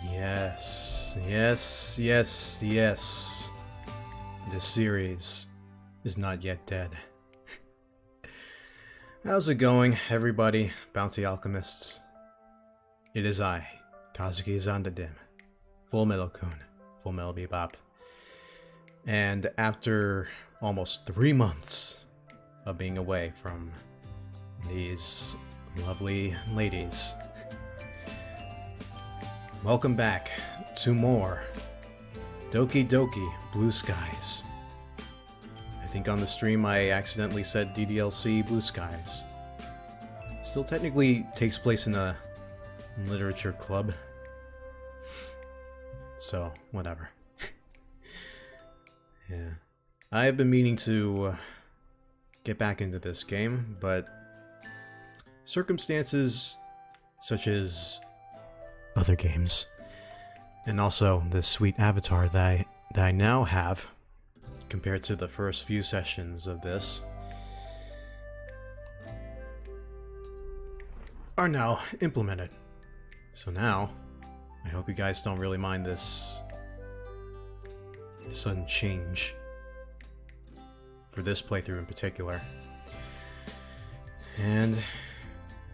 Yes, yes, yes, yes. This series is not yet dead. How's it going, everybody, bounty alchemists? It is I, Kazuki Zandadim, Fullmetal-kun, Fullmetal Bebop. And after almost 3 months of being away from these lovely ladies, welcome back to more Doki Doki Blue Skies. I think on the stream I accidentally said ddlc Blue Skies. It still technically takes place in a literature club, so whatever. Yeah, I have been meaning to get back into this game, but circumstances such as other games, and also this sweet avatar that I now have, compared to the first few sessions of this, are now implemented. So now, I hope you guys don't really mind this sudden change for this playthrough in particular. And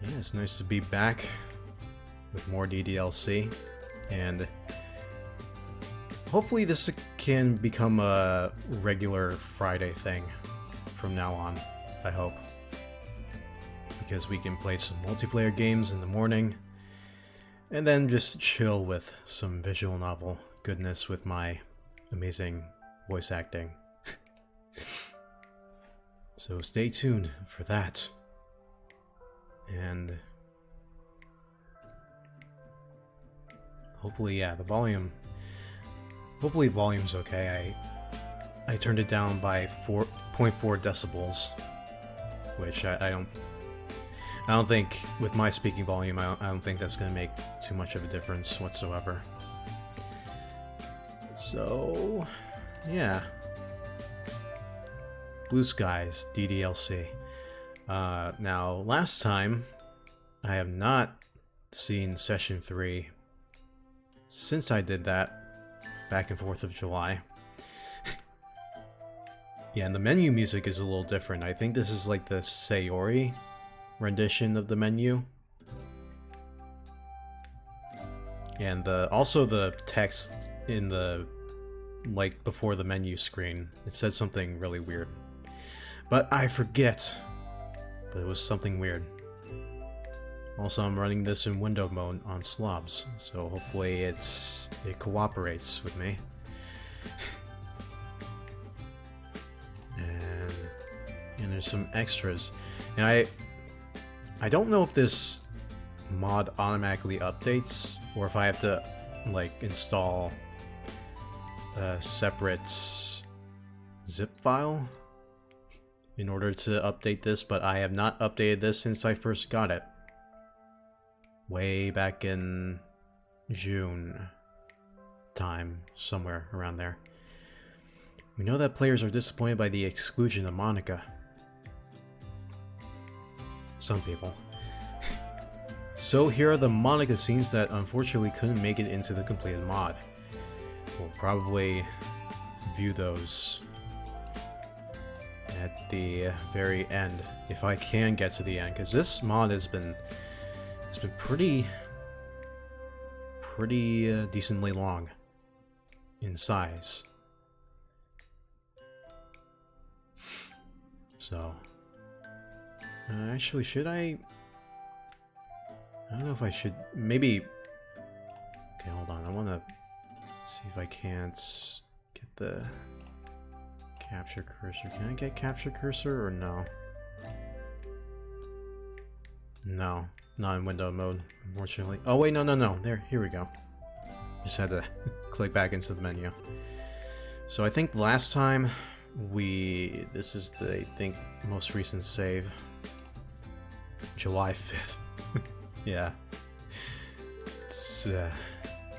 yeah, it's nice to be back with more ddlc, and hopefully this can become a regular Friday thing from now on, I hope. Because we can play some multiplayer games in the morning, and then just chill with some visual novel goodness with my amazing voice acting. So stay tuned for that. And hopefully, yeah, the volume. Hopefully volume's okay. I turned it down by 4.4 decibels, which I don't think with my speaking volume I don't think that's gonna make too much of a difference whatsoever. So yeah, Blue Skies ddlc. Now last time I have not seen session 3 since I did that back in 4th of July. Yeah, and the menu music is a little different. I think this is like the Sayori rendition of the menu. And also the text in the, like, before the menu screen, it said something really weird. But I forget. But it was something weird. Also, I'm running this in window mode on slobs, so hopefully it cooperates with me. And there's some extras. And I don't know if this mod automatically updates, or if I have to, like, install a separate zip file in order to update this, but I have not updated this since I first got it. Way back in June time, somewhere around there. We know that players are disappointed by the exclusion of Monica. Some people. So here are the Monica scenes that unfortunately couldn't make it into the completed mod. We'll probably view those at the very end, if I can get to the end, because this mod has been pretty decently long in size. So actually, should I don't know if I should, maybe. Okay, hold on, I want to see if I can't get the capture cursor. Can I get capture cursor or no? No, not in window mode, unfortunately. Oh wait, no. There, here we go. Just had to click back into the menu. So I think last time this is the, I think, most recent save. July 5th. Yeah. It's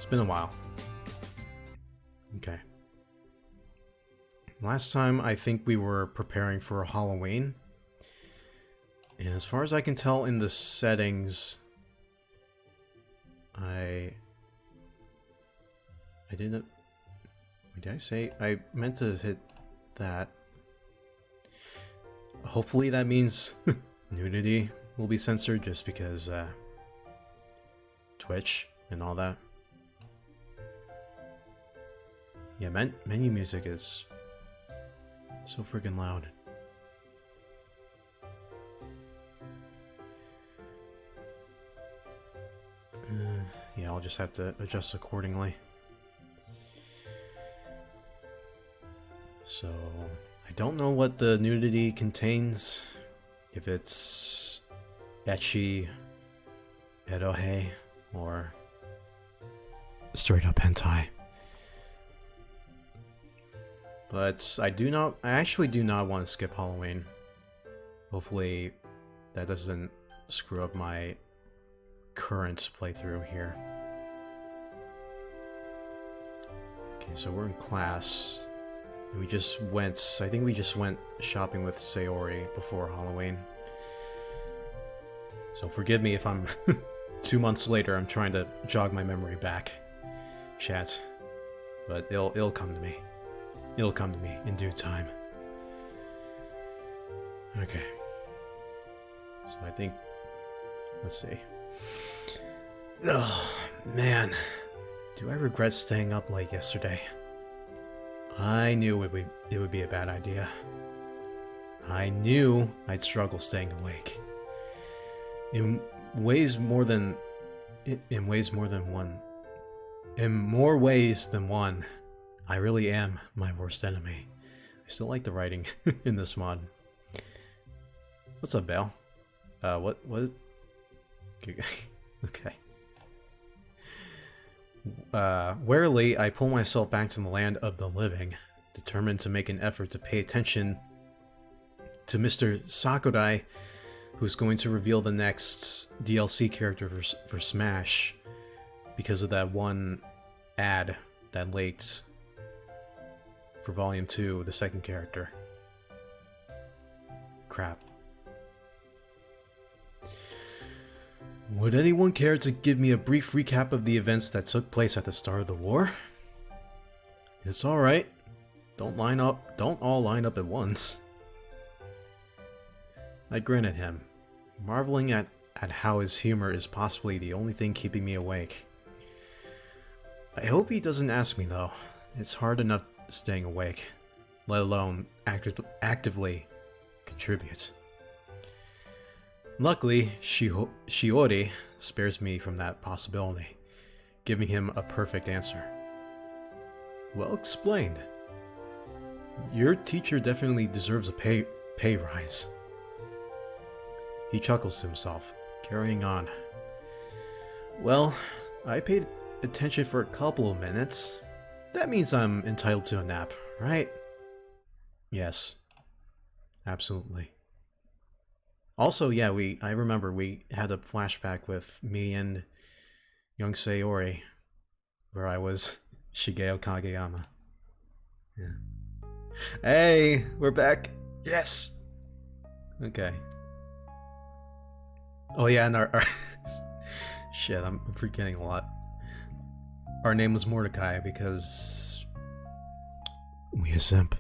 been a while. Okay. Last time I think we were preparing for Halloween. And as far as I can tell in the settings, I didn't... Did I say? I meant to hit that. Hopefully that means nudity will be censored just because Twitch and all that. Yeah, menu music is so freaking loud. Yeah, I'll just have to adjust accordingly. So, I don't know what the nudity contains. If it's ecchi, erohe, or straight up hentai. But I actually do not want to skip Halloween. Hopefully that doesn't screw up my current playthrough here. Okay, so we're in class. And we just went, I think we just went shopping with Sayori before Halloween. So forgive me if I'm 2 months later, I'm trying to jog my memory back, chat. But it'll come to me. It'll come to me in due time. Okay. So I think, let's see. Oh, man. Do I regret staying up late yesterday? I knew it would be a bad idea. I knew I'd struggle staying awake. In more ways than one, I really am my worst enemy. I still like the writing in this mod. What's up, Belle? What? Okay. Warily, I pull myself back to the land of the living, determined to make an effort to pay attention to Mr. Sakurai, who's going to reveal the next DLC character for Smash because of that one ad that leaked for Volume 2, the second character. Crap. Would anyone care to give me a brief recap of the events that took place at the start of the war? It's alright. Don't all line up at once. I grin at him, marveling at how his humor is possibly the only thing keeping me awake. I hope he doesn't ask me though. It's hard enough staying awake, let alone actively contribute. Luckily, Shiori spares me from that possibility, giving him a perfect answer. Well explained. Your teacher definitely deserves a pay rise. He chuckles to himself, carrying on. Well, I paid attention for a couple of minutes. That means I'm entitled to a nap, right? Yes. Absolutely. Also, yeah, I remember we had a flashback with me and young Sayori, where I was Shigeo Kageyama. Yeah. Hey, we're back. Yes. Okay. Oh yeah, and our shit, I'm forgetting a lot. Our name was Mordecai because we a simp.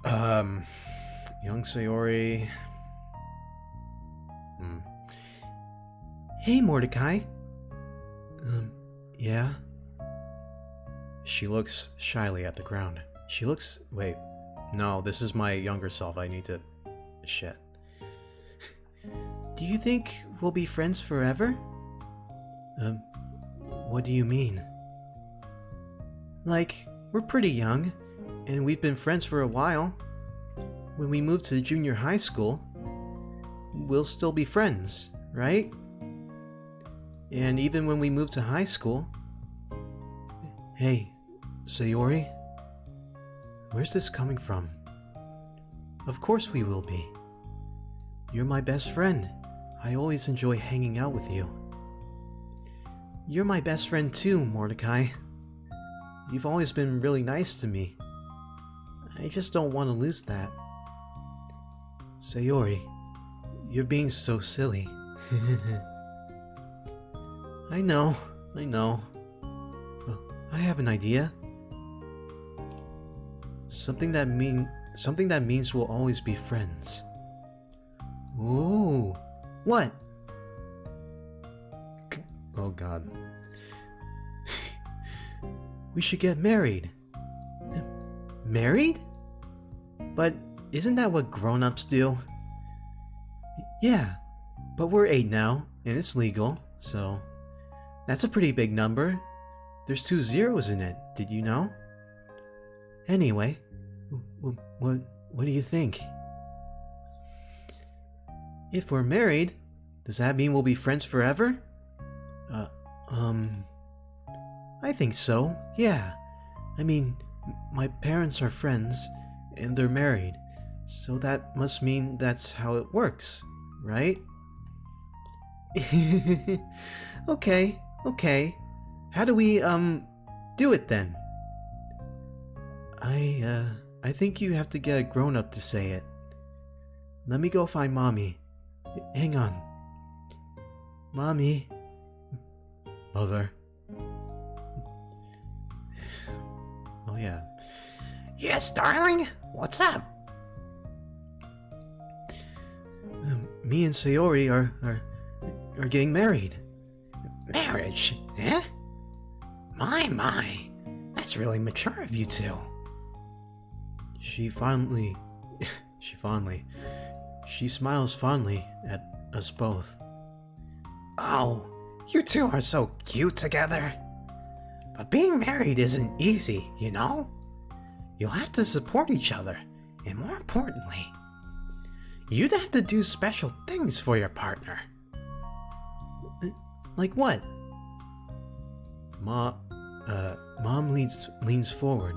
Young Sayori. Hey, Mordecai. Yeah? She looks shyly at the ground. Wait. No, this is my younger self. I need to... Shit. Do you think we'll be friends forever? What do you mean? Like, we're pretty young, and we've been friends for a while. When we move to junior high school, we'll still be friends, right? And even when we move to high school... Hey, Sayori? Where's this coming from? Of course we will be. You're my best friend. I always enjoy hanging out with you. You're my best friend too, Mordecai. You've always been really nice to me. I just don't want to lose that. Sayori, you're being so silly. I know. I have an idea. Something that means we'll always be friends. Ooh. What? Oh god. We should get married. Married? But isn't that what grown-ups do? Yeah, but we're 8 now, and it's legal, so... That's a pretty big number. There's 2 zeros in it, did you know? Anyway, what do you think? If we're married, does that mean we'll be friends forever? I think so, yeah. I mean, my parents are friends, and they're married, so that must mean that's how it works, right? Okay. How do we, do it then? I think you have to get a grown-up to say it. Let me go find Mommy. Hang on. Mommy. Mother. Oh yeah. Yes, darling? What's up? Me and Sayori are getting married. Marriage, eh? My. That's really mature of you two. She smiles fondly at us both. Oh, you two are so cute together. But being married isn't easy, you know? You'll have to support each other, and more importantly, you'd have to do special things for your partner. Like what? Mom leans forward,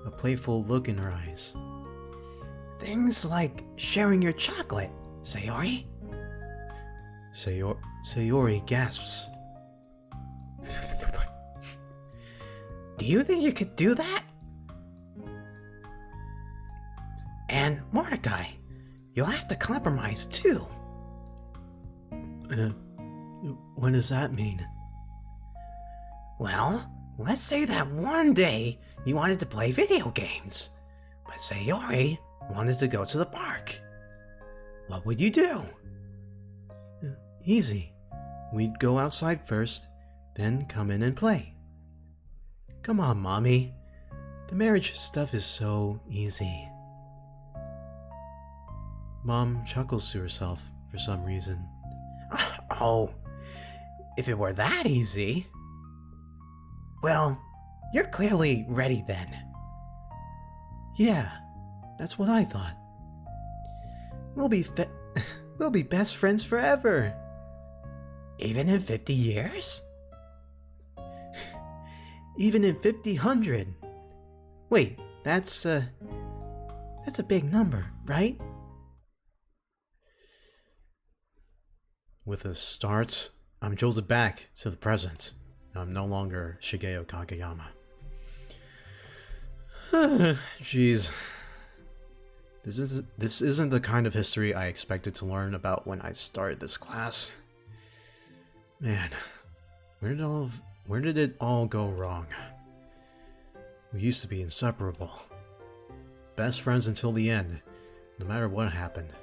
a playful look in her eyes. Things like sharing your chocolate, Sayori. Sayori gasps. Do you think you could do that? And Mordecai, you'll have to compromise too. What does that mean? Well, let's say that one day you wanted to play video games, but Sayori wanted to go to the park. What would you do? Easy. We'd go outside first, then come in and play. Come on, Mommy. The marriage stuff is so easy. Mom chuckles to herself for some reason. Oh, if it were that easy. Well, you're clearly ready then. Yeah, that's what I thought. We'll be best friends forever. Even in 50 years? Even in 50, Wait, that's a big number, right? With a start, I'm jolted back to the present. I'm no longer Shigeo Kageyama. Jeez. This isn't the kind of history I expected to learn about when I started this class. Man, where did it all go wrong? We used to be inseparable. Best friends until the end, no matter what happened.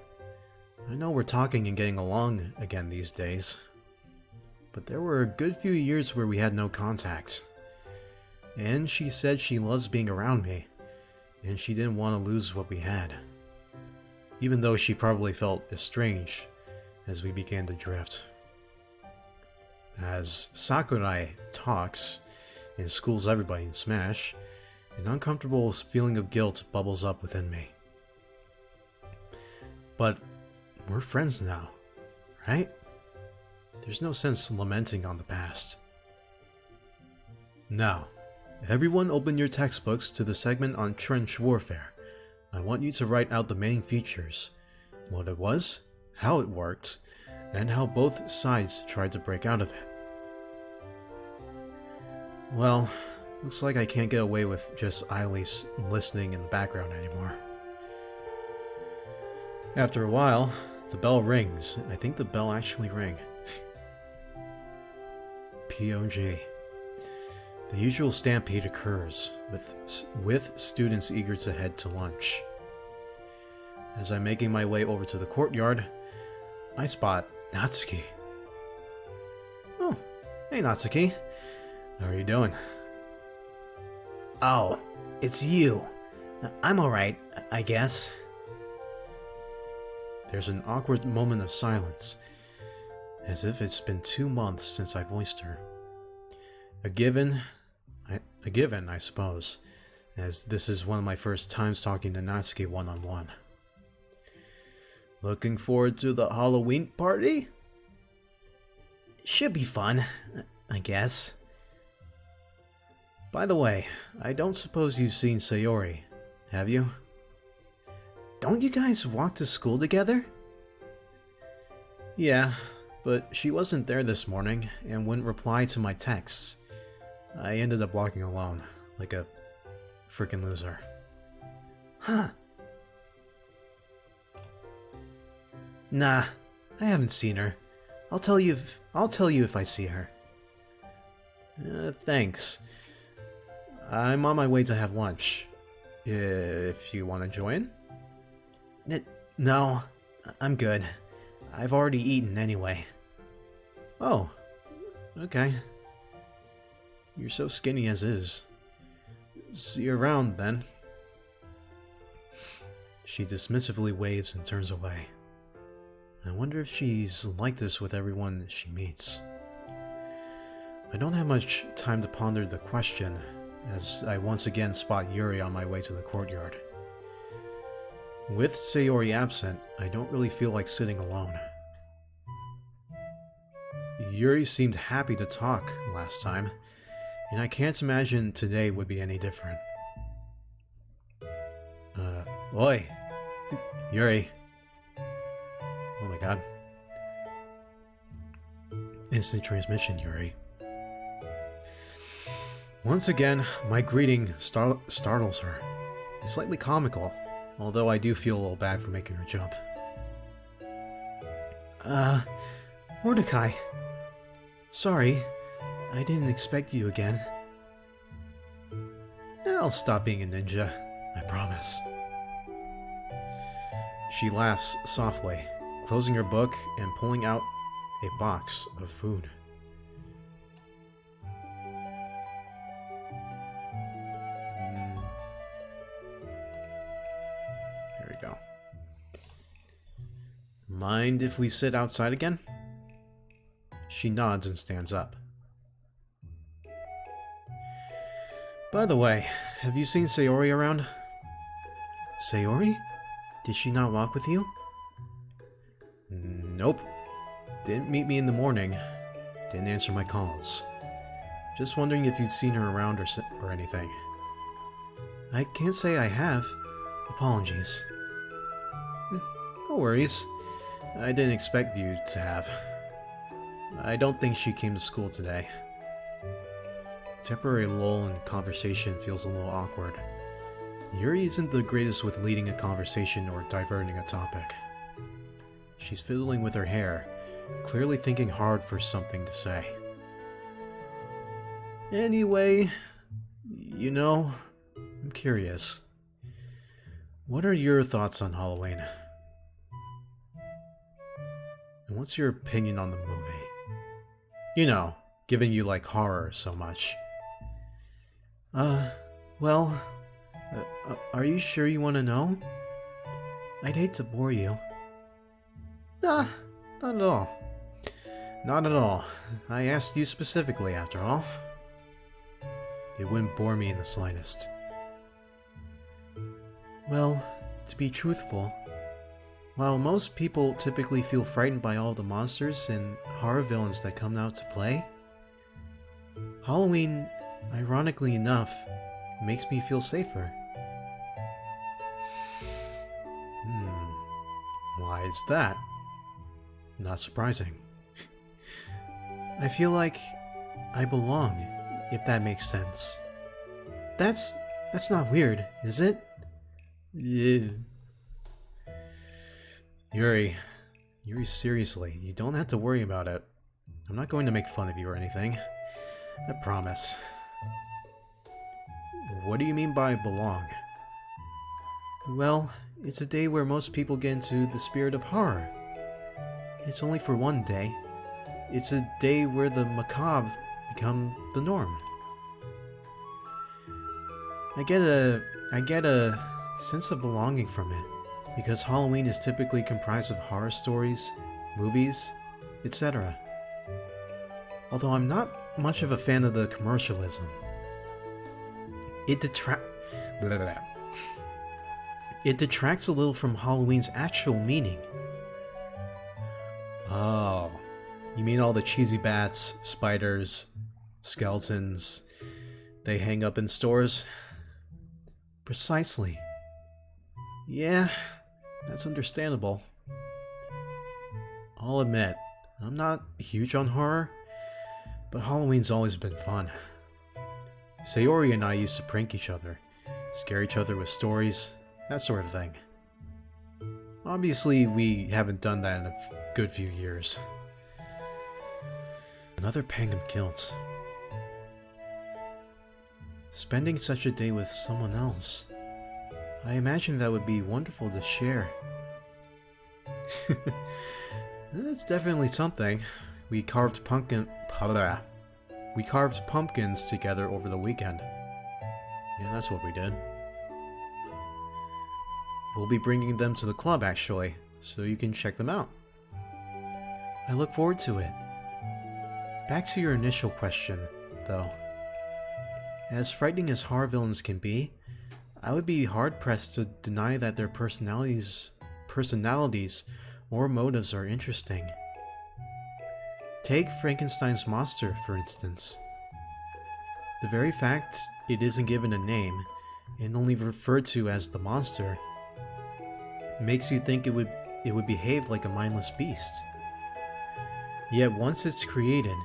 I know we're talking and getting along again these days, but there were a good few years where we had no contact. And she said she loves being around me, and she didn't want to lose what we had. Even though she probably felt estranged as we began to drift. As Sakurai talks and schools everybody in Smash, an uncomfortable feeling of guilt bubbles up within me. But we're friends now, right? There's no sense lamenting on the past. Now, everyone open your textbooks to the segment on trench warfare. I want you to write out the main features, what it was, how it worked, and how both sides tried to break out of it. Well, looks like I can't get away with just idly listening in the background anymore. After a while, the bell rings. I think the bell actually rang. POG. The usual stampede occurs, with students eager to head to lunch. As I'm making my way over to the courtyard, I spot Natsuki. Oh, hey Natsuki. How are you doing? Oh, it's you. I'm alright, I guess. There's an awkward moment of silence, as if it's been 2 months since I voiced her. A given, I suppose, as this is one of my first times talking to Natsuki one-on-one. Looking forward to the Halloween party? Should be fun, I guess. By the way, I don't suppose you've seen Sayori, have you? Don't you guys walk to school together? Yeah, but she wasn't there this morning and wouldn't reply to my texts. I ended up walking alone, like a freaking loser. Huh. Nah, I haven't seen her. I'll tell you if I see her. Thanks. I'm on my way to have lunch. If you want to join? No, I'm good. I've already eaten anyway. Oh, okay. You're so skinny as is. See you around, then. She dismissively waves and turns away. I wonder if she's like this with everyone she meets. I don't have much time to ponder the question, as I once again spot Yuri on my way to the courtyard. With Sayori absent, I don't really feel like sitting alone. Yuri seemed happy to talk last time, and I can't imagine today would be any different. Oi! Yuri! Oh my god. Instant transmission, Yuri. Once again, my greeting startles her. It's slightly comical, although I do feel a little bad for making her jump. Mordecai. Sorry, I didn't expect you again. I'll stop being a ninja, I promise. She laughs softly, closing her book and pulling out a box of food. Here we go. Mind if we sit outside again? She nods and stands up. By the way, have you seen Sayori around? Sayori? Did she not walk with you? Nope. Didn't meet me in the morning. Didn't answer my calls. Just wondering if you'd seen her around or anything. I can't say I have. Apologies. No worries. I didn't expect you to have. I don't think she came to school today. Temporary lull in conversation feels a little awkward. Yuri isn't the greatest with leading a conversation or diverting a topic. She's fiddling with her hair, clearly thinking hard for something to say. Anyway, you know, I'm curious. What are your thoughts on Halloween? And what's your opinion on the movie? You know, given you like horror so much. Well, are you sure you want to know? I'd hate to bore you. Nah, not at all. Not at all. I asked you specifically, after all. It wouldn't bore me in the slightest. Well, to be truthful, while most people typically feel frightened by all the monsters and horror villains that come out to play, Halloween, ironically enough, makes me feel safer. Why is that? Not surprising. I feel like I belong, if that makes sense. That's not weird, is it? Yeah. Yuri, seriously, you don't have to worry about it. I'm not going to make fun of you or anything. I promise. What do you mean by belong? Well, it's a day where most people get into the spirit of horror. It's only for one day. It's a day where the macabre become the norm. I get a sense of belonging from it, because Halloween is typically comprised of horror stories, movies, etc. Although I'm not much of a fan of the commercialism. It detracts a little from Halloween's actual meaning. Oh, you mean all the cheesy bats, spiders, skeletons they hang up in stores? Precisely. Yeah, that's understandable. I'll admit, I'm not huge on horror, but Halloween's always been fun. Sayori and I used to prank each other, scare each other with stories, that sort of thing. Obviously, we haven't done that in a good few years. Another pang of guilt. Spending such a day with someone else. I imagine that would be wonderful to share. That's definitely something. We carved pumpkins together over the weekend. Yeah, that's what we did. We'll be bringing them to the club, actually, so you can check them out. I look forward to it. Back to your initial question, though. As frightening as horror villains can be, I would be hard-pressed to deny that their personalities or motives are interesting. Take Frankenstein's monster, for instance. The very fact it isn't given a name, and only referred to as the monster, makes you think it would behave like a mindless beast. Yet once it's created,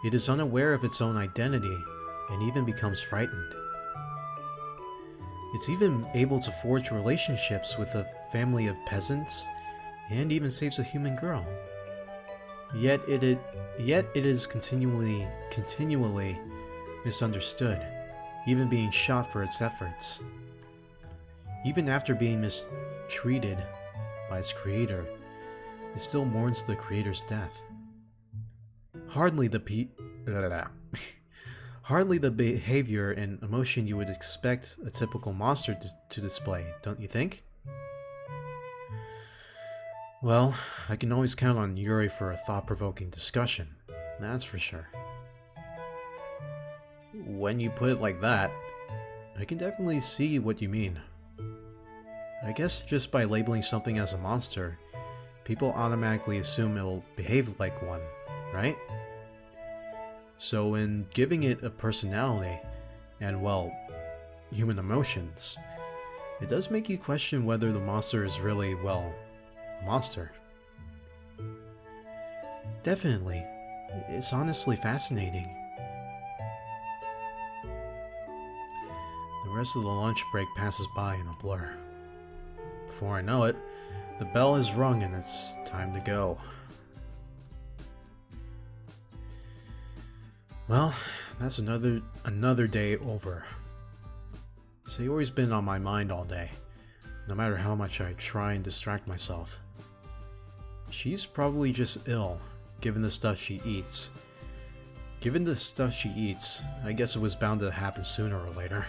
it is unaware of its own identity, and even becomes frightened. It's even able to forge relationships with a family of peasants, and even saves a human girl. Yet it is continually misunderstood, even being shot for its efforts. Even after being mistreated by its creator, it still mourns the creator's death. Hardly the behavior and emotion you would expect a typical monster to display, don't you think? Well, I can always count on Yuri for a thought-provoking discussion, that's for sure. When you put it like that, I can definitely see what you mean. I guess just by labeling something as a monster, people automatically assume it'll behave like one, right? So in giving it a personality, and well, human emotions, it does make you question whether the monster is really, well, a monster. Definitely. It's honestly fascinating. The rest of the lunch break passes by in a blur. Before I know it, the bell has rung and it's time to go. Well, that's another day over. Sayori's been on my mind all day, no matter how much I try and distract myself. She's probably just ill, given the stuff she eats. Given the stuff she eats, I guess it was bound to happen sooner or later.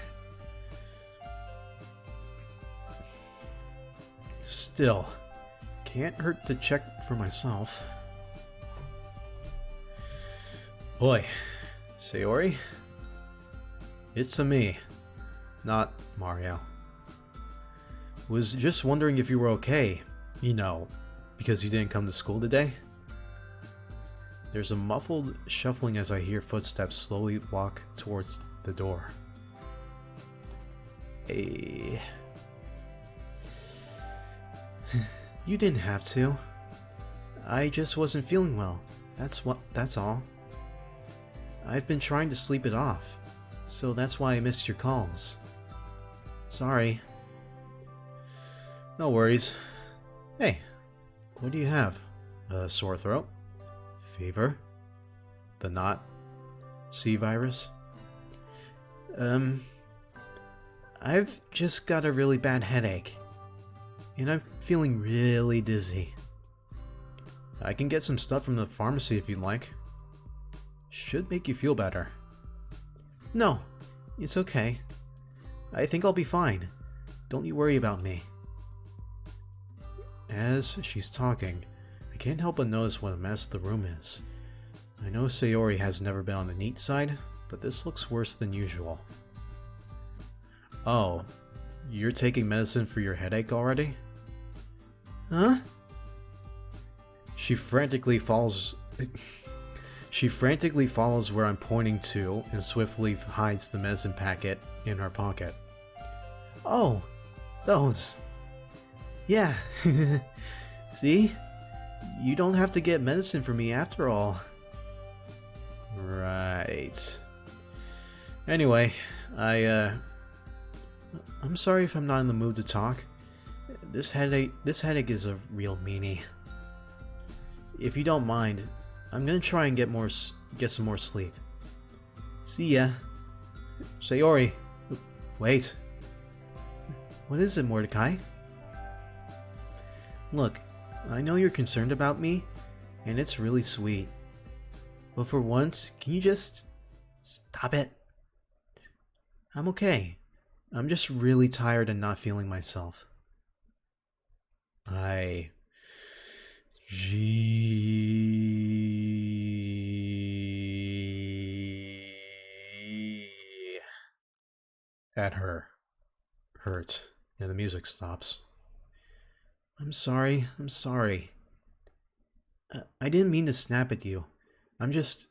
Still, can't hurt to check for myself. Boy, Sayori? It's a me, not Mario. Was just wondering if you were okay, you know, because you didn't come to school today? There's a muffled shuffling as I hear footsteps slowly walk towards the door. Hey. You didn't have to. I just wasn't feeling well. That's all. I've been trying to sleep it off, so that's why I missed your calls. Sorry. No worries. Hey, what do you have? A sore throat? Fever? The not C virus? I've just got a really bad headache. And I'm feeling really dizzy. I can get some stuff from the pharmacy if you'd like. Should make you feel better. No, it's okay. I think I'll be fine. Don't you worry about me. As she's talking, I can't help but notice what a mess the room is. I know Sayori has never been on the neat side, but this looks worse than usual. Oh, you're taking medicine for your headache already? Huh? She frantically follows where I'm pointing to and swiftly hides the medicine packet in her pocket. Oh, those. Yeah. See? You don't have to get medicine for me after all. Right. Anyway, I'm sorry if I'm not in the mood to talk. This headache is a real meanie. If you don't mind, I'm gonna try and get some more sleep. See ya. Sayori. Wait. What is it, Mordecai? Look, I know you're concerned about me, and it's really sweet. But for once, can you just stop it? I'm okay. I'm just really tired and not feeling myself. At her. Hurt, and the music stops. I'm sorry. I didn't mean to snap at you. I'm just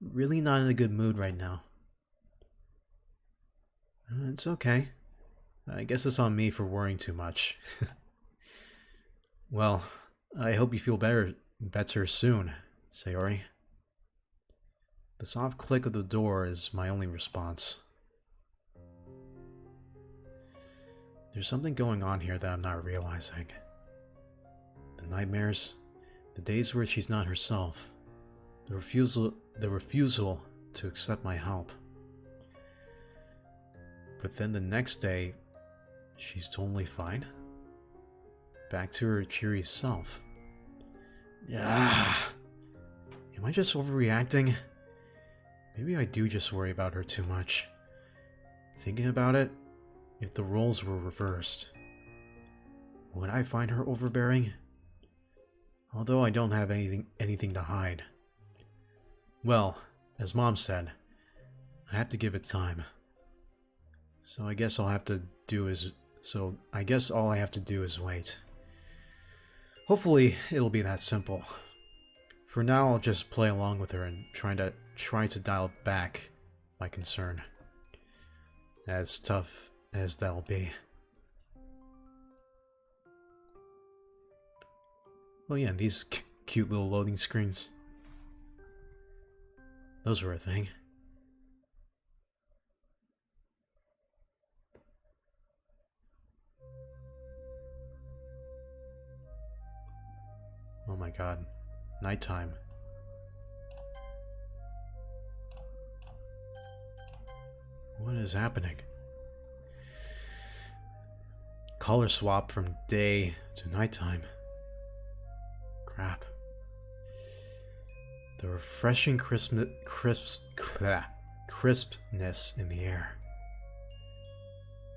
really not in a good mood right now. It's okay. I guess it's on me for worrying too much. Well, I hope you feel better soon, Sayori. The soft click of the door is my only response. There's something going on here that I'm not realizing. The nightmares, the days where she's not herself, the refusal to accept my help. But then the next day, she's totally fine. Back to her cheery self. Am I just overreacting? Maybe I do just worry about her too much. Thinking about it, if the roles were reversed, would I find her overbearing? Although I don't have anything to hide. Well, as Mom said, I have to give it time. So I guess all I have to do is wait. Hopefully it'll be that simple. For now I'll just play along with her and try to dial back my concern. As tough as that'll be. Oh yeah, these cute little loading screens. Those were a thing. Oh my god. Nighttime. What is happening? Color swap from day to nighttime. Crap. The refreshing crispness in the air.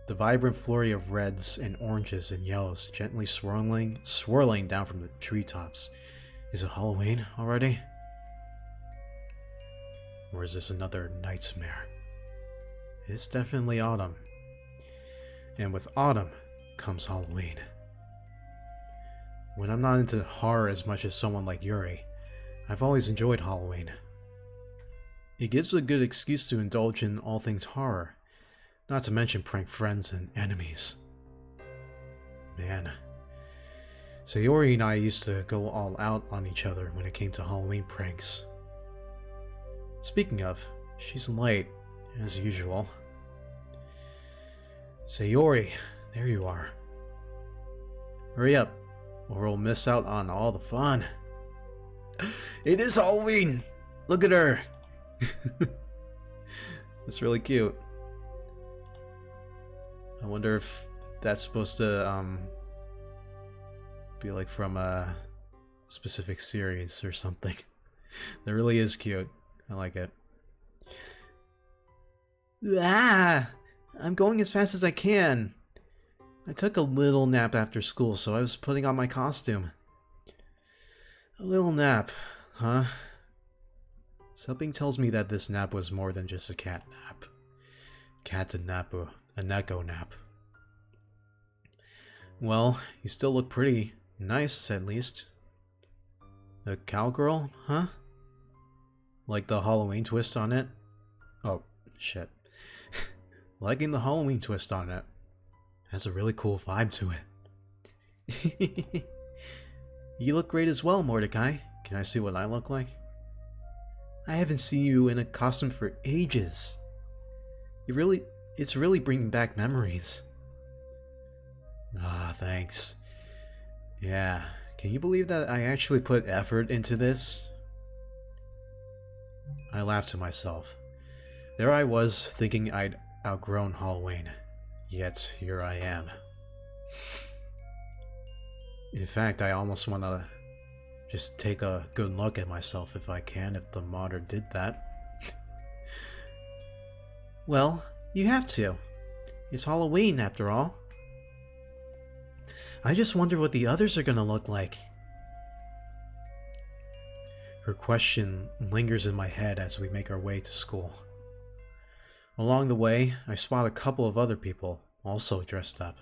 The vibrant flurry of reds and oranges and yellows gently swirling down from the treetops. Is it Halloween already? Or is this another nightmare? It's definitely autumn. And with autumn comes Halloween. When I'm not into horror as much as someone like Yuri, I've always enjoyed Halloween. It gives a good excuse to indulge in all things horror, not to mention prank friends and enemies. Man, Sayori and I used to go all out on each other when it came to Halloween pranks. Speaking of, she's late, as usual. Sayori, there you are. Hurry up, or we'll miss out on all the fun. It is Halloween! Look at her! It's really cute. I wonder if that's supposed to be like from a specific series or something. That really is cute. I like it. Ah! I'm going as fast as I can. I took a little nap after school, so I was putting on my costume. A little nap, huh? Something tells me that this nap was more than just a cat nap. Cat and napu. A neko nap. Well, you still look pretty nice, at least. A cowgirl, huh? Like the Halloween twist on it? Oh, shit. Liking the Halloween twist on it. Has a really cool vibe to it. You look great as well, Mordecai. Can I see what I look like? I haven't seen you in a costume for ages. It's really bringing back memories. Ah, thanks. Yeah, can you believe that I actually put effort into this? I laughed to myself. There I was, thinking I'd outgrown Halloween. Yet, here I am. In fact, I almost want to just take a good look at myself if I can, if the modder did that. Well, you have to. It's Halloween, after all. I just wonder what the others are gonna look like. Her question lingers in my head as we make our way to school. Along the way, I spot a couple of other people also dressed up.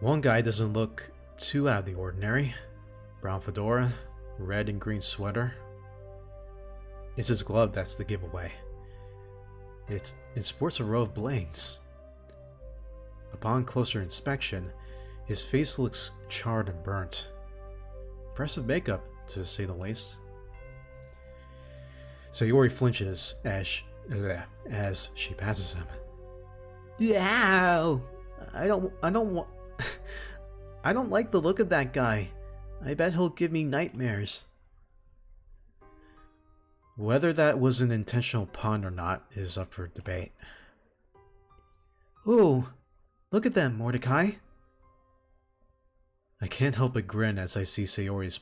One guy doesn't look too out of the ordinary. Brown fedora, red and green sweater. It's his glove that's the giveaway. It sports a row of blades. Upon closer inspection, his face looks charred and burnt. Impressive makeup, to say the least. Sayori flinches as she passes him. Ow! I don't like the look of that guy. I bet he'll give me nightmares. Whether that was an intentional pun or not is up for debate. Ooh, look at them, Mordecai. I can't help but grin as I see Sayori's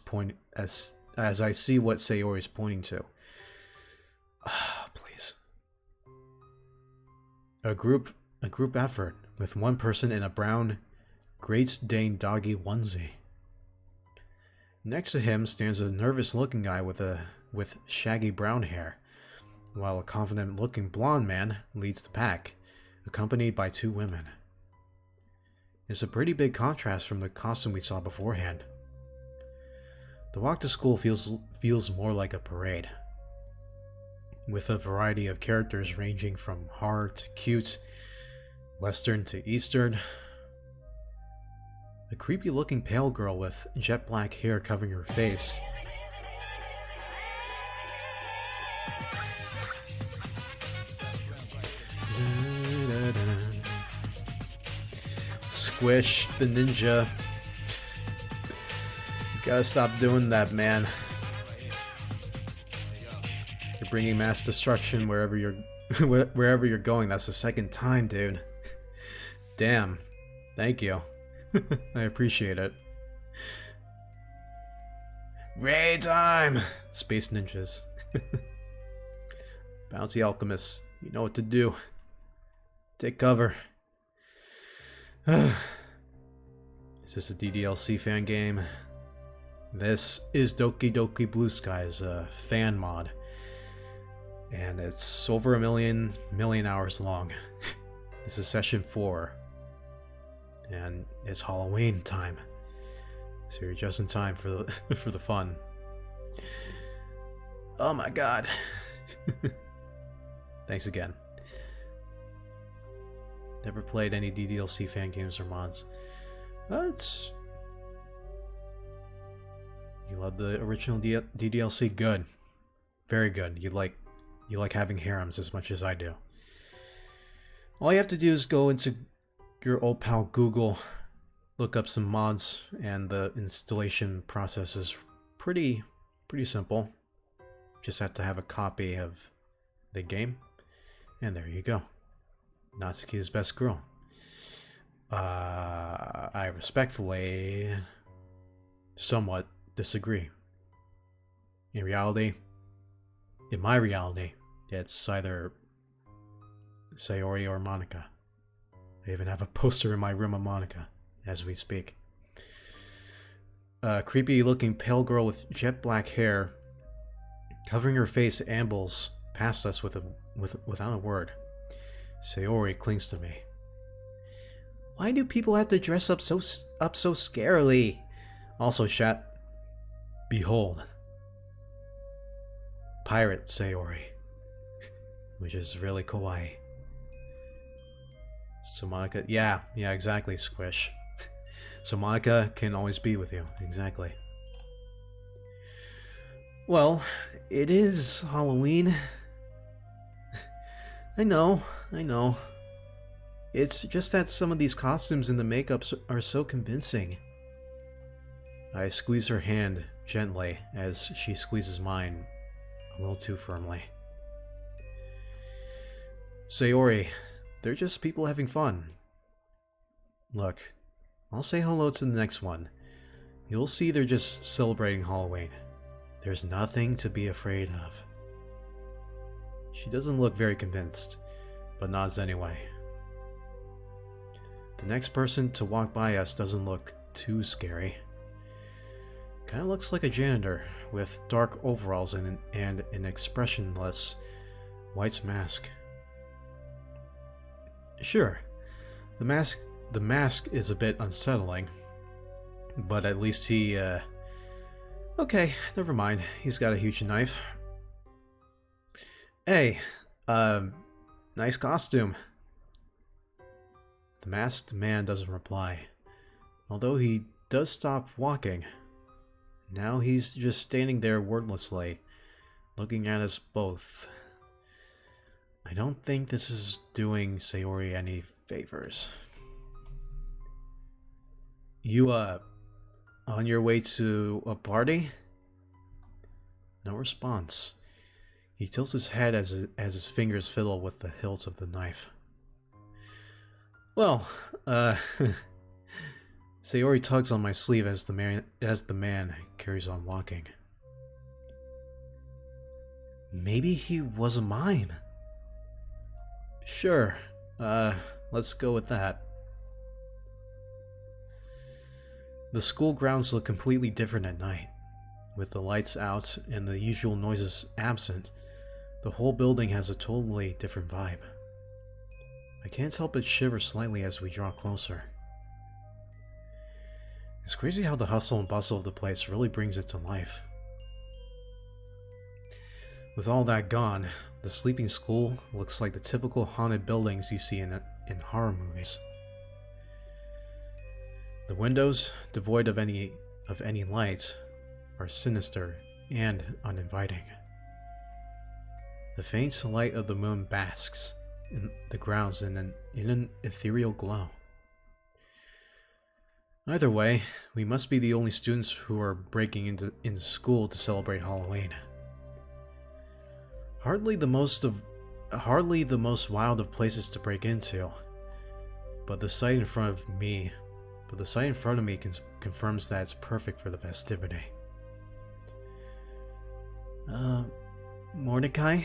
as I see what Sayori's pointing to. Ah, please. A group effort with one person in a brown Great Dane doggy onesie. Next to him stands a nervous-looking guy with shaggy brown hair, while a confident-looking blonde man leads the pack, accompanied by two women. It's a pretty big contrast from the costume we saw beforehand. The walk to school feels more like a parade, with a variety of characters ranging from horror to cute, western to eastern. A creepy-looking pale girl with jet black hair covering her face. Squish the ninja. You gotta stop doing that, man. You're bringing mass destruction wherever you're going. That's the second time, dude. Damn. Thank you. I appreciate it. Raid time! Space ninjas. Bouncy alchemists. You know what to do. Take cover. Is this a ddlc fan game? This is Doki Doki Blue Sky's fan mod. And it's over a million hours long. This is session 4. And it's Halloween time. So you're just in time for the for the fun. Oh my god. Thanks again. Never played any ddlc fan games or mods. It's... You love the original ddlc? Good. Very good. You like having harems as much as I do. All you have to do is go into your old pal Google, look up some mods, and the installation process is pretty simple. Just have to have a copy of the game. And there you go. Natsuki's best girl. I respectfully somewhat disagree. In my reality, it's either Sayori or Monica. I even have a poster in my room of Monica as we speak. A creepy looking pale girl with jet black hair covering her face ambles past us without a word. Sayori clings to me. Why do people have to dress up so scarily? Also, chat. Behold. Pirate Sayori. Which is really kawaii. So Monica... Yeah, exactly, Squish. So Monica can always be with you. Exactly. Well, it is Halloween. I know. It's just that some of these costumes and the makeups are so convincing. I squeeze her hand gently as she squeezes mine a little too firmly. Sayori, they're just people having fun. Look, I'll say hello to the next one. You'll see they're just celebrating Halloween. There's nothing to be afraid of. She doesn't look very convinced, but nods anyway. The next person to walk by us doesn't look too scary. Kinda looks like a janitor with dark overalls and an expressionless white mask. Sure, the mask is a bit unsettling, but at least he, okay, never mind, he's got a huge knife. Hey, nice costume. The masked man doesn't reply, although he does stop walking. Now he's just standing there wordlessly, looking at us both. I don't think this is doing Sayori any favors. You, on your way to a party? No response. He tilts his head as his fingers fiddle with the hilt of the knife. Well, Sayori tugs on my sleeve as the man carries on walking. Maybe he was a mime. Sure, let's go with that. The school grounds look completely different at night. With the lights out and the usual noises absent, the whole building has a totally different vibe. I can't help but shiver slightly as we draw closer. It's crazy how the hustle and bustle of the place really brings it to life. With all that gone, the sleeping school looks like the typical haunted buildings you see in horror movies. The windows, devoid of any light, are sinister and uninviting. The faint light of the moon basks in the grounds in an ethereal glow. Either way, we must be the only students who are breaking into school to celebrate Halloween. Hardly the most wild of places to break into, but the sight in front of me confirms that it's perfect for the festivity. Mordecai?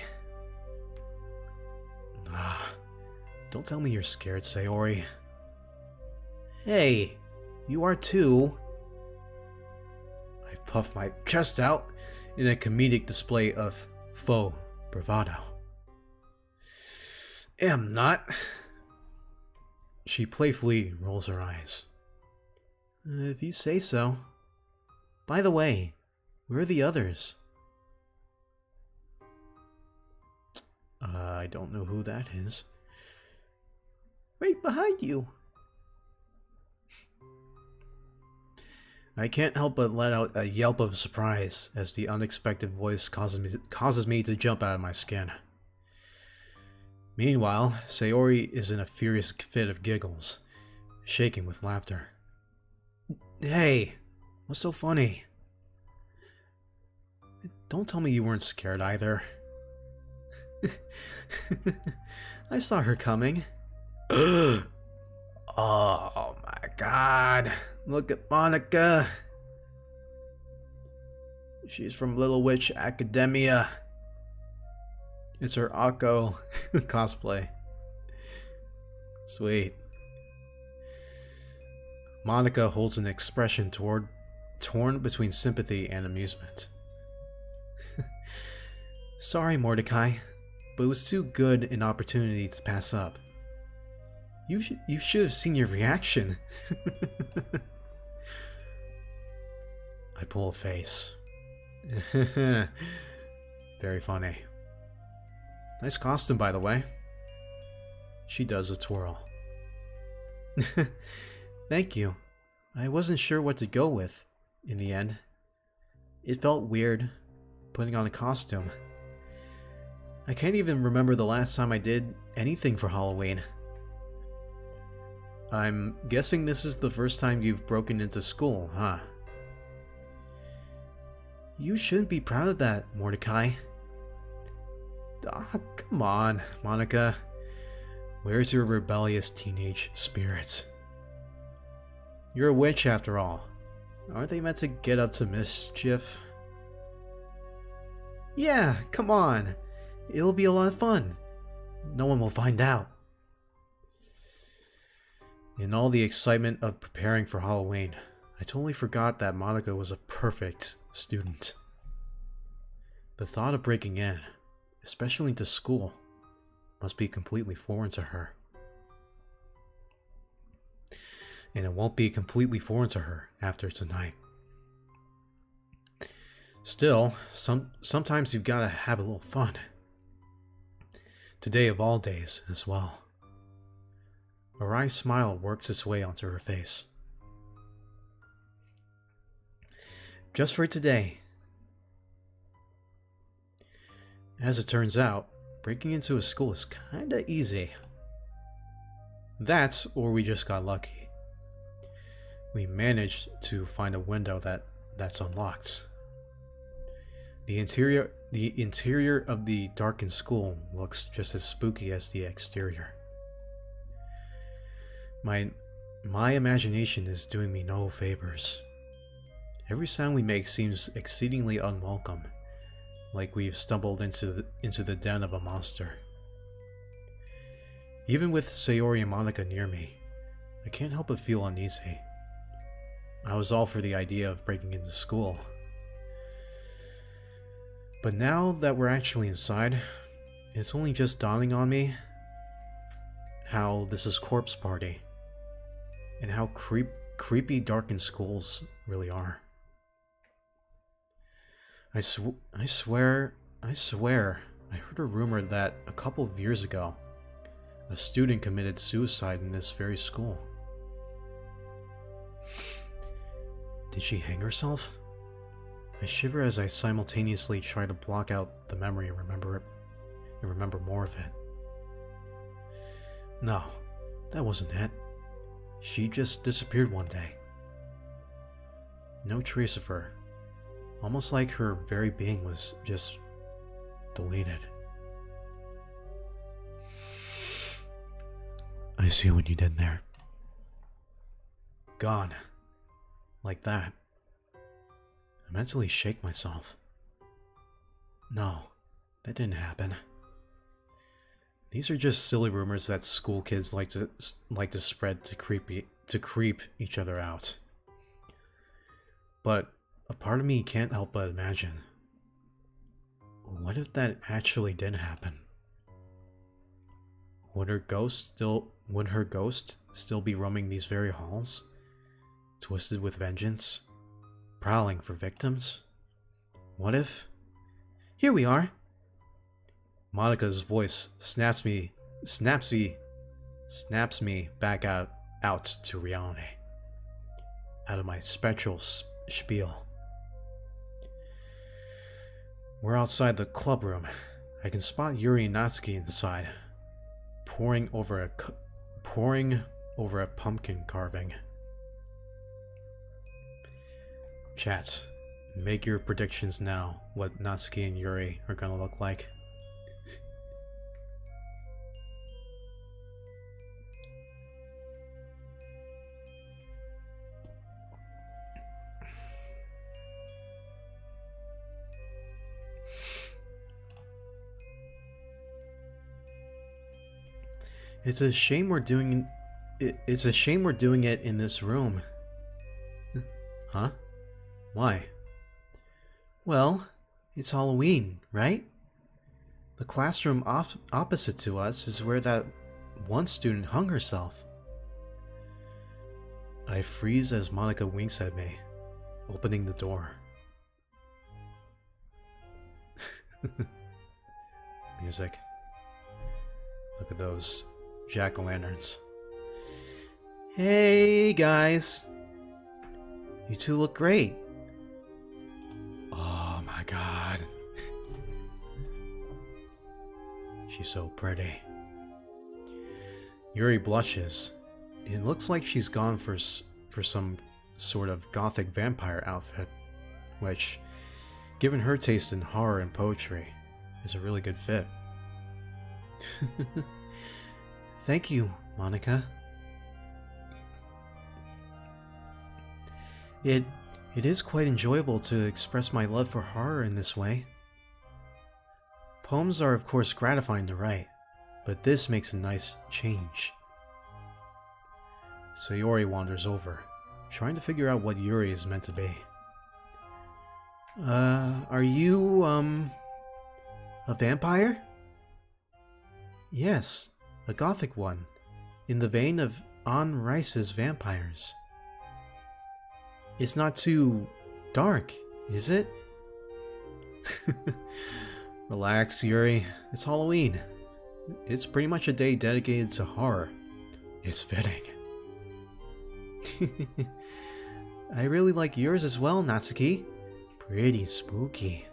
Don't tell me you're scared, Sayori. Hey, you are too. I puff my chest out in a comedic display of faux bravado. Am not. She playfully rolls her eyes. If you say so. By the way, where are the others? I don't know who that is. Right behind you. I can't help but let out a yelp of surprise as the unexpected voice causes me to jump out of my skin. Meanwhile, Sayori is in a furious fit of giggles, shaking with laughter. Hey, what's so funny? Don't tell me you weren't scared either. I saw her coming. Oh my god. Look at Monica. She's from Little Witch Academia. It's her Akko cosplay. Sweet. Monica holds an expression torn between sympathy and amusement. Sorry, Mordecai, but it was too good an opportunity to pass up. You should have seen your reaction. I pull a face. Very funny. Nice costume, by the way. She does a twirl. Thank you. I wasn't sure what to go with, in the end. It felt weird, putting on a costume. I can't even remember the last time I did anything for Halloween. I'm guessing this is the first time you've broken into school, huh? You shouldn't be proud of that, Mordecai. Ah, come on, Monica. Where's your rebellious teenage spirit? You're a witch after all. Aren't they meant to get up to mischief? Yeah, come on. It'll be a lot of fun. No one will find out. In all the excitement of preparing for Halloween, I totally forgot that Monica was a perfect student. The thought of breaking in, especially into school, must be completely foreign to her. And it won't be completely foreign to her after tonight. Still, sometimes you've got to have a little fun. Today of all days as well. A wry smile works its way onto her face. Just for today. As it turns out, breaking into a school is kinda easy. That's or we just got lucky. We managed to find a window that's unlocked. The interior of the darkened school looks just as spooky as the exterior. My imagination is doing me no favors. Every sound we make seems exceedingly unwelcome, like we've stumbled into the den of a monster. Even with Sayori and Monica near me, I can't help but feel uneasy. I was all for the idea of breaking into school. But now that we're actually inside, it's only just dawning on me how this is Corpse Party, and how creepy darkened schools really are. I swear, I heard a rumor that a couple of years ago, a student committed suicide in this very school. Did she hang herself? I shiver as I simultaneously try to block out the memory and remember more of it. No, that wasn't it. She just disappeared one day. No trace of her. Almost like her very being was just deleted. I see what you did there. Gone. Like that. I mentally shake myself. No, that didn't happen. These are just silly rumors that school kids like to spread to creep each other out. But a part of me can't help but imagine. What if that actually did happen? Would her ghost still be roaming these very halls? Twisted with vengeance? Prowling for victims? What if... Here we are! Monica's voice snaps me back out to reality. Out of my spectral spiel. We're outside the club room. I can spot Yuri and Natsuki inside, poring over a pumpkin carving. Chat, make your predictions now what Natsuki and Yuri are gonna look like. It's a shame we're doing it's a shame we're doing it in this room. Huh? Why? Well, it's Halloween, right? The classroom opposite to us is where that one student hung herself. I freeze as Monica winks at me, opening the door. Music. Look at those jack-o'-lanterns. Hey guys! You two look great. Oh my god. She's so pretty. Yuri blushes. It looks like she's gone for some sort of gothic vampire outfit, which, given her taste in horror and poetry, is a really good fit. Thank you, Monica. It is quite enjoyable to express my love for horror in this way. Poems are of course gratifying to write, but this makes a nice change. Sayori wanders over, trying to figure out what Yuri is meant to be. Are you, a vampire? Yes, a gothic one, in the vein of Anne Rice's vampires. It's not too dark, is it? Relax, Yuri. It's Halloween. It's pretty much a day dedicated to horror. It's fitting. I really like yours as well, Natsuki. Pretty spooky.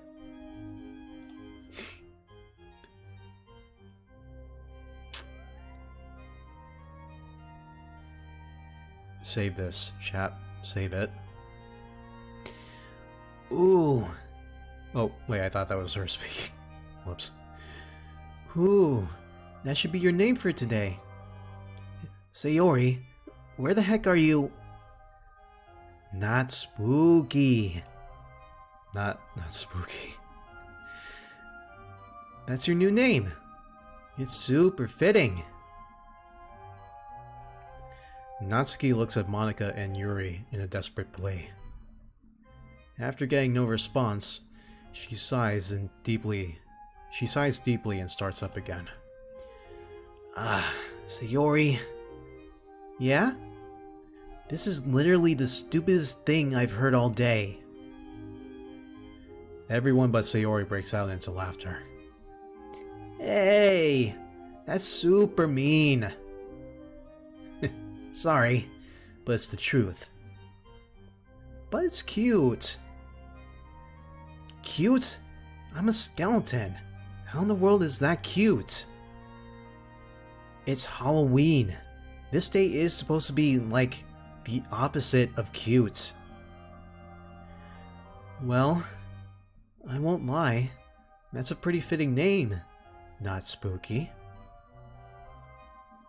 Save this, chat. Save it. Ooh. Oh, wait, I thought that was her speaking. Whoops. Ooh, that should be your name for today. Sayori, where the heck are you? Not spooky. Not spooky. That's your new name. It's super fitting. Natsuki looks at Monica and Yuri in a desperate plea. After getting no response, she sighs deeply and starts up again. Sayori. Yeah? This is literally the stupidest thing I've heard all day. Everyone but Sayori breaks out into laughter. Hey! That's super mean. Sorry, but it's the truth. But it's cute. Cute? I'm a skeleton. How in the world is that cute? It's Halloween. This day is supposed to be like the opposite of cute. Well, I won't lie. That's a pretty fitting name. Not spooky.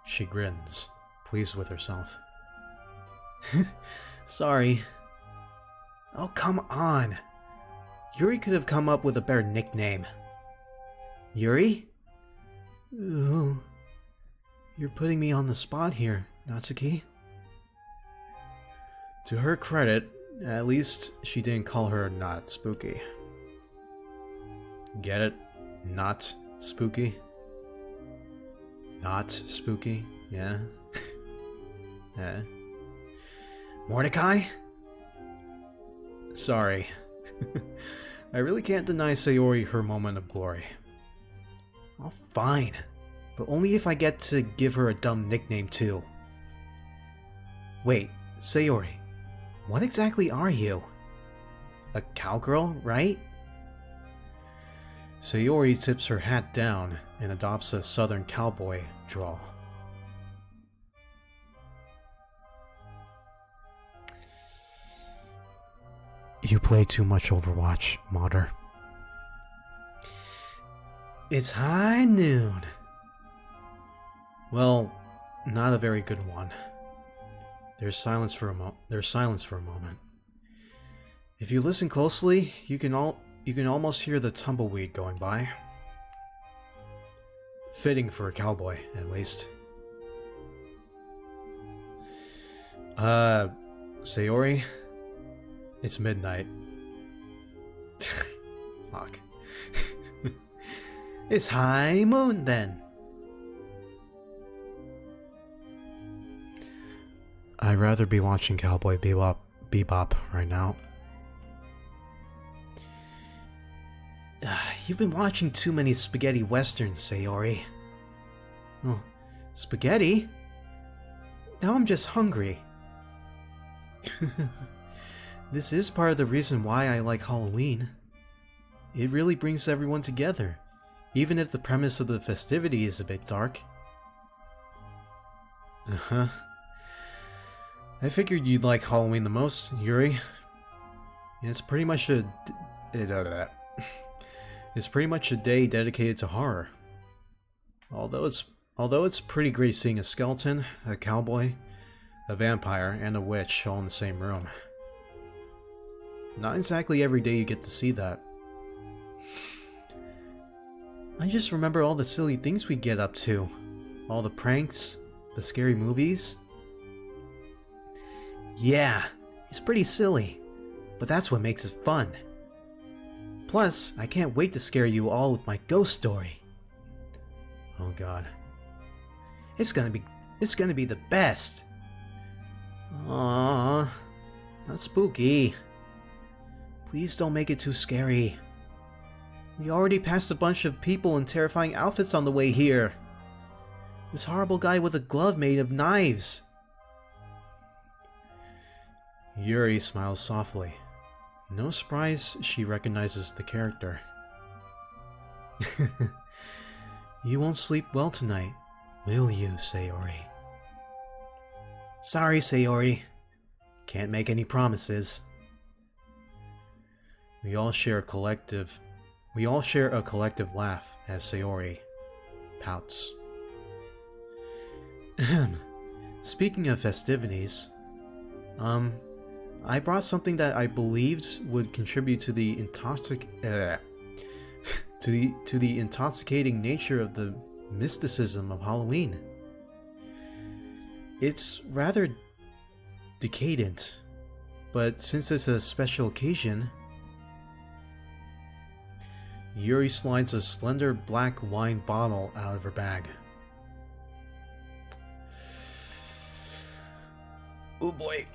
She grins, pleased with herself. Sorry. Oh, come on. Yuri could have come up with a better nickname. Yuri? Ooh. You're putting me on the spot here, Natsuki. To her credit, at least she didn't call her not spooky. Get it? Not spooky? Not spooky? Yeah? Yeah. Mordecai? Sorry. I really can't deny Sayori her moment of glory. Oh, fine. But only if I get to give her a dumb nickname too. Wait, Sayori, what exactly are you? A cowgirl, right? Sayori tips her hat down and adopts a southern cowboy drawl. You play too much Overwatch, Modder. It's high noon. Well, not a very good one. There's silence for a moment. If you listen closely, you can almost hear the tumbleweed going by. Fitting for a cowboy, at least. Sayori? It's midnight. Fuck. It's high moon then. I'd rather be watching Cowboy Bebop right now. You've been watching too many spaghetti westerns, Sayori. Oh, spaghetti? Now I'm just hungry. This is part of the reason why I like Halloween. It really brings everyone together, even if the premise of the festivity is a bit dark. Uh-huh. I figured you'd like Halloween the most, Yuri. It's pretty much a it's pretty much a day dedicated to horror. Although it's pretty great seeing a skeleton, a cowboy, a vampire, and a witch all in the same room. Not exactly every day you get to see that. I just remember all the silly things we get up to. All the pranks, the scary movies. Yeah, it's pretty silly, but that's what makes it fun. Plus, I can't wait to scare you all with my ghost story. Oh god. It's gonna be the best. Aww, not spooky. Please don't make it too scary. We already passed a bunch of people in terrifying outfits on the way here. This horrible guy with a glove made of knives. Yuri smiles softly. No surprise she recognizes the character. You won't sleep well tonight, will you, Sayori? Sorry, Sayori. Can't make any promises. We all share a collective laugh as Sayori pouts. Speaking of festivities, I brought something that I believed would contribute to the intoxicating nature of the mysticism of Halloween. It's rather decadent, but since it's a special occasion... Yuri slides a slender black wine bottle out of her bag. Oh boy.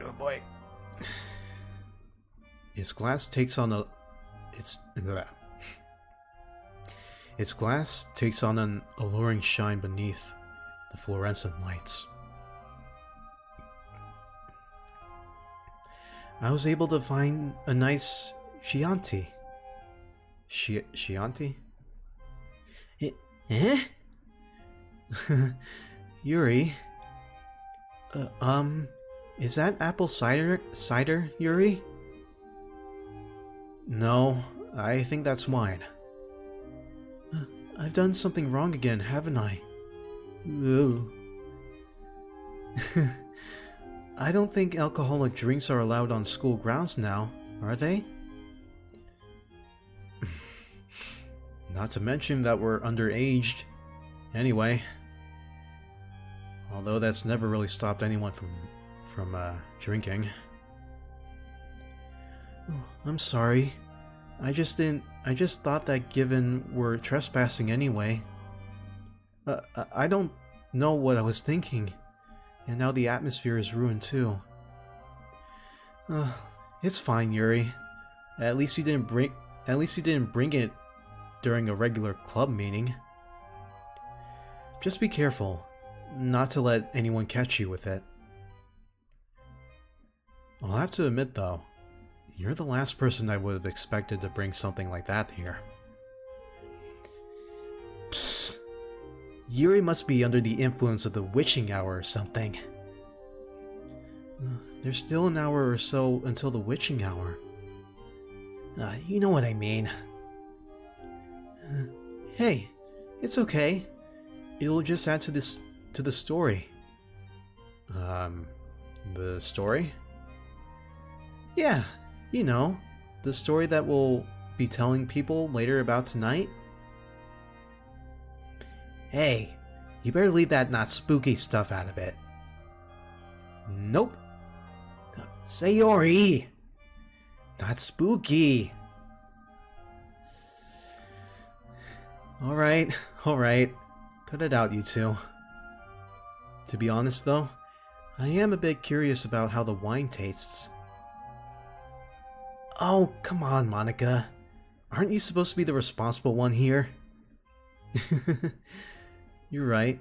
Oh boy. Its glass takes on an alluring shine beneath the fluorescent lights. I was able to find a nice Chianti. Chianti? Eh? Yuri? Is that apple cider, Yuri? No, I think that's wine. I've done something wrong again, haven't I? Ooh. I don't think alcoholic drinks are allowed on school grounds now, are they? Not to mention that we're underaged. Anyway. Although that's never really stopped anyone from drinking. Oh, I'm sorry. I just thought that given we're trespassing anyway. I don't know what I was thinking. And now the atmosphere is ruined too. It's fine, Yuri. At least you didn't bring it during a regular club meeting. Just be careful not to let anyone catch you with it. I'll have to admit though, you're the last person I would have expected to bring something like that here. Psst. Yuri must be under the influence of the witching hour or something. There's still an hour or so until the witching hour. You know what I mean. Hey, it's okay. It'll just add to the story. The story? Yeah, you know, the story that we'll be telling people later about tonight. Hey, you better leave that not spooky stuff out of it. Nope. Sayori! Not spooky! Alright, alright. Cut it out, you two. To be honest though, I am a bit curious about how the wine tastes. Oh, come on, Monica. Aren't you supposed to be the responsible one here? You're right.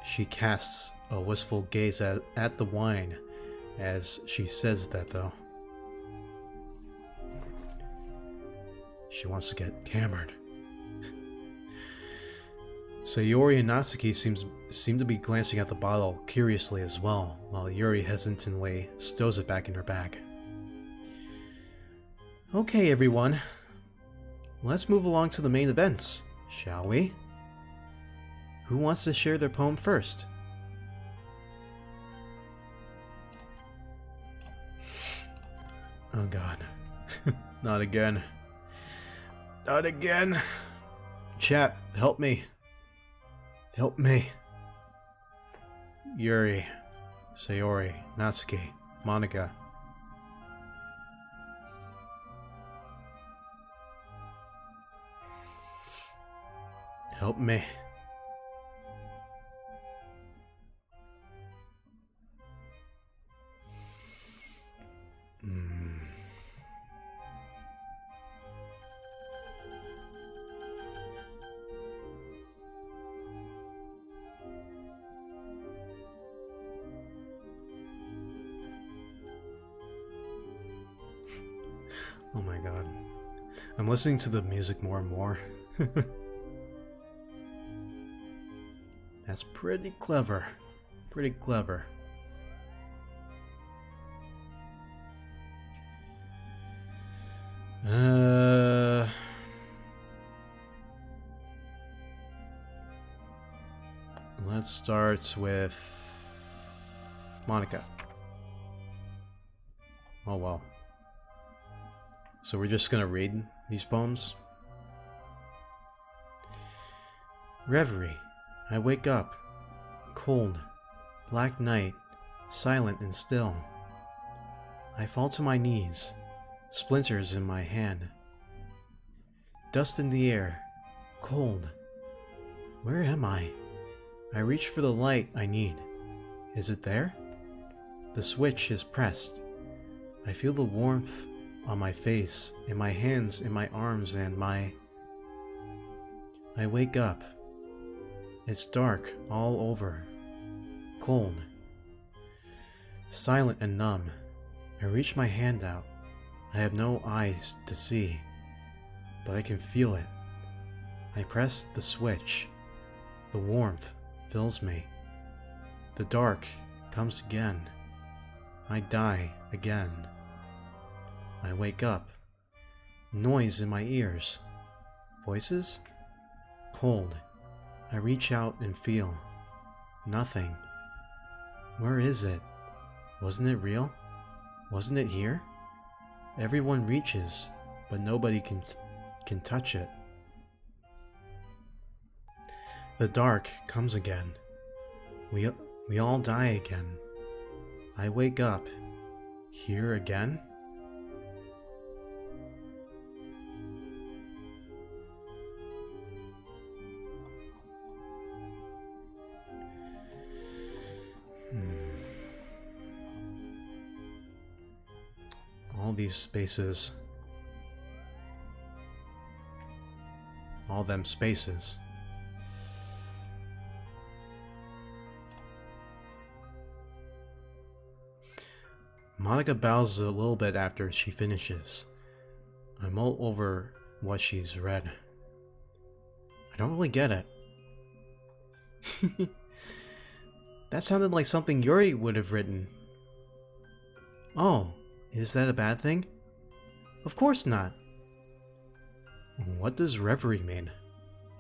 She casts a wistful gaze at the wine as she says that though. She wants to get hammered. Sayori and Natsuki seem to be glancing at the bottle curiously as well, while Yuri hesitantly stows it back in her bag. Okay, everyone. Let's move along to the main events, shall we? Who wants to share their poem first? Oh god. Not again. Not again. Chat, help me. Help me. Yuri, Sayori, Natsuki, Monica. Help me. Oh my god. I'm listening to the music more and more. That's pretty clever. Pretty clever. Let's start with Monica. Oh well. So we're just gonna read these poems? Reverie. I wake up. Cold. Black night. Silent and still. I fall to my knees. Splinters in my hand. Dust in the air. Cold. Where am I? I reach for the light I need. Is it there? The switch is pressed. I feel the warmth on my face, in my hands, in my arms, and I wake up. It's dark all over. Cold. Silent and numb. I reach my hand out. I have no eyes to see, but I can feel it. I press the switch. The warmth fills me. The dark comes again. I die again. I wake up. Noise in my ears. Voices? Cold. I reach out and feel. Nothing. Where is it? Wasn't it real? Wasn't it here? Everyone reaches, but nobody can touch it. The dark comes again. We all die again. I wake up. Here again? All these spaces. All them spaces. Monica bows a little bit after she finishes. I mull over what she's read. I don't really get it. That sounded like something Yuri would have written. Oh, is that a bad thing? Of course not. What does reverie mean?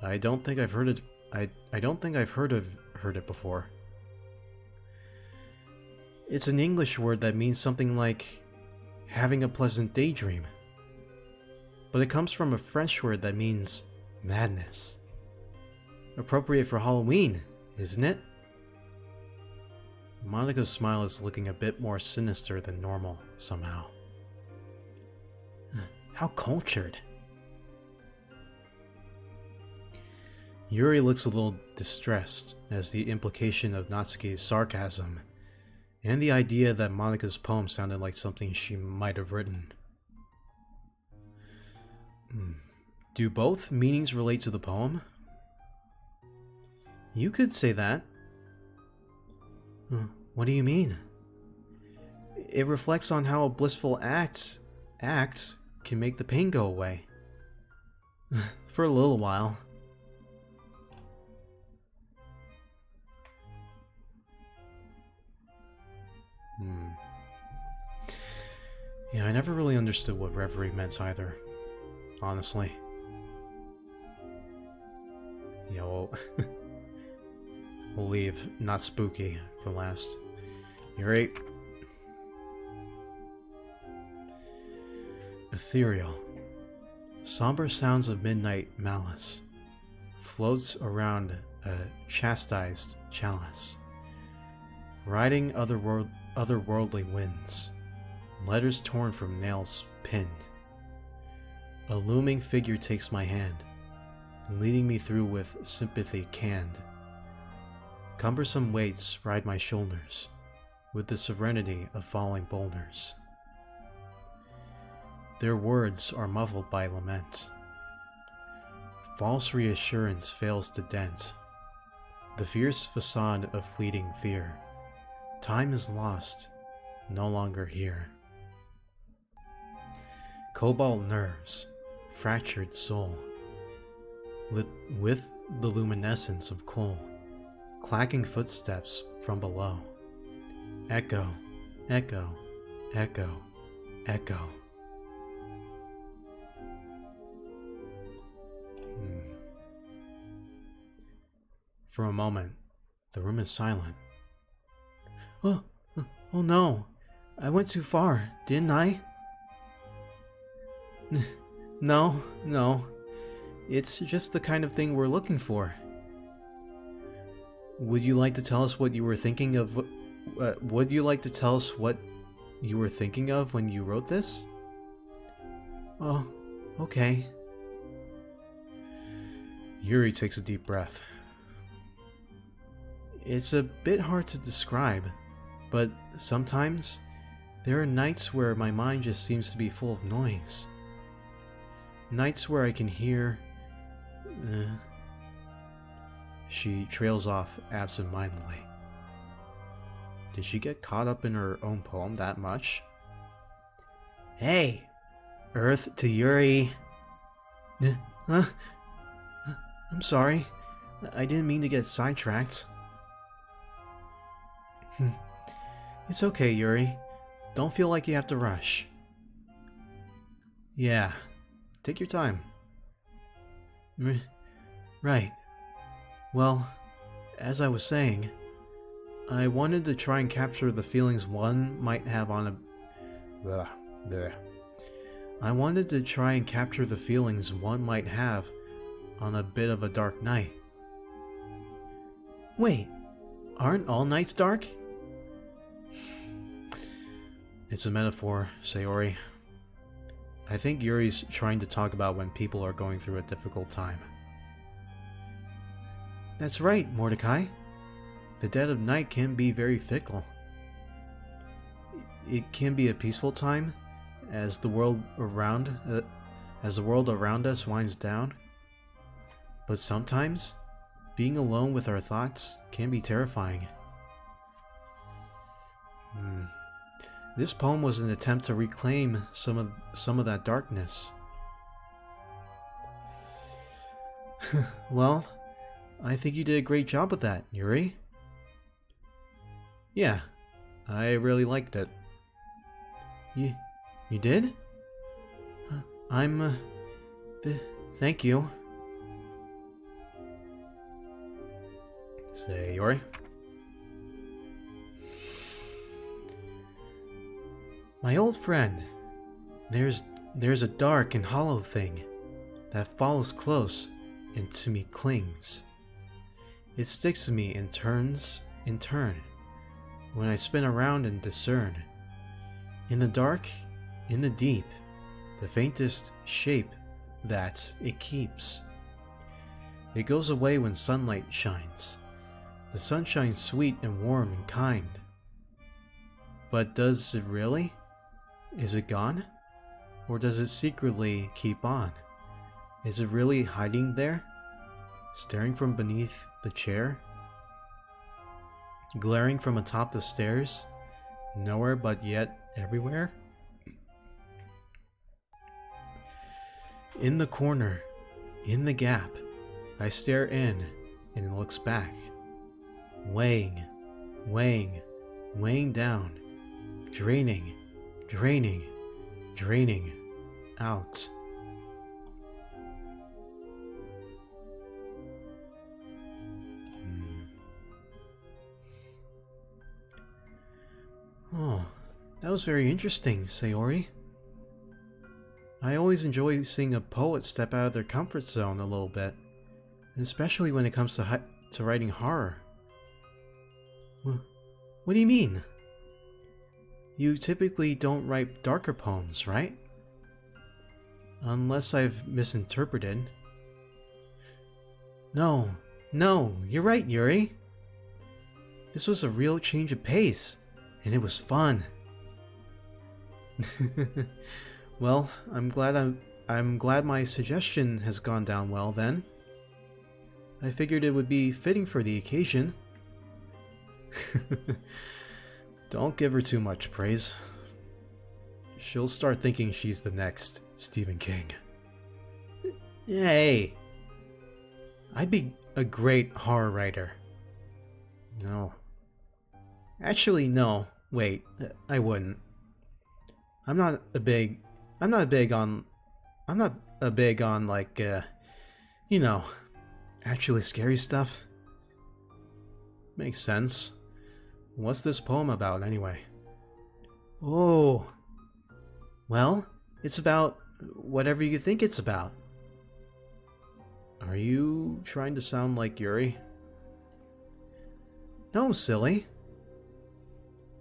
I don't think I've heard it. I don't think I've heard it before. It's an English word that means something like having a pleasant daydream. But it comes from a French word that means madness. Appropriate for Halloween, isn't it? Monika's smile is looking a bit more sinister than normal, somehow. How cultured. Yuri looks a little distressed as the implication of Natsuki's sarcasm and the idea that Monika's poem sounded like something she might have written. Do both meanings relate to the poem? You could say that. What do you mean? It reflects on how a blissful act can make the pain go away. For a little while. Yeah, I never really understood what reverie meant either, honestly. Yeah, well, we'll leave not spooky for last. You're right. Ethereal. Somber sounds of midnight malice. Floats around a chastised chalice. Riding otherworldly winds. Letters torn from nails pinned. A looming figure takes my hand, leading me through with sympathy canned. Cumbersome weights ride my shoulders, with the serenity of falling boulders. Their words are muffled by lament. False reassurance fails to dent the fierce facade of fleeting fear. Time is lost, no longer here. Cobalt nerves, fractured soul, lit with the luminescence of coal, clacking footsteps from below. Echo, echo, echo, echo. For a moment, the room is silent. Oh no, I went too far, didn't I? No, it's just the kind of thing we're looking for. Would you like to tell us what you were thinking of? Would you like to tell us what you were thinking of when you wrote this? Oh, okay. Yuri takes a deep breath. It's a bit hard to describe, but sometimes there are nights where my mind just seems to be full of noise. Nights where I can hear... She trails off absent-mindedly. Did she get caught up in her own poem that much? Hey! Earth to Yuri! I'm sorry. I didn't mean to get sidetracked. It's okay, Yuri. Don't feel like you have to rush. Yeah. Take your time. Right. Well, as I was saying, I wanted to try and capture the feelings one might have on a... I wanted to try and capture the feelings one might have on a bit of a dark night. Wait, aren't all nights dark? It's a metaphor, Sayori. I think Yuri's trying to talk about when people are going through a difficult time. That's right, Mordecai. The dead of night can be very fickle. It can be a peaceful time, as the world around us winds down. But sometimes, being alone with our thoughts can be terrifying. This poem was an attempt to reclaim some of that darkness. Well, I think you did a great job with that, Yuri. Yeah, I really liked it. You did? Thank you. Say, Yuri. My old friend, there's a dark and hollow thing that follows close and to me clings. It sticks to me and turns in turn, when I spin around and discern. In the dark, in the deep, the faintest shape that it keeps. It goes away when sunlight shines. The sun shines sweet and warm and kind. But does it really? Is it gone? Or does it secretly keep on? Is it really hiding there? Staring from beneath the chair? Glaring from atop the stairs? Nowhere but yet everywhere? In the corner, in the gap, I stare in and it looks back. Weighing, weighing, weighing down. Draining, draining, draining out. Oh, that was very interesting, Sayori. I always enjoy seeing a poet step out of their comfort zone a little bit, especially when it comes to writing horror. What do you mean? You typically don't write darker poems, right? Unless I've misinterpreted. No, you're right, Yuri. This was a real change of pace, and it was fun. Well, I'm glad my suggestion has gone down well then. I figured it would be fitting for the occasion. Don't give her too much praise. She'll start thinking she's the next Stephen King. Hey! I'd be a great horror writer. No. Actually, no. Wait, I wouldn't. I'm not a big on like, you know, actually scary stuff. Makes sense. What's this poem about, anyway? Oh. Well, it's about whatever you think it's about. Are you trying to sound like Yuri? No, silly.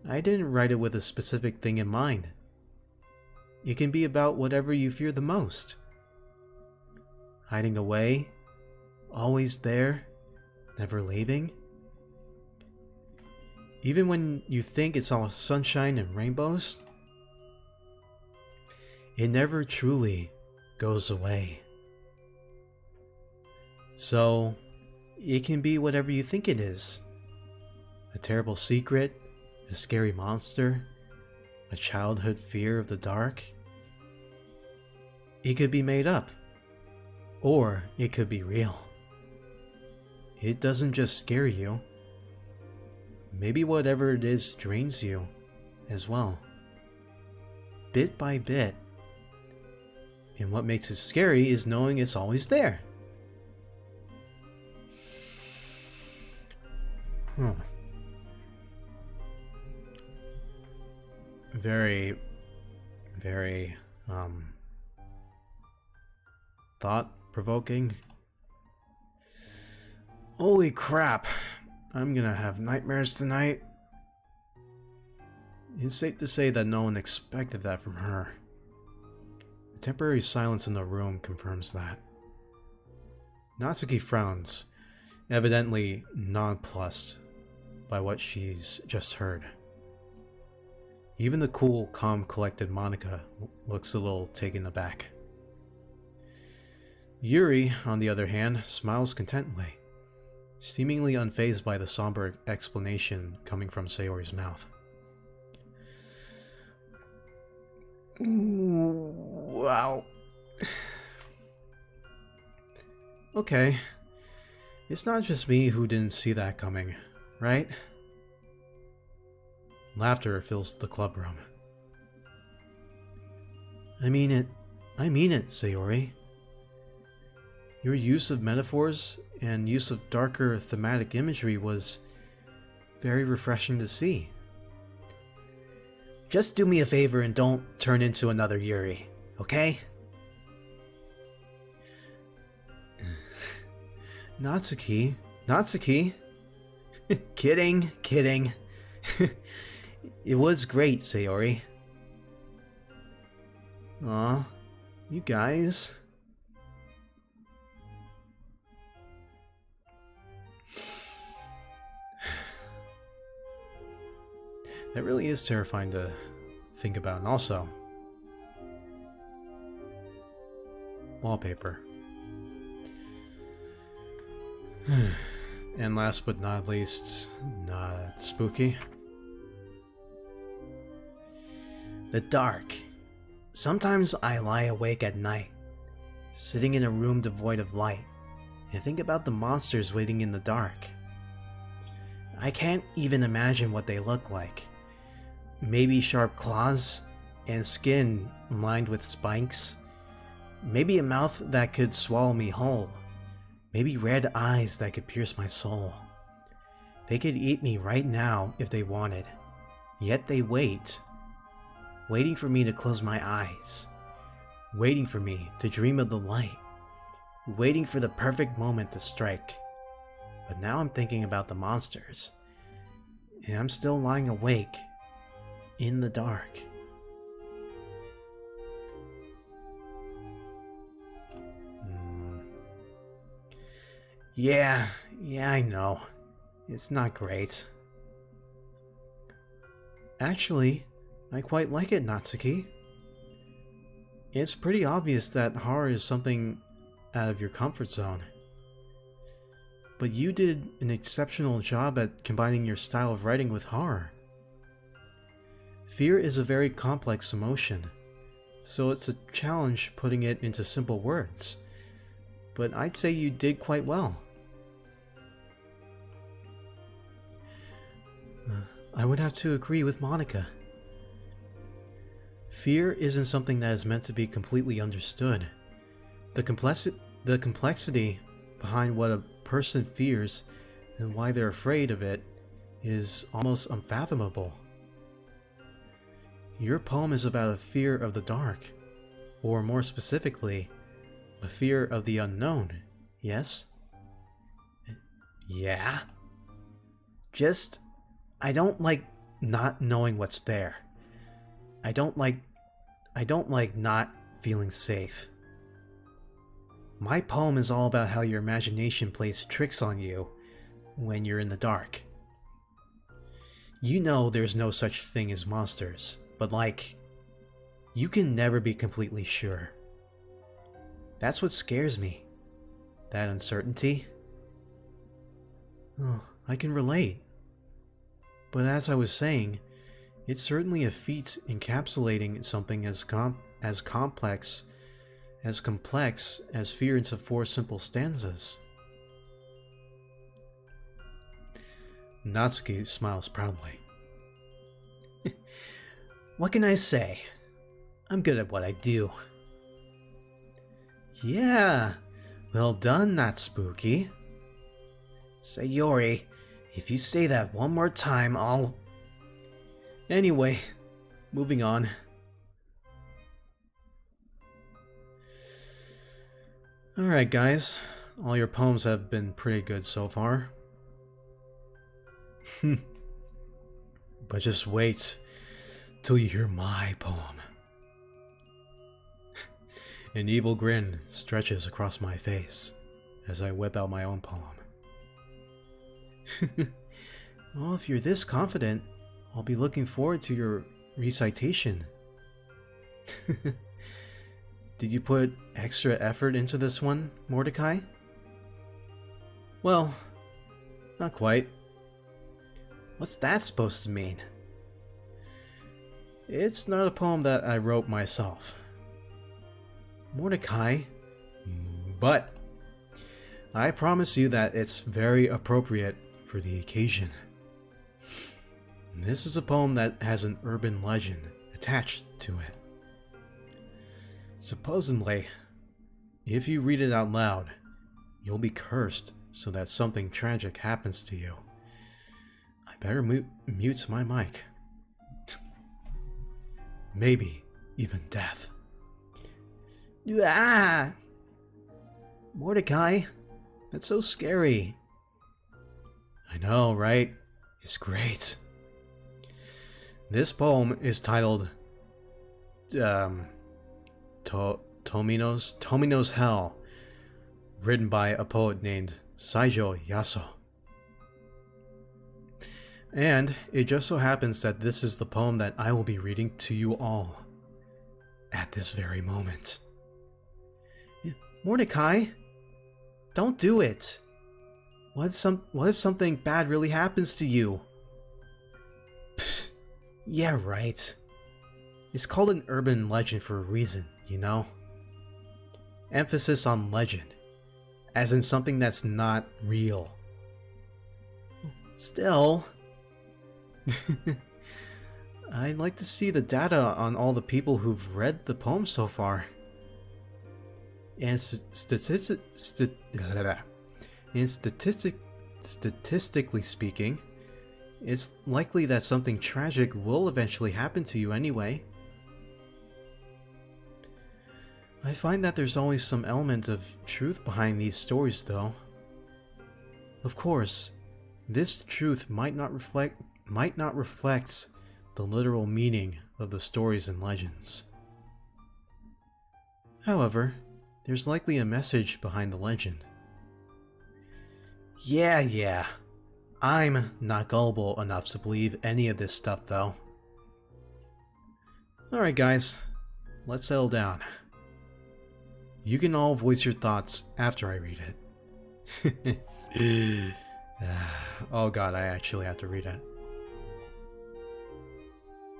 I didn't write it with a specific thing in mind. It can be about whatever you fear the most. Hiding away, always there, never leaving. Even when you think it's all sunshine and rainbows, it never truly goes away. So, it can be whatever you think it is. A terrible secret, a scary monster, a childhood fear of the dark. It could be made up, or it could be real. It doesn't just scare you. Maybe whatever it is drains you as well, bit by bit. And what makes it scary is knowing it's always there. Very, very, thought-provoking. Holy crap, I'm gonna have nightmares tonight. It's safe to say that no one expected that from her. The temporary silence in the room confirms that. Natsuki frowns, evidently nonplussed by what she's just heard. Even the cool, calm, collected Monica looks a little taken aback. Yuri, on the other hand, smiles contentedly, seemingly unfazed by the somber explanation coming from Sayori's mouth. Wow. Okay. It's not just me who didn't see that coming, right? Laughter fills the club room. I mean it, Sayori. Your use of metaphors and use of darker thematic imagery was very refreshing to see. Just do me a favor and don't turn into another Yuri, okay? Natsuki. Kidding. It was great, Sayori. Aw, you guys. That really is terrifying to think about. And also, wallpaper. And last but not least, not spooky. The dark. Sometimes I lie awake at night, sitting in a room devoid of light, and think about the monsters waiting in the dark. I can't even imagine what they look like. Maybe sharp claws and skin lined with spikes. Maybe a mouth that could swallow me whole. Maybe red eyes that could pierce my soul. They could eat me right now if they wanted. Yet they wait. Waiting for me to close my eyes. Waiting for me to dream of the light. Waiting for the perfect moment to strike. But now I'm thinking about the monsters. And I'm still lying awake. In the dark. Yeah, I know. It's not great. Actually, I quite like it, Natsuki. It's pretty obvious that horror is something out of your comfort zone. But you did an exceptional job at combining your style of writing with horror. Fear is a very complex emotion, so it's a challenge putting it into simple words. But I'd say you did quite well. I would have to agree with Monica. Fear isn't something that is meant to be completely understood. The complexity behind what a person fears and why they're afraid of it is almost unfathomable. Your poem is about a fear of the dark, or more specifically, a fear of the unknown, yes? Yeah? Just, I don't like not knowing what's there. I don't like not feeling safe. My poem is all about how your imagination plays tricks on you when you're in the dark. You know there's no such thing as monsters, but like, you can never be completely sure. That's what scares me. That uncertainty. Oh, I can relate. But as I was saying, it's certainly a feat encapsulating something as complex as fear into 4 simple stanzas. Natsuki smiles proudly. What can I say? I'm good at what I do. Yeah, well done, not spooky. Sayori, if you say that one more time, I'll... Anyway, moving on. Alright guys, all your poems have been pretty good so far. But just wait till you hear my poem. An evil grin stretches across my face as I whip out my own poem. Oh, if you're this confident, I'll be looking forward to your recitation. Did you put extra effort into this one, Mordecai? Well, not quite. What's that supposed to mean? It's not a poem that I wrote myself. Mordecai, but I promise you that it's very appropriate for the occasion. This is a poem that has an urban legend attached to it. Supposedly, if you read it out loud, you'll be cursed so that something tragic happens to you. I better mute my mic. Maybe even death. Ah! Mordecai, that's so scary. I know, right? It's great. This poem is titled Tomino's Hell, written by a poet named Saijo Yaso. And it just so happens that this is the poem that I will be reading to you all at this very moment. Mordecai, don't do it. What if something bad really happens to you? Pfft, yeah, right. It's called an urban legend for a reason, you know? Emphasis on legend, as in something that's not real. Still, I'd like to see the data on all the people who've read the poem so far. And statistically speaking, it's likely that something tragic will eventually happen to you anyway. I find that there's always some element of truth behind these stories, though. Of course, this truth might not reflect the literal meaning of the stories and legends. However, there's likely a message behind the legend. Yeah. I'm not gullible enough to believe any of this stuff, though. Alright guys, let's settle down. You can all voice your thoughts after I read it. Oh god, I actually have to read it.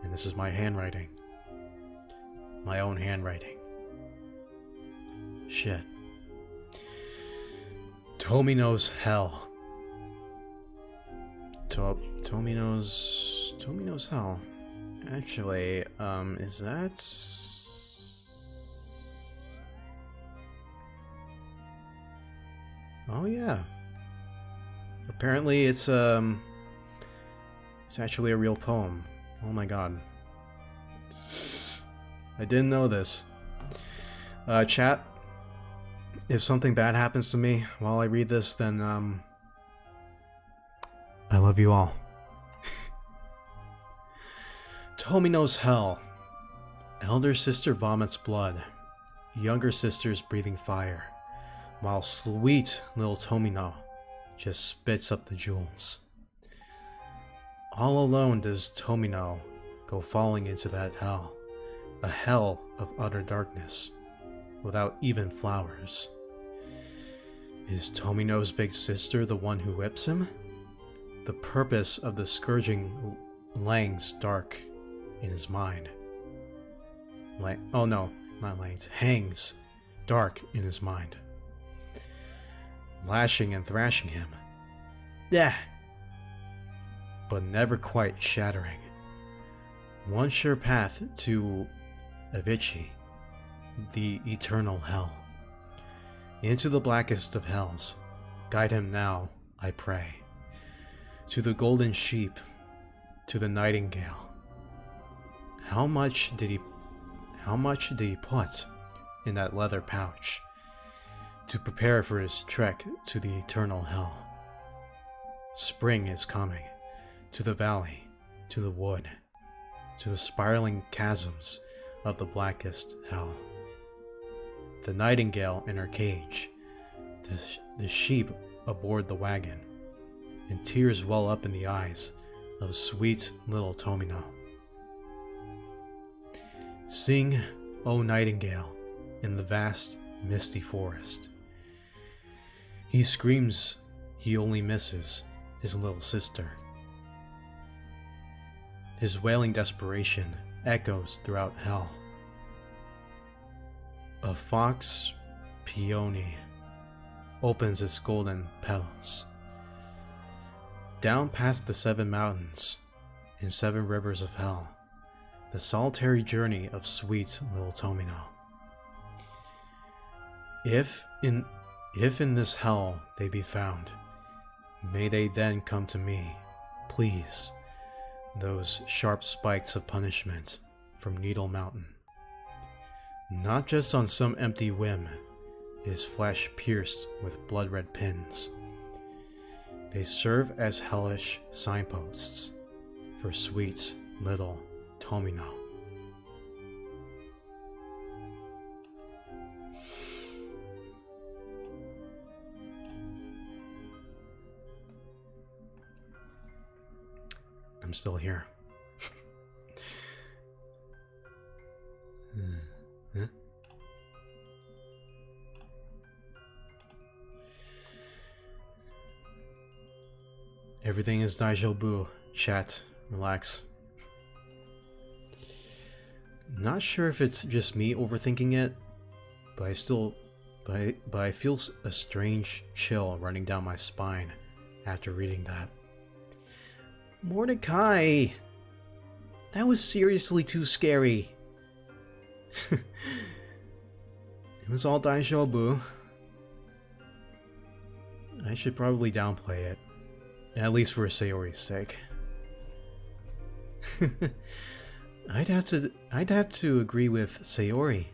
And this is my handwriting. My own handwriting. Shit. Tomino's Hell. Tomino's Hell. Actually, is that... Oh yeah. Apparently it's actually a real poem. Oh my god. I didn't know this. Chat, if something bad happens to me while I read this, then I love you all. Tomino's Hell. Elder sister vomits blood. Younger sister's breathing fire. While sweet little Tomino just spits up the jewels. All alone does Tomino go falling into that hell. A hell of utter darkness, without even flowers. Is Tomino's big sister the one who whips him? The purpose of the scourging langs dark in his mind. Oh no, not langs, hangs dark in his mind. Lashing and thrashing him. Yeah. But never quite shattering. One sure path to Avicii, the eternal hell. Into the blackest of hells. Guide him now, I pray. To the golden sheep, to the nightingale. How much did he put in that leather pouch to prepare for his trek to the eternal hell? Spring is coming, to the valley, to the wood, to the spiraling chasms of the blackest hell. The nightingale in her cage, the sheep aboard the wagon, and tears well up in the eyes of sweet little Tomino. Sing, O nightingale, in the vast, misty forest. He screams he only misses his little sister. His wailing desperation echoes throughout hell. A fox peony opens its golden petals. Down past the 7 mountains and 7 rivers of hell, the solitary journey of sweet little Tomino. If in this hell they be found, may they then come to me, please, those sharp spikes of punishment from Needle Mountain. Not just on some empty whim, his flesh pierced with blood-red pins. They serve as hellish signposts for sweet little Tomino. I'm still here. Huh? Everything is daijoubu. Chat, relax. Not sure if it's just me overthinking it, but I feel a strange chill running down my spine after reading that. Mordecai! That was seriously too scary. It was all daijoubu. I should probably downplay it, at least for Sayori's sake. I'd have to agree with Sayori.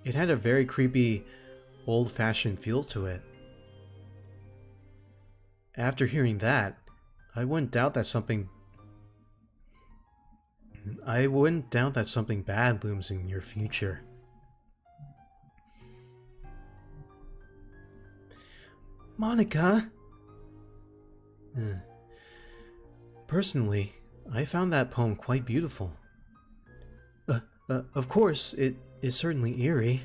It had a very creepy, old-fashioned feel to it. After hearing that, I wouldn't doubt that something bad looms in your future. Monica? Personally, I found that poem quite beautiful. Of course, it is certainly eerie,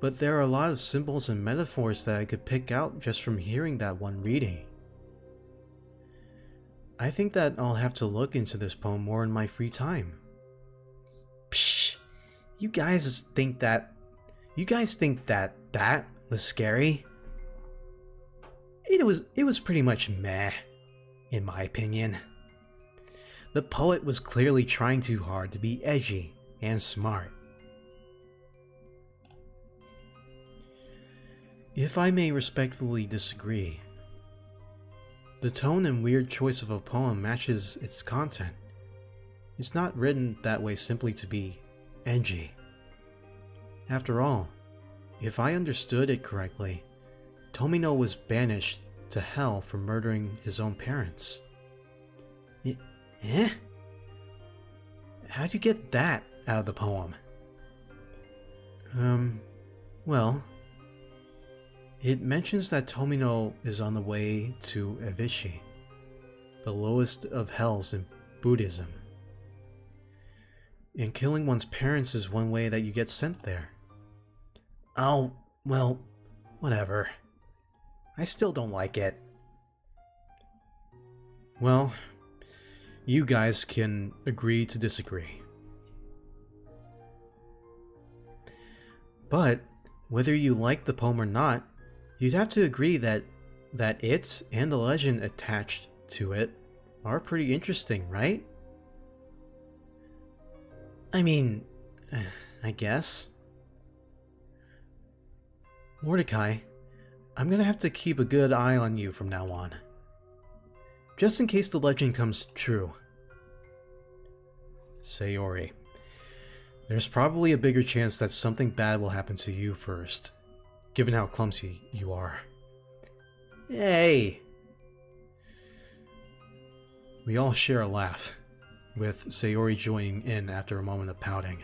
but there are a lot of symbols and metaphors that I could pick out just from hearing that one reading. I think that I'll have to look into this poem more in my free time. Psh! You guys think that was scary? It was pretty much meh, in my opinion. The poet was clearly trying too hard to be edgy and smart. If I may respectfully disagree, the tone and weird choice of a poem matches its content. It's not written that way simply to be edgy. After all, if I understood it correctly, Tomino was banished to hell for murdering his own parents. Eh? How'd you get that out of the poem? Well, it mentions that Tomino is on the way to Evishi, the lowest of hells in Buddhism. And killing one's parents is one way that you get sent there. Oh, well, whatever. I still don't like it. Well, you guys can agree to disagree. But, whether you like the poem or not, you'd have to agree that it and the legend attached to it are pretty interesting, right? I mean, I guess. Mordecai, I'm gonna have to keep a good eye on you from now on. Just in case the legend comes true. Sayori, there's probably a bigger chance that something bad will happen to you first, given how clumsy you are. Hey! We all share a laugh, with Sayori joining in after a moment of pouting.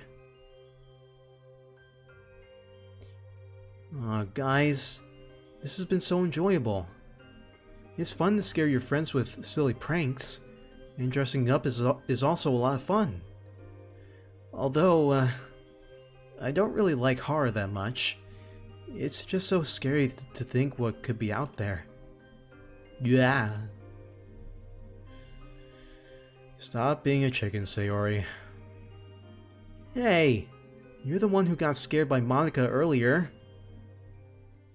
Aw, guys, this has been so enjoyable. It's fun to scare your friends with silly pranks, and dressing up is also a lot of fun. Although, I don't really like horror that much. It's just so scary to think what could be out there. Yeah. Stop being a chicken, Sayori. Hey, you're the one who got scared by Monica earlier.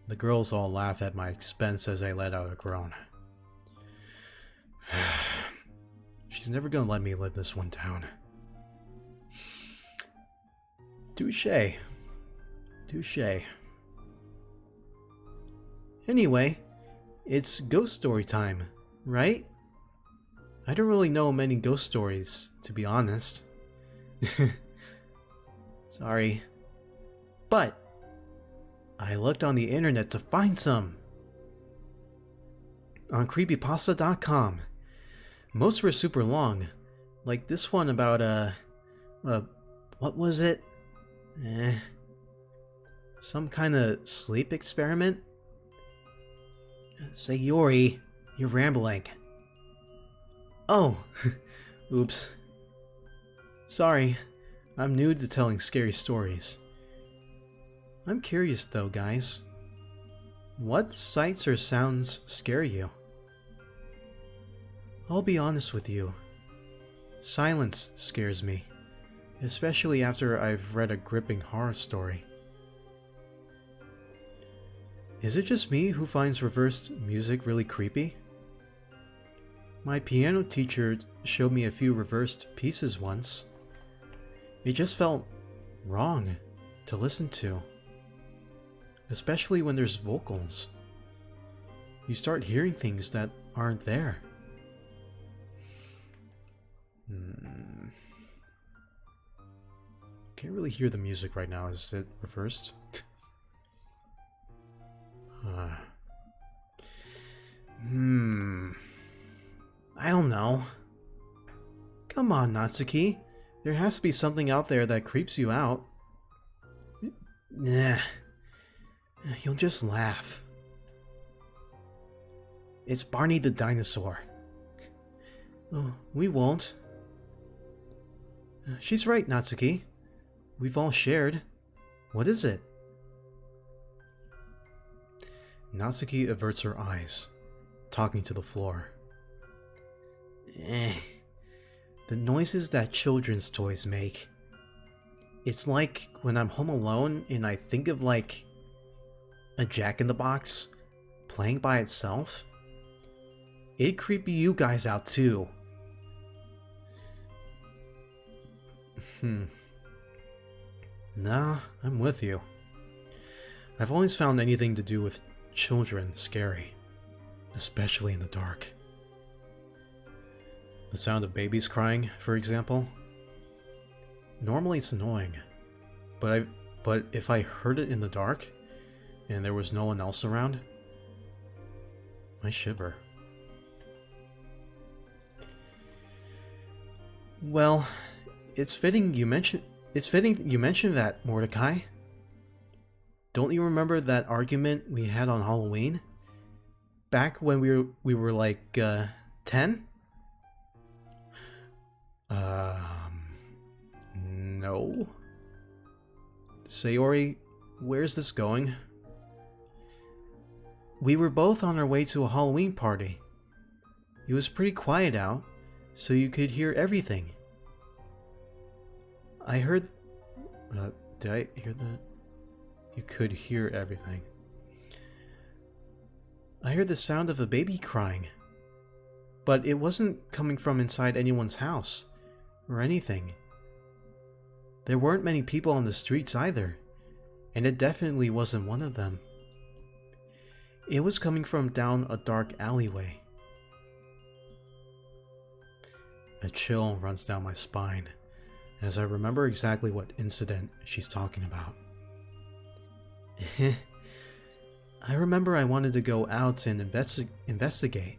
The girls all laugh at my expense as I let out a groan. She's never gonna let me live this one down. Touché. Touché. Anyway, it's ghost story time, right? I don't really know many ghost stories, to be honest. Sorry. But I looked on the internet to find some. On creepypasta.com. Most were super long, Like this one about, what was it? Some kind of sleep experiment? Sayori, you're rambling. Oh, oops. Sorry, I'm new to telling scary stories. I'm curious though, guys. What sights or sounds scare you? I'll be honest with you. Silence scares me, especially after I've read a gripping horror story. Is it just me who finds reversed music really creepy? My piano teacher showed me a few reversed pieces once. It just felt wrong to listen to. Especially when there's vocals. You start hearing things that aren't there. Can't really hear the music right now. Is it reversed? I don't know. Come on, Natsuki. There has to be something out there that creeps you out. Nah. You'll just laugh. It's Barney the dinosaur. Oh, we won't. She's right, Natsuki. We've all shared. What is it? Natsuki averts her eyes, talking to the floor. The noises that children's toys make. It's like when I'm home alone and I think of like a Jack-in-the-Box playing by itself. It'd creep you guys out too. Nah, I'm with you. I've always found anything to do with children scary, especially in the dark. The sound of babies crying, for example. Normally it's annoying, but if I heard it in the dark and there was no one else around, I shiver. Well, it's fitting you mention that, Mordecai. Don't you remember that argument we had on Halloween? Back when we were like 10? No. Sayori, where's this going? We were both on our way to a Halloween party. It was pretty quiet out, so you could hear everything. I heard... did I hear that? You could hear everything. I heard the sound of a baby crying. But it wasn't coming from inside anyone's house, or anything. There weren't many people on the streets either, and it definitely wasn't one of them. It was coming from down a dark alleyway. A chill runs down my spine, as I remember exactly what incident she's talking about. I remember I wanted to go out and investigate.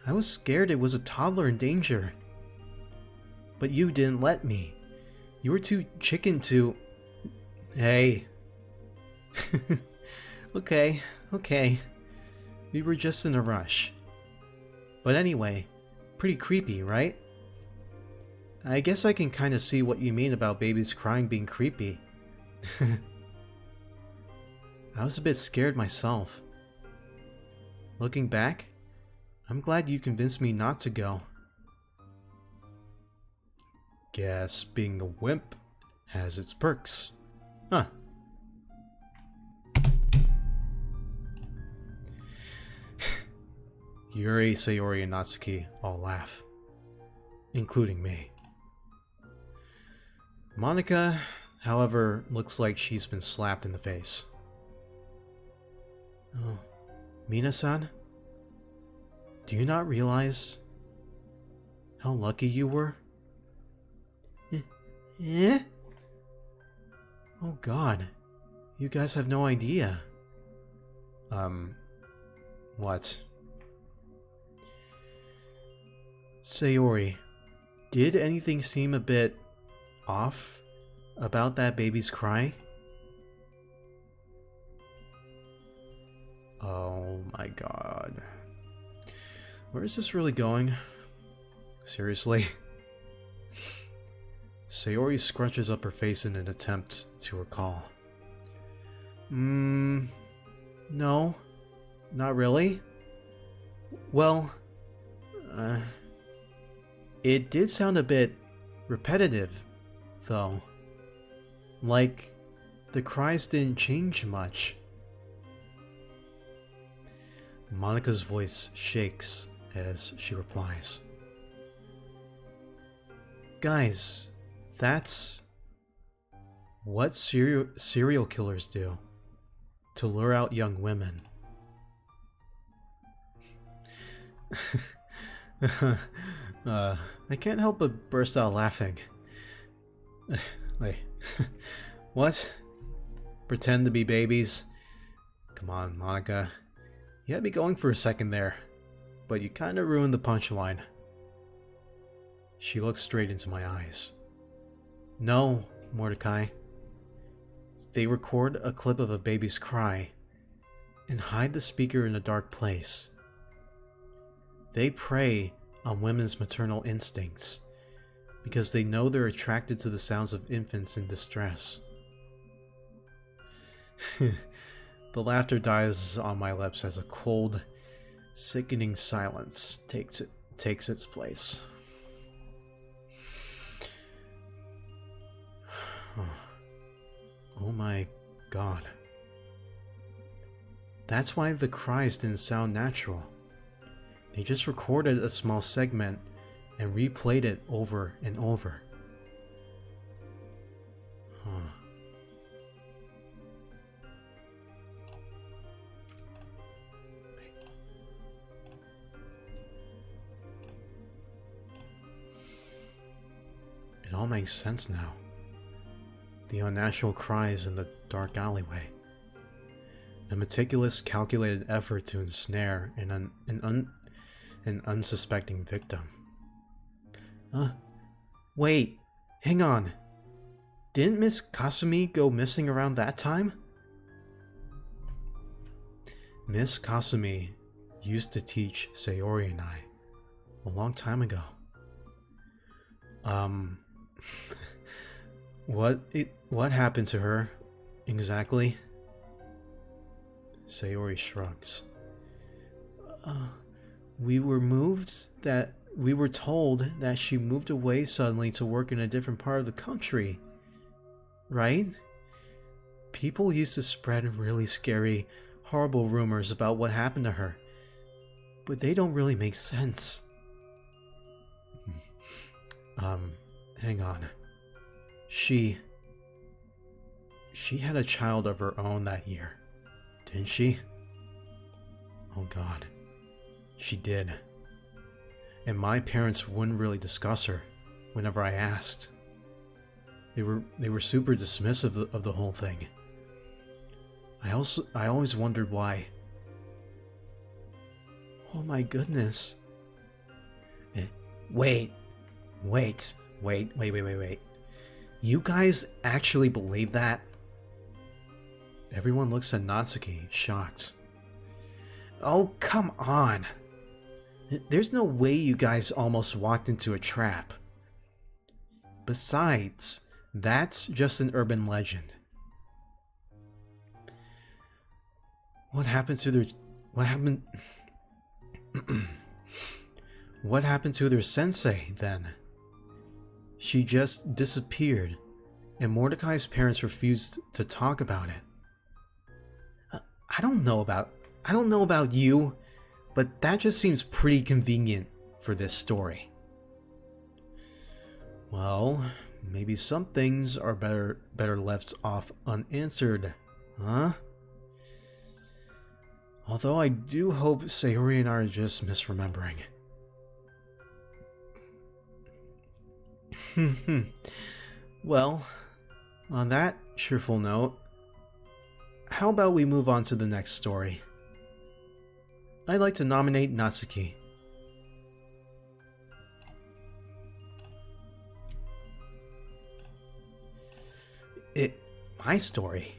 I was scared it was a toddler in danger. But you didn't let me. You were too chicken to... Hey. Okay. We were just in a rush. But anyway, pretty creepy, right? I guess I can kind of see what you mean about babies crying being creepy. I was a bit scared myself. Looking back, I'm glad you convinced me not to go. Guess being a wimp has its perks. Huh. Yuri, Sayori, and Natsuki all laugh. Including me. Monica, however, looks like she's been slapped in the face. Oh, Mina-san? Do you not realize how lucky you were? Eh? Oh god, you guys have no idea. What? Sayori, did anything seem a bit off about that baby's cry? Oh my god. Where is this really going? Seriously? Sayori scrunches up her face in an attempt to recall. No, not really. Well, it did sound a bit repetitive, though. Like, the cries didn't change much. Monika's voice shakes as she replies. Guys, that's what serial killers do to lure out young women. I can't help but burst out laughing. Wait, what? Pretend to be babies? Come on, Monika. You had me going for a second there, but you kinda ruined the punchline. She looks straight into my eyes. No, Mordecai. They record a clip of a baby's cry and hide the speaker in a dark place. They prey on women's maternal instincts because they know they're attracted to the sounds of infants in distress. The laughter dies on my lips as a cold, sickening silence takes its place. Oh my god. That's why the cries didn't sound natural. They just recorded a small segment and replayed it over and over. It all makes sense now. The unnatural cries in the dark alleyway. The meticulous, calculated effort to ensnare an unsuspecting victim. Wait, hang on. Didn't Miss Kasumi go missing around that time? Miss Kasumi used to teach Sayori and I a long time ago. What happened to her exactly? Sayori shrugs. We were told that she moved away suddenly to work in a different part of the country. Right? People used to spread really scary, horrible rumors about what happened to her. But they don't really make sense. Hang on. She had a child of her own that year, didn't she? Oh god, she did. And my parents wouldn't really discuss her whenever I asked. They were super dismissive of the whole thing. I always wondered why. Oh my goodness. Wait. You guys actually believe that? Everyone looks at Natsuki, shocked. Oh, come on. There's no way you guys almost walked into a trap. Besides, that's just an urban legend. What happened to their sensei, then? She just disappeared, and Mordecai's parents refused to talk about it. I don't know about you, but that just seems pretty convenient for this story. Well, maybe some things are better left off unanswered, huh? Although I do hope Sayori and I are just misremembering. Well, on that cheerful note, how about we move on to the next story? I'd like to nominate Natsuki. My story?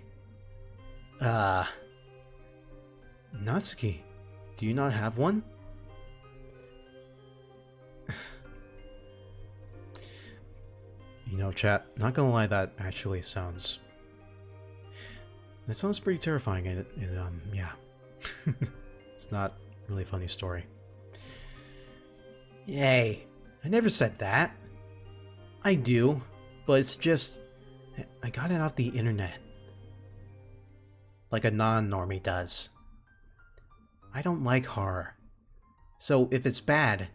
Natsuki, do you not have one? You know, chat, not gonna lie, that actually sounds... That sounds pretty terrifying, and yeah. It's not really a funny story. Hey, I never said that. I do, but it's just... I got it off the internet. Like a non-normie does. I don't like horror. So if it's bad,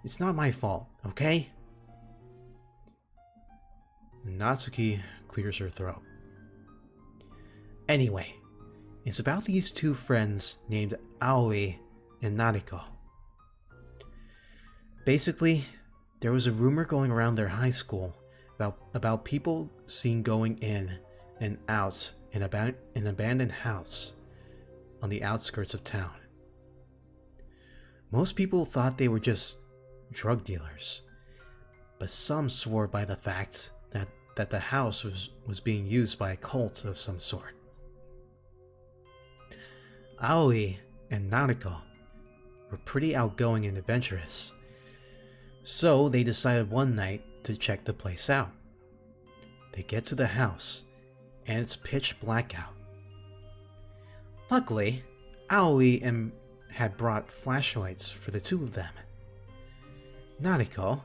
it's not my fault, okay? Natsuki clears her throat. Anyway, it's about these two friends named Aoi and Nariko. Basically, there was a rumor going around their high school about people seen going in and out in an abandoned house on the outskirts of town. Most people thought they were just drug dealers, but some swore by the fact that the house was being used by a cult of some sort. Aoi and Nariko were pretty outgoing and adventurous, so they decided one night to check the place out. They get to the house, and it's pitch black out. Luckily, Aoi had brought flashlights for the two of them. Nariko,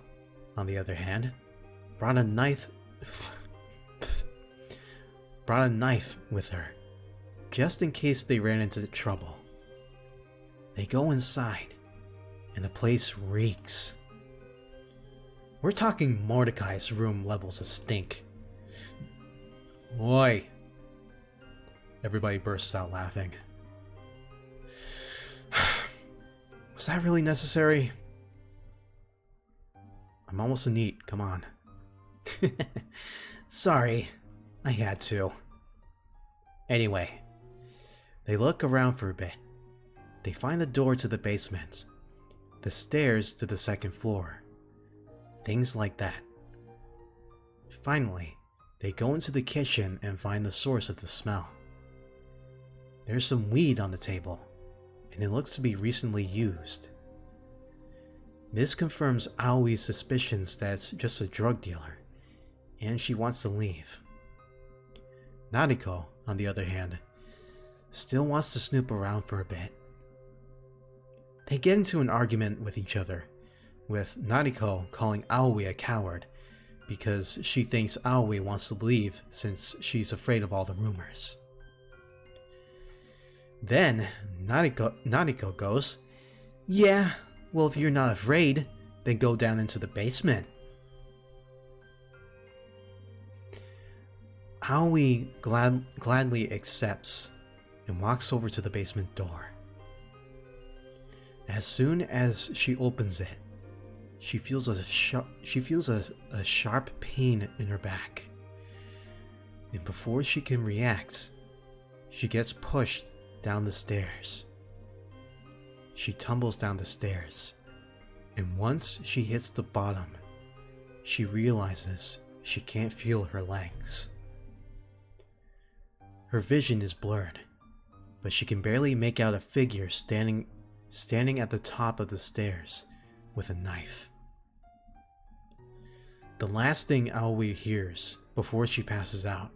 on the other hand, brought a knife with her, just in case they ran into trouble. They go inside, and the place reeks. We're talking Mordecai's room levels of stink. Oi! Everybody bursts out laughing. Was that really necessary? I'm almost a NEET, come on. Sorry, I had to. Anyway, they look around for a bit. They find the door to the basement, the stairs to the second floor, things like that. Finally, they go into the kitchen and find the source of the smell. There's some weed on the table, and it looks to be recently used. This confirms Aoi's suspicions that it's just a drug dealer, and she wants to leave. Nariko, on the other hand, still wants to snoop around for a bit. They get into an argument with each other, with Nariko calling Aoi a coward because she thinks Aoi wants to leave since she's afraid of all the rumors. Then Nariko goes, "Yeah, well, if you're not afraid, then go down into the basement." Aoi gladly accepts and walks over to the basement door. As soon as she opens it, she feels a sharp pain in her back. And before she can react, she gets pushed down the stairs. She tumbles down the stairs, and once she hits the bottom, she realizes she can't feel her legs. Her vision is blurred, but she can barely make out a figure standing at the top of the stairs with a knife. The last thing Aoi hears before she passes out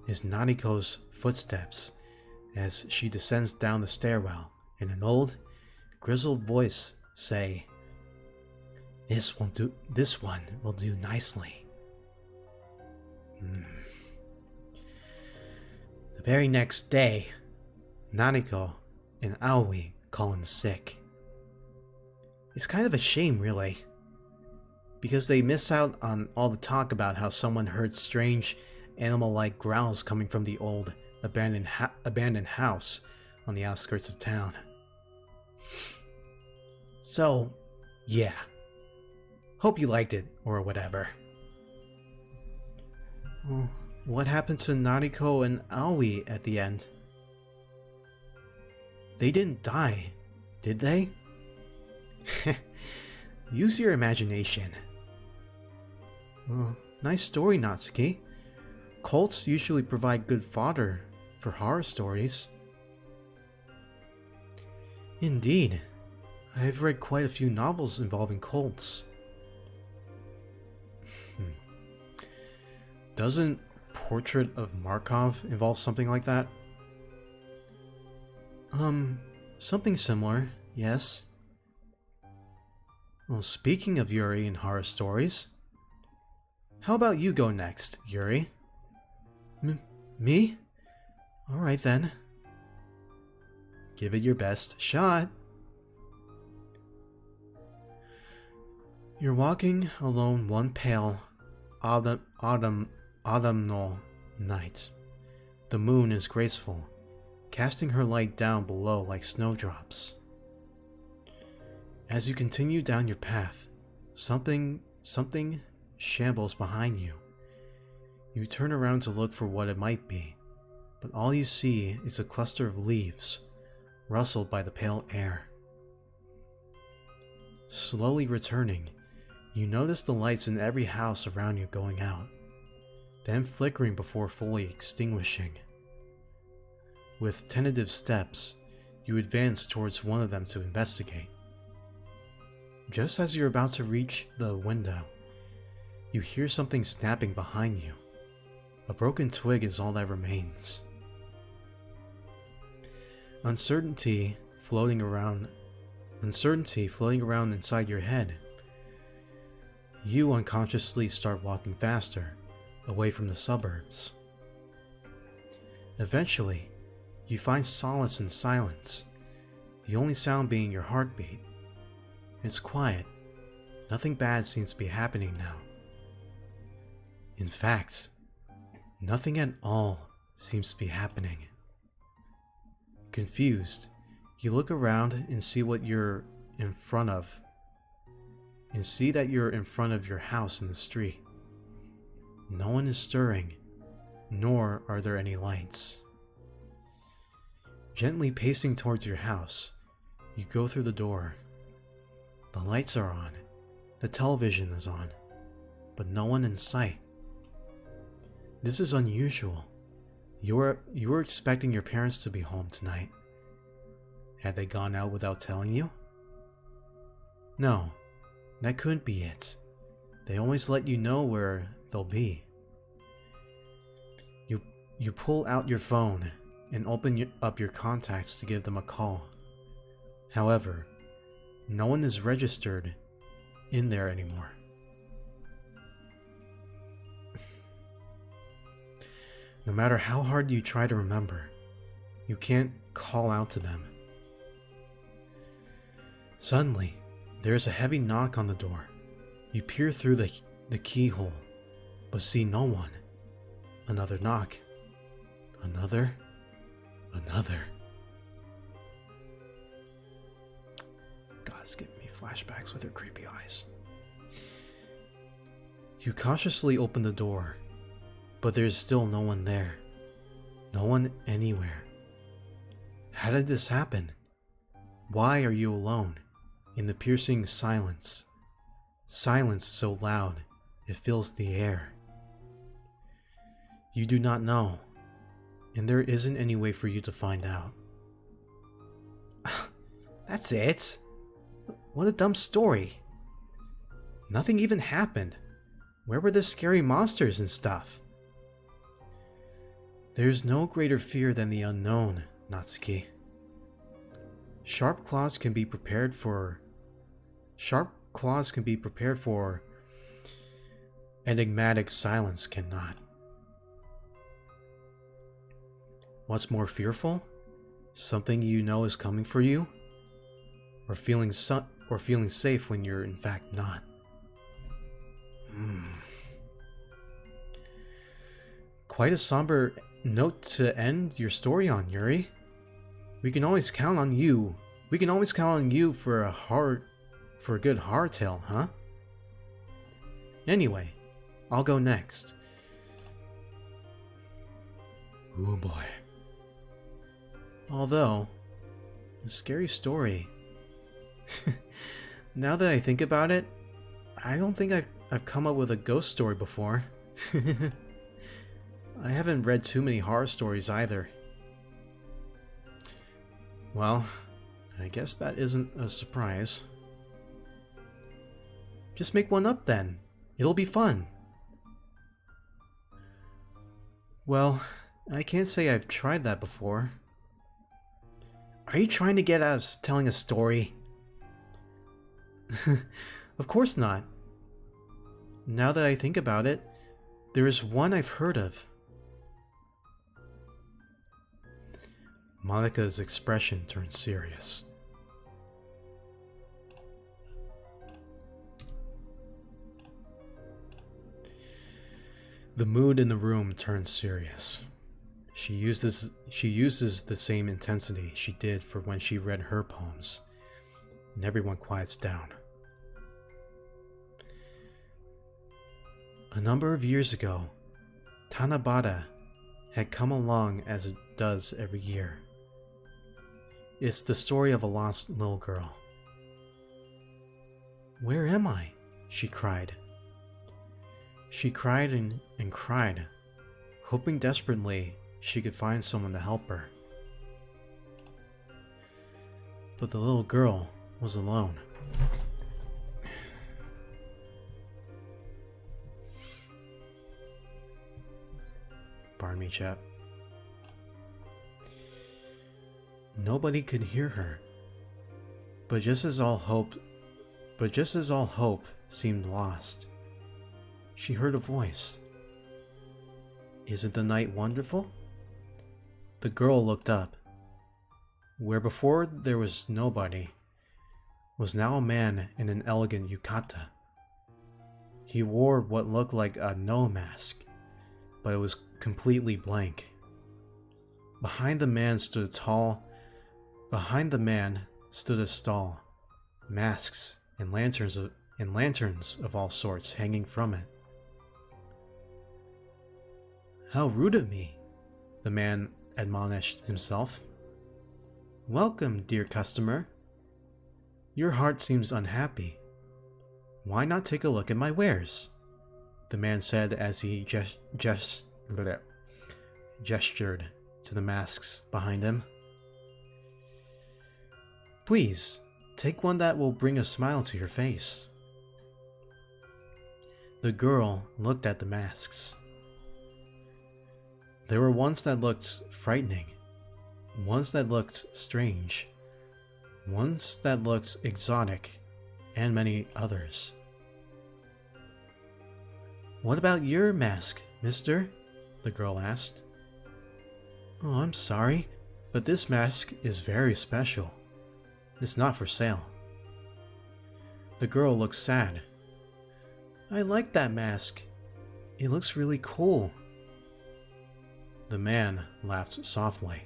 is Nariko's footsteps as she descends down the stairwell, and an old, grizzled voice say, This one will do nicely." The very next day, Nariko and Aoi call in sick. It's kind of a shame, really, because they miss out on all the talk about how someone heard strange animal-like growls coming from the old abandoned house on the outskirts of town. So, yeah. Hope you liked it, or whatever. Well, what happened to Nariko and Aoi at the end? They didn't die, did they? Use your imagination. Well, nice story, Natsuki. cults usually provide good fodder for horror stories. Indeed, I have read quite a few novels involving cults. Doesn't Portrait of Markov involve something like that? Something similar, yes. Well, speaking of Yuri and horror stories, how about you go next, Yuri? Me? Alright then. Give it your best shot. You're walking alone one pale autumnal night. The moon is graceful, casting her light down below like snowdrops. As you continue down your path, something shambles behind you. You turn around to look for what it might be, but all you see is a cluster of leaves, rustled by the pale air. Slowly returning, you notice the lights in every house around you going out, then flickering before fully extinguishing. With tentative steps, you advance towards one of them to investigate. Just as you're about to reach the window, you hear something snapping behind you. A broken twig is all that remains. Uncertainty floating around inside your head. You unconsciously start walking faster, away from the suburbs. Eventually, you find solace in silence, the only sound being your heartbeat. It's quiet. Nothing bad seems to be happening now. In fact, nothing at all seems to be happening. Confused, you look around and see that you're in front of your house in the street. No one is stirring, nor are there any lights. Gently pacing towards your house, you go through the door. The lights are on, the television is on, but no one in sight. This is unusual. You were expecting your parents to be home tonight. Had they gone out without telling you? No, that couldn't be it. They always let you know where they'll be. You pull out your phone and open up your contacts to give them a call. However, no one is registered in there anymore. No matter how hard you try to remember, you can't call out to them. Suddenly, there is a heavy knock on the door. You peer through the keyhole, but see no one. Another knock. Another. God's giving me flashbacks with her creepy eyes. You cautiously open the door, but there's still no one there. No one anywhere. How did this happen? Why are you alone, in the piercing silence? Silence so loud, it fills the air. You do not know, and there isn't any way for you to find out. That's it? What a dumb story. Nothing even happened. Where were the scary monsters and stuff? There's no greater fear than the unknown, Natsuki. Sharp claws can be prepared for, enigmatic silence cannot. What's more fearful? Something you know is coming for you? Or feeling safe when you're in fact not? Quite a somber note to end your story on, Yuri. We can always count on you. For a good horror tale, huh? Anyway, I'll go next. Oh boy. Although, a scary story. Now that I think about it, I don't think I've come up with a ghost story before. I haven't read too many horror stories either. Well, I guess that isn't a surprise. Just make one up then. It'll be fun. Well, I can't say I've tried that before. Are you trying to get at us telling a story? Of course not. Now that I think about it, there is one I've heard of. Monika's expression turned serious. The mood in the room turned serious. She uses the same intensity she did for when she read her poems, and everyone quiets down. A number of years ago, Tanabata had come along as it does every year. It's the story of a lost little girl. "Where am I?" she cried. She cried and cried, hoping desperately she could find someone to help her. But the little girl was alone. Pardon me, chat. Nobody could hear her. But just as all hope seemed lost, she heard a voice. "Isn't the night wonderful?" The girl looked up. Where before there was nobody, was now a man in an elegant yukata. He wore what looked like a no mask, but it was completely blank. Behind the man stood a stall, masks and lanterns of all sorts hanging from it. "How rude of me," the man admonished himself. "Welcome, dear customer. Your heart seems unhappy. Why not take a look at my wares?" the man said as he gestured to the masks behind him. "Please, take one that will bring a smile to your face." The girl looked at the masks. There were ones that looked frightening, ones that looked strange, ones that looked exotic, and many others. "What about your mask, mister?" the girl asked. "Oh, I'm sorry, but this mask is very special. It's not for sale." The girl looked sad. "I like that mask. It looks really cool." The man laughed softly.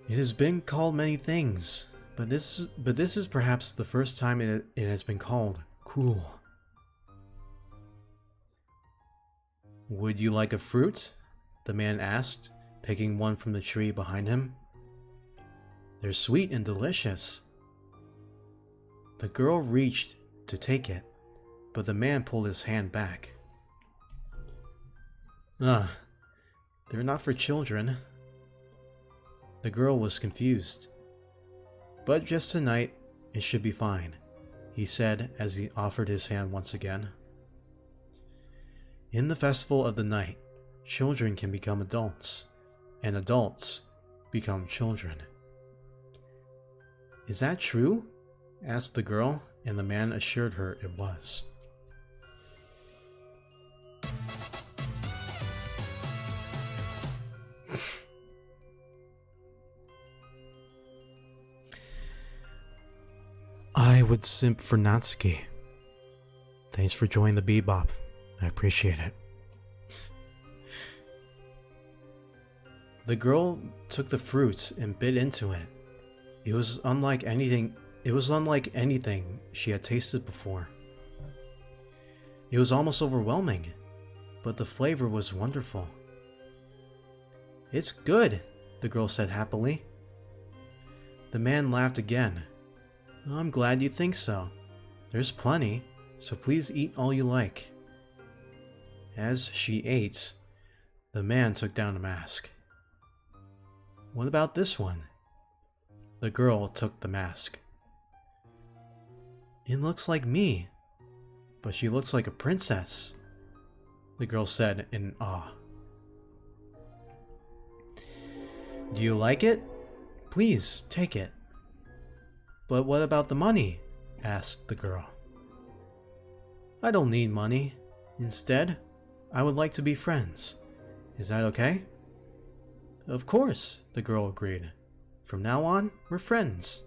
"It has been called many things, but this is perhaps the first time it has been called cool." "Would you like a fruit?" the man asked, picking one from the tree behind him. "They're sweet and delicious." The girl reached to take it, but the man pulled his hand back. They're not for children." The girl was confused. "But just tonight, it should be fine," he said as he offered his hand once again. In the festival of the night, children can become adults, and adults become children. "Is that true?" asked the girl, and the man assured her it was. I would simp for Natsuki. Thanks for joining the Bebop. I appreciate it. The girl took the fruit and bit into it. It was unlike anything she had tasted before. It was almost overwhelming, but the flavor was wonderful. "It's good," the girl said happily. The man laughed again. "I'm glad you think so. There's plenty, so please eat all you like." As she ate, The man took down the mask. What about this one? The girl took the mask. It looks like me, but she looks like a princess, the girl said in awe. Do you like it? Please, take it. But what about the money? Asked the girl. I don't need money. Instead, I would like to be friends. Is that okay? Of course, the girl agreed. From now on, we're friends.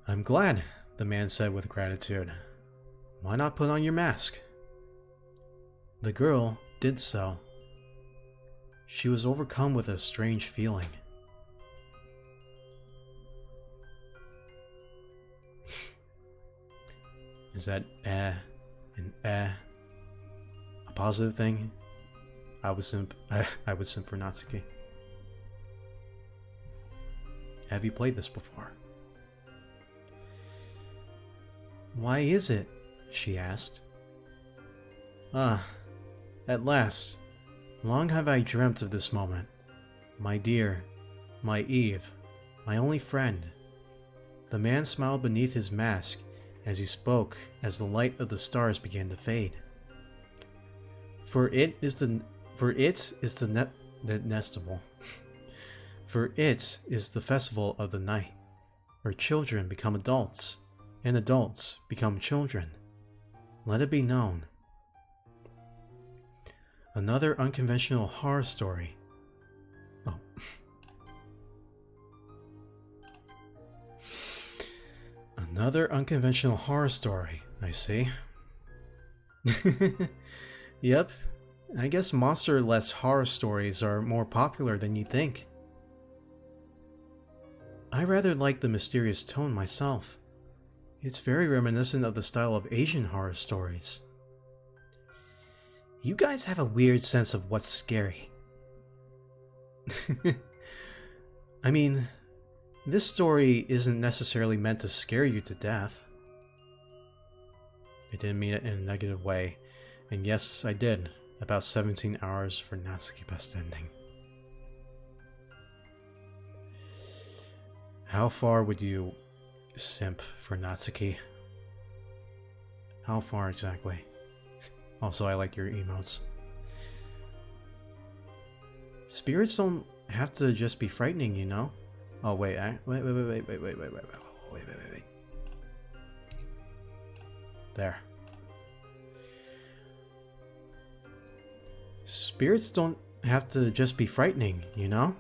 I'm glad, the man said with gratitude. Why not put on your mask? The girl did so. She was overcome with a strange feeling. Is that and a positive thing? I would simp for Natsuki. Have you played this before? Why is it? She asked. At last. Long have I dreamt of this moment. My dear, my Eve, my only friend. The man smiled beneath his mask as he spoke as the light of the stars began to fade. For it is the nestival. For it is the festival of the night, where children become adults, and adults become children. Let it be known. Another unconventional horror story. Oh. Another unconventional horror story, I see. Yep, I guess monster-less horror stories are more popular than you think. I rather like the mysterious tone myself. It's very reminiscent of the style of Asian horror stories. You guys have a weird sense of what's scary. I mean, this story isn't necessarily meant to scare you to death. I didn't mean it in a negative way, and yes, I did. About 17 hours for Natsuki best ending. How far would you simp for Natsuki? How far exactly? Also, I like your emotes. Spirits don't have to just be frightening, you know? Oh wait, wait. There. Spirits don't have to just be frightening, you know?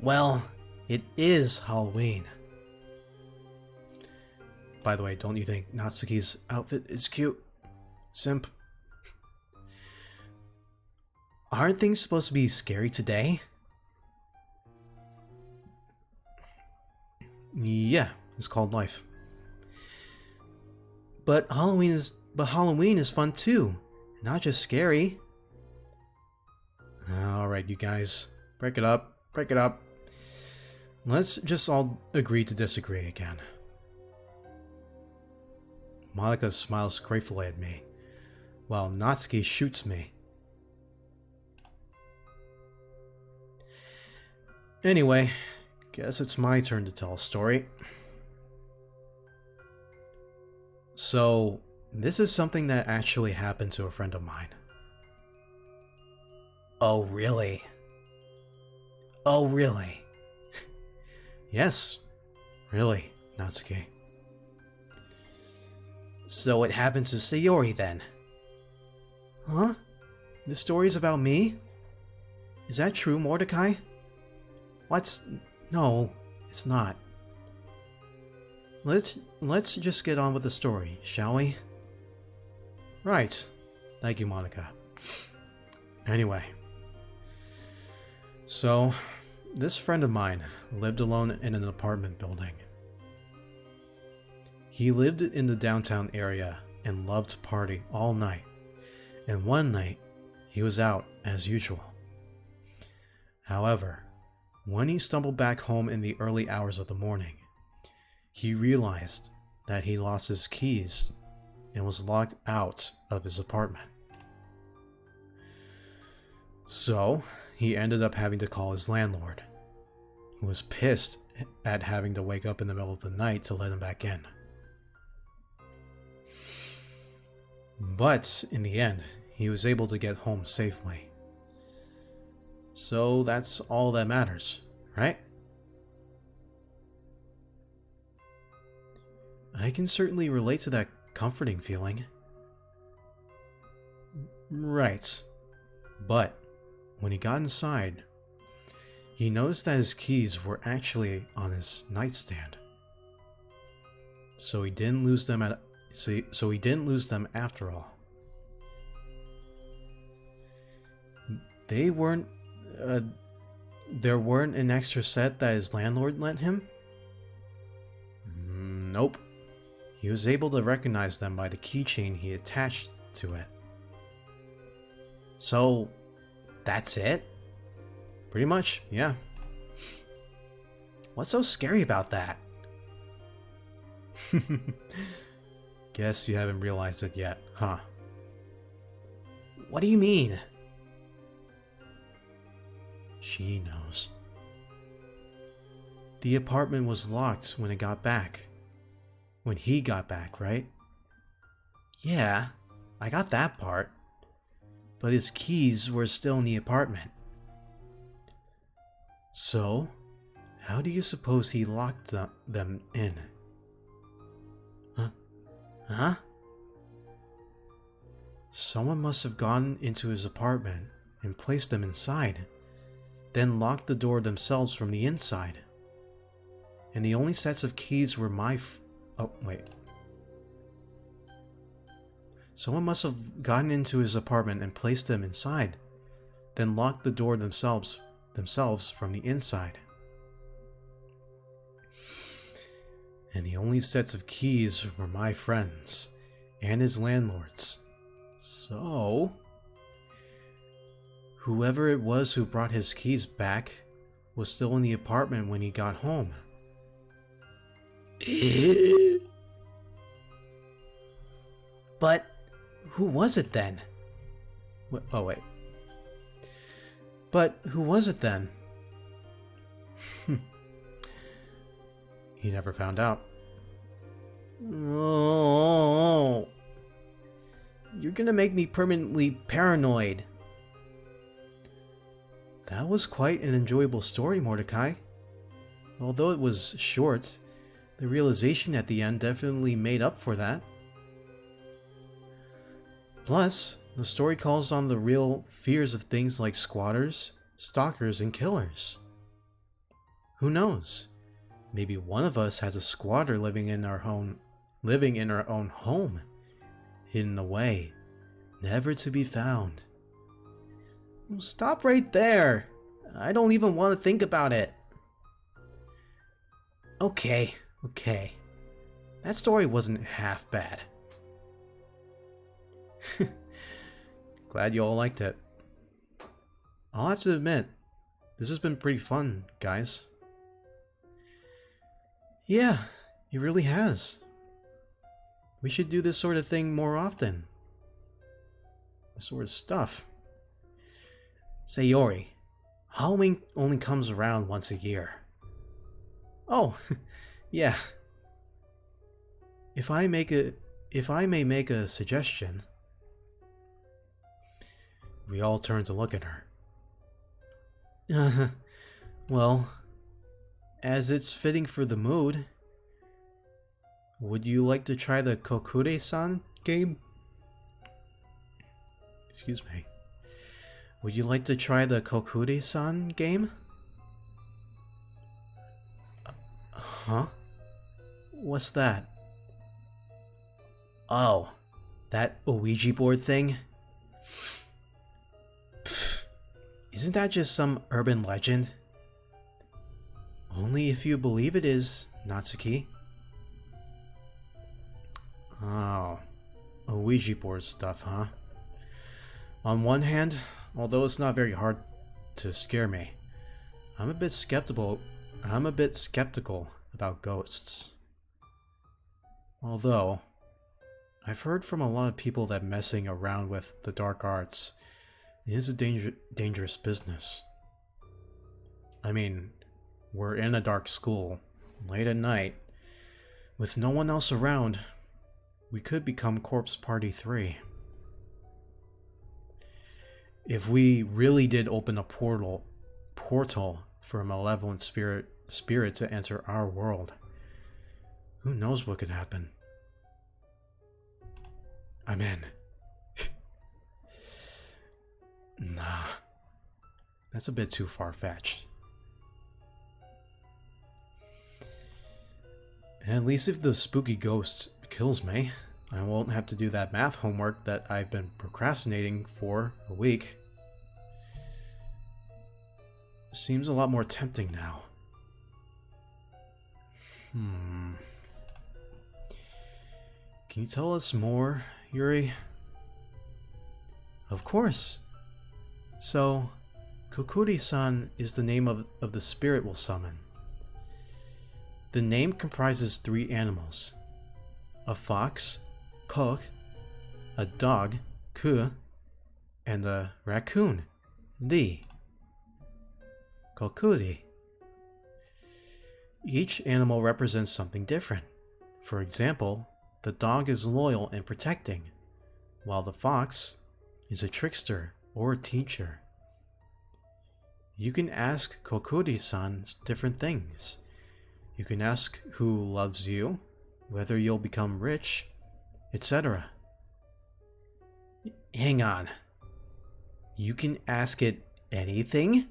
Well, it is Halloween. By the way, don't you think Natsuki's outfit is cute? Simp. Aren't things supposed to be scary today? Yeah, it's called life. But Halloween is fun too, not just scary. Alright, you guys. Break it up. Break it up. Let's just all agree to disagree again. Monica smiles gratefully at me, while Natsuki shoots me. Anyway, guess it's my turn to tell a story. So, this is something that actually happened to a friend of mine. Oh, really? Oh, really? Yes, really, Natsuki. So it happens to Sayori then? Huh? The story's about me? Is that true, Mordecai? What's... No, it's not. Let's just get on with the story, shall we? Right. Thank you, Monica. Anyway. So, this friend of mine lived alone in an apartment building. He lived in the downtown area and loved to party all night. And one night, he was out as usual. However, when he stumbled back home in the early hours of the morning, he realized that he lost his keys and was locked out of his apartment. So, he ended up having to call his landlord, who was pissed at having to wake up in the middle of the night to let him back in. But, in the end, he was able to get home safely. So that's all that matters, right? I can certainly relate to that comforting feeling. Right. But, when he got inside, he noticed that his keys were actually on his nightstand. So he didn't lose them after all. They weren't there weren't an extra set that his landlord lent him? Nope. He was able to recognize them by the keychain he attached to it. So, that's it? Pretty much, yeah. What's so scary about that? Guess you haven't realized it yet, huh? What do you mean? She knows. The apartment was locked when it got back. When he got back, right? Yeah, I got that part. But his keys were still in the apartment. So, how do you suppose he locked them in? Huh? Someone must have gone into his apartment and placed them inside, then locked the door themselves from the inside. And the only sets of keys were oh, wait. Someone must have gotten into his apartment and placed them inside, then locked the door themselves from the inside. And the only sets of keys were my friend's and his landlord's. So, whoever it was who brought his keys back was still in the apartment when he got home. But who was it then? Oh, wait. But who was it then? He never found out. Oh, you're gonna make me permanently paranoid. That was quite an enjoyable story, Mordecai. Although it was short, the realization at the end definitely made up for that. Plus, the story calls on the real fears of things like squatters, stalkers, and killers. Who knows? Maybe one of us has a squatter living in our own home, hidden away, never to be found. Stop right there. I don't even want to think about it. Okay. That story wasn't half bad. Glad you all liked it. I'll have to admit, this has been pretty fun, guys. Yeah, it really has. We should do this sort of thing more often. This sort of stuff. Sayori, Halloween only comes around once a year. Oh, yeah. If I may make a suggestion. We all turn to look at her. Well, as it's fitting for the mood, would you like to try the Kokure-san game? Excuse me. Would you like to try the Kokure-san game? Huh? What's that? Oh, that Ouija board thing? Pfft, isn't that just some urban legend? Only if you believe it is, Natsuki. Oh, Ouija board stuff, huh? On one hand, although it's not very hard to scare me, I'm a bit skeptical about ghosts. Although, I've heard from a lot of people that messing around with the dark arts It is a dangerous business. I mean, we're in a dark school, late at night, with no one else around. We could become Corpse Party 3. If we really did open a portal for a malevolent spirit to enter our world, who knows what could happen? I'm in. Nah, that's a bit too far-fetched. At least if the spooky ghost kills me, I won't have to do that math homework that I've been procrastinating for a week. Seems a lot more tempting now. Can you tell us more, Yuri? Of course. So, Kokuri-san is the name of the spirit we'll summon. The name comprises 3 animals. A fox, Kok, a dog, Ku, and a raccoon, Ri. Kokuri. Each animal represents something different. For example, the dog is loyal and protecting, while the fox is a trickster or a teacher. You can ask Kokuri-san different things. You can ask who loves you, whether you'll become rich, etc. Hang on. You can ask it anything?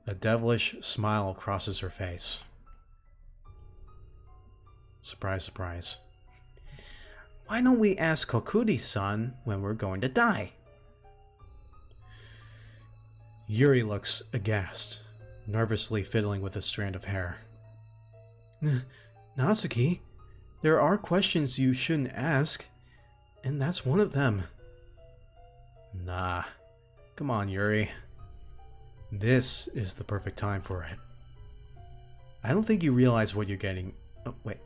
A devilish smile crosses her face. Surprise, surprise. Why don't we ask Kokuri-san when we're going to die? Yuri looks aghast, nervously fiddling with a strand of hair. Natsuki, there are questions you shouldn't ask, and that's one of them. Nah, come on, Yuri. This is the perfect time for it. I don't think you realize what you're getting... Oh, wait.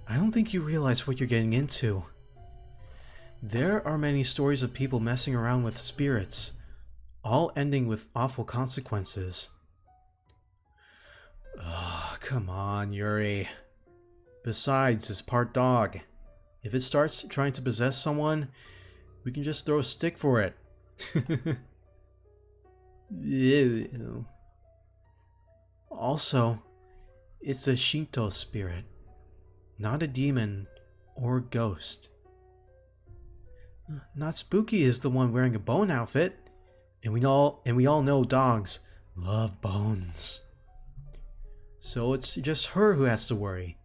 I don't think you realize what you're getting into. There are many stories of people messing around with spirits, all ending with awful consequences. Oh, come on, Yuri. Besides, it's part dog. If it starts trying to possess someone, we can just throw a stick for it. Ew. Also, it's a Shinto spirit, not a demon or ghost. Not Spooky is the one wearing a bone outfit, and we all know dogs love bones. So it's just her who has to worry.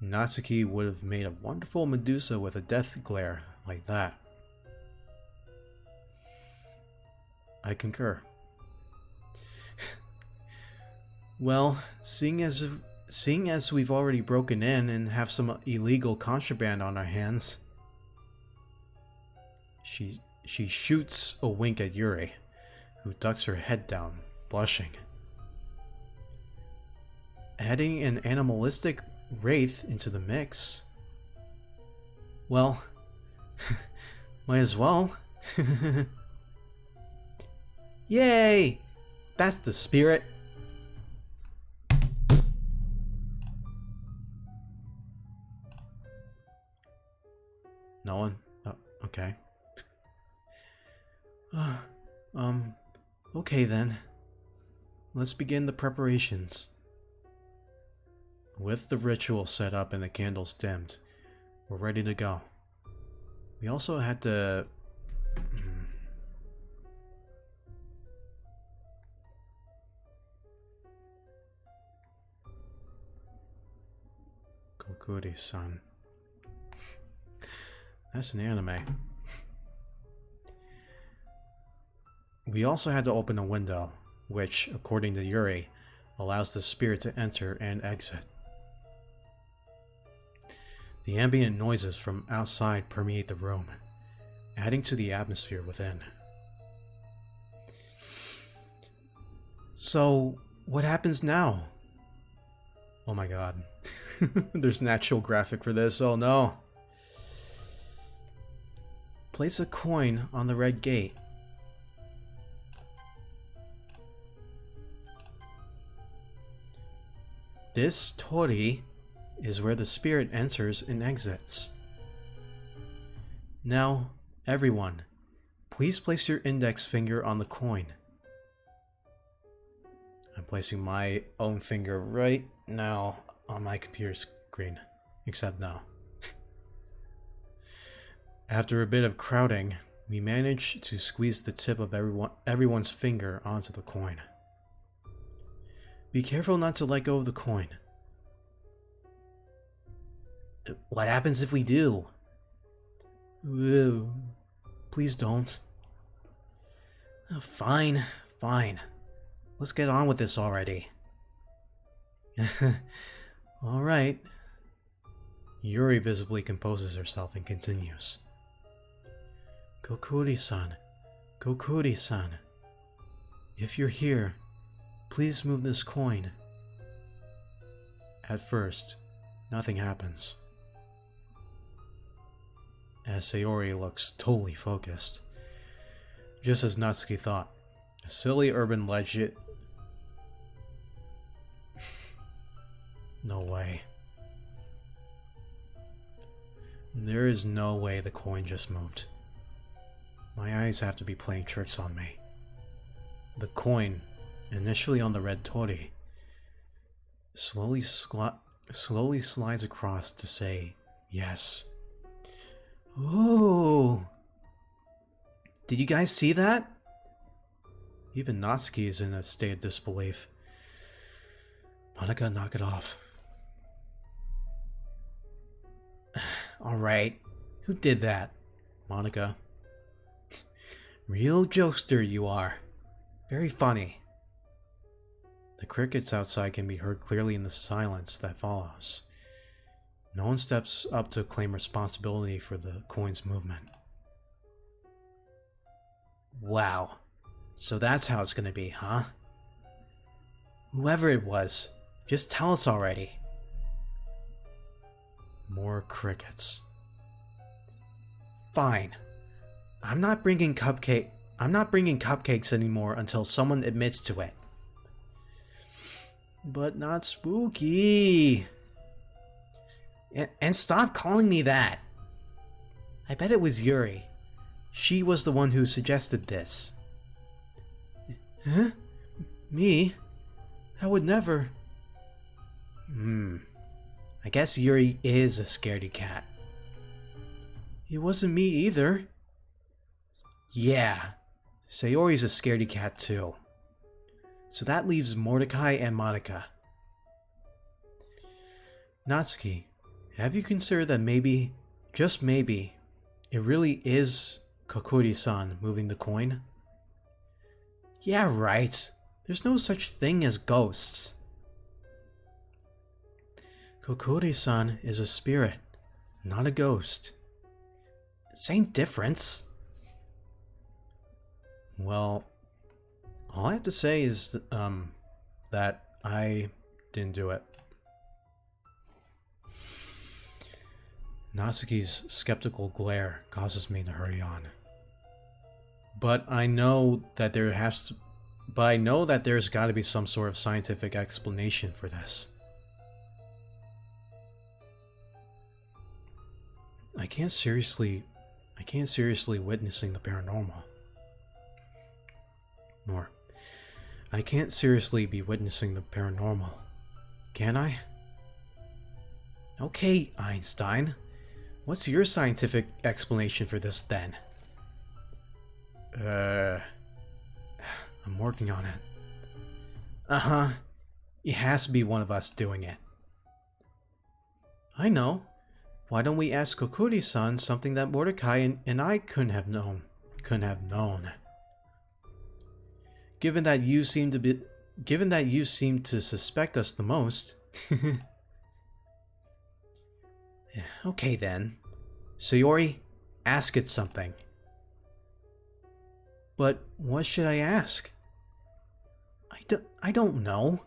Natsuki would have made a wonderful Medusa with a death glare like that. I concur. Well, seeing as we've already broken in and have some illegal contraband on our hands, she shoots a wink at Yuri, who ducks her head down, blushing. Adding an animalistic wraith into the mix? Well, might as well. Yay! That's the spirit. No one? Oh, okay. Okay then. Let's begin the preparations. With the ritual set up and the candles dimmed, we're ready to go. We also had to... Kokuri-san. That's an anime. We also had to open a window, which, according to Yuri, allows the spirit to enter and exit. The ambient noises from outside permeate the room, adding to the atmosphere within. So, what happens now? Oh my god. There's an actual graphic for this. Oh no. Place a coin on the red gate. This tori is where the spirit enters and exits. Now, everyone, please place your index finger on the coin. I'm placing my own finger right now on my computer screen, except now. After a bit of crowding, we manage to squeeze the tip of everyone's finger onto the coin. Be careful not to let go of the coin. What happens if we do? Whoa. Please don't. Fine, fine. Let's get on with this already. Alright. Yuri visibly composes herself and continues. Kokuri-san, Kokuri-san. If you're here, please move this coin. At first, nothing happens. As Sayori looks totally focused. Just as Natsuki thought, a silly urban legend. No way. There is no way the coin just moved. My eyes have to be playing tricks on me. The coin, initially on the red tori, slowly slides across to say yes. Oh! Did you guys see that? Even Natsuki is in a state of disbelief. Monica, knock it off. Alright, who did that? Monica. Real jokester you are. Very funny. The crickets outside can be heard clearly in the silence that follows. No one steps up to claim responsibility for the coin's movement. Wow. So that's how it's gonna be, huh? Whoever it was, just tell us already. More crickets. Fine. I'm not bringing cupcakes anymore until someone admits to it. But not spooky. And stop calling me that. I bet it was Yuri. She was the one who suggested this. Huh? Me? I would never. I guess Yuri is a scaredy cat. It wasn't me either. Yeah, Sayori's a scaredy cat too. So that leaves Mordecai and Monica. Natsuki, have you considered that maybe, just maybe, it really is Kokuri-san moving the coin? Yeah, right. There's no such thing as ghosts. Kokuri-san is a spirit, not a ghost. Same difference. Well, all I have to say is that I didn't do it. Natsuki's skeptical glare causes me to hurry on. But I know that there's got to be some sort of scientific explanation for this. I can't seriously witnessing the paranormal. Nor, I can't seriously be witnessing the paranormal. Can I? Okay, Einstein. What's your scientific explanation for this then? I'm working on it. Uh-huh. It has to be one of us doing it. I know. Why don't we ask Kokuri-san something that Mordecai and I couldn't have known? Given that you seem to suspect us the most. Okay then. Sayori, ask it something. But what should I ask? I don't know.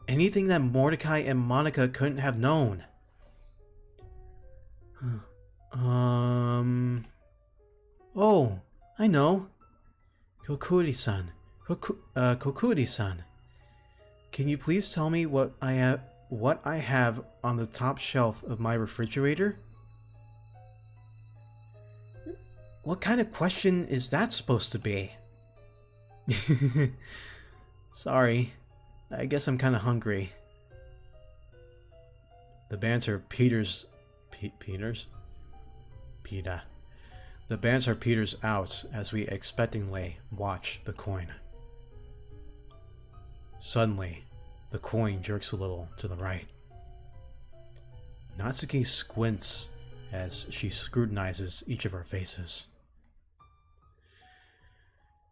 Anything that Mordecai and Monica couldn't have known. Oh, I know. Kokuri-san. Kokuri-san. Can you please tell me what I have on the top shelf of my refrigerator? What kind of question is that supposed to be? Sorry. I guess I'm kind of hungry. The banter peters out as we expectantly watch the coin. Suddenly, the coin jerks a little to the right. Natsuki squints as she scrutinizes each of our faces.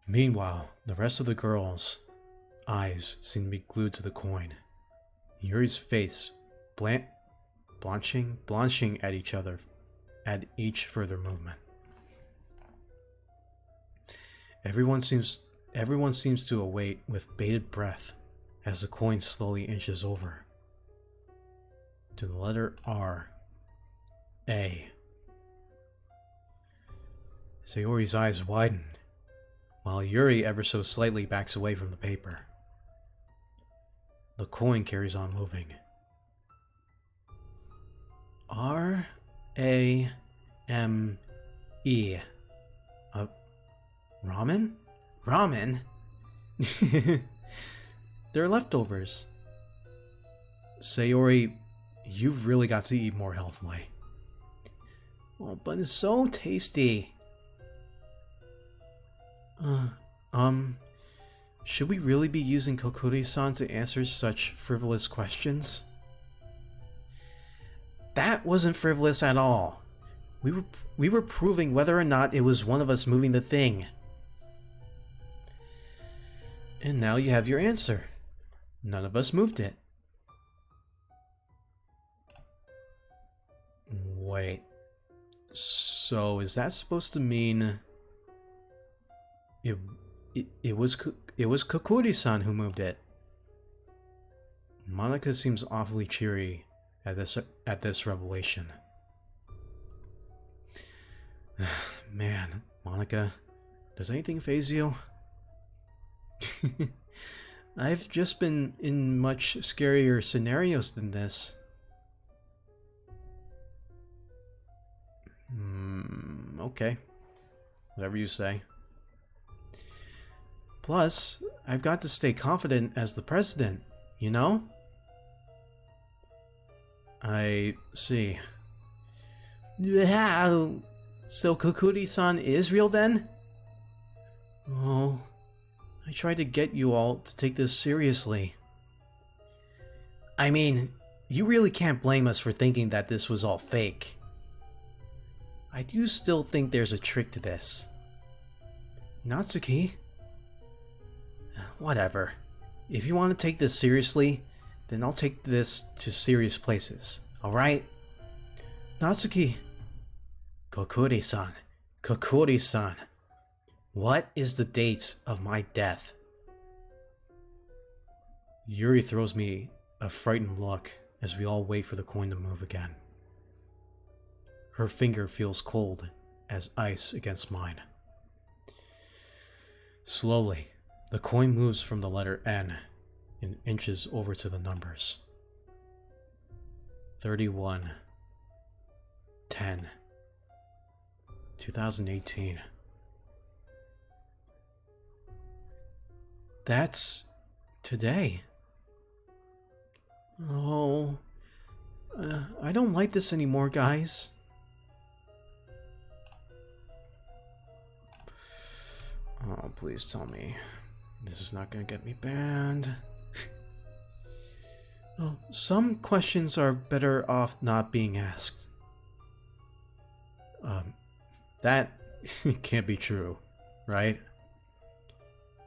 Meanwhile, the rest of the girls' eyes seem to be glued to the coin. Yuri's face blanching at each other at each further movement. Everyone seems to await with bated breath as the coin slowly inches over to the letter R. A. Sayori's eyes widen, while Yuri ever so slightly backs away from the paper. The coin carries on moving. R-A-M-E. Ramen? Ramen? They're leftovers. Sayori, you've really got to eat more healthily. Oh, but it's so tasty. Should we really be using Kokuri-san to answer such frivolous questions? That wasn't frivolous at all. We were proving whether or not it was one of us moving the thing. And now you have your answer. None of us moved it. Wait. So is that supposed to mean it was Kokuri-san who moved it? Monica seems awfully cheery at this revelation. Man, Monica, does anything faze you? I've just been in much scarier scenarios than this. Okay. Whatever you say. Plus, I've got to stay confident as the president, you know? I see. Yeah, so Kokuri-san is real then? Oh, I tried to get you all to take this seriously. I mean, you really can't blame us for thinking that this was all fake. I do still think there's a trick to this. Natsuki? Whatever. If you want to take this seriously, then I'll take this to serious places, alright? Natsuki. Kokuri-san. Kokuri-san. What is the date of my death? Yuri throws me a frightened look as we all wait for the coin to move again. Her finger feels cold as ice against mine. Slowly, the coin moves from the letter N and inches over to the numbers. 31 10 2018. That's today. Oh, I don't like this anymore, guys. Oh, please tell me this is not gonna get me banned. Oh, some questions are better off not being asked. That can't be true, right?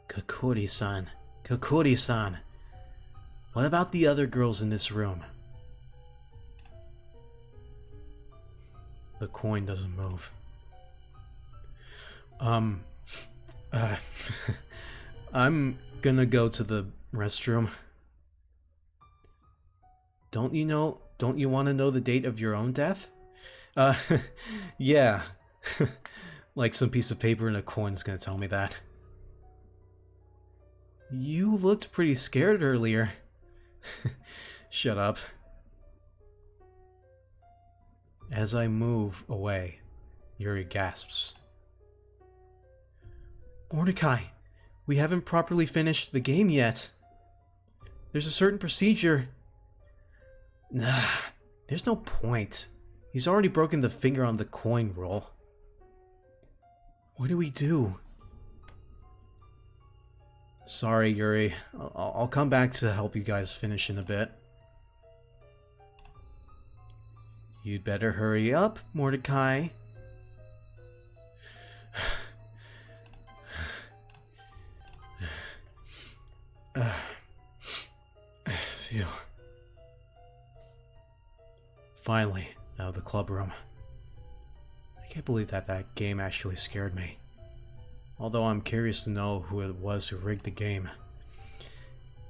Kokuri-san. Kokuri-san. What about the other girls in this room? The coin doesn't move. I'm gonna go to the restroom. Don't you want to know the date of your own death? Uh, yeah. Like some piece of paper and a coin's gonna tell me that. You looked pretty scared earlier. Shut up. As I move away, Yuri gasps. Mordecai, we haven't properly finished the game yet. There's a certain procedure. Nah, there's no point. He's already broken the finger on the coin roll. What do we do? Sorry, Yuri. I'll come back to help you guys finish in a bit. You'd better hurry up, Mordecai. Phew. Finally, out of the club room. I can't believe that game actually scared me. Although I'm curious to know who it was who rigged the game.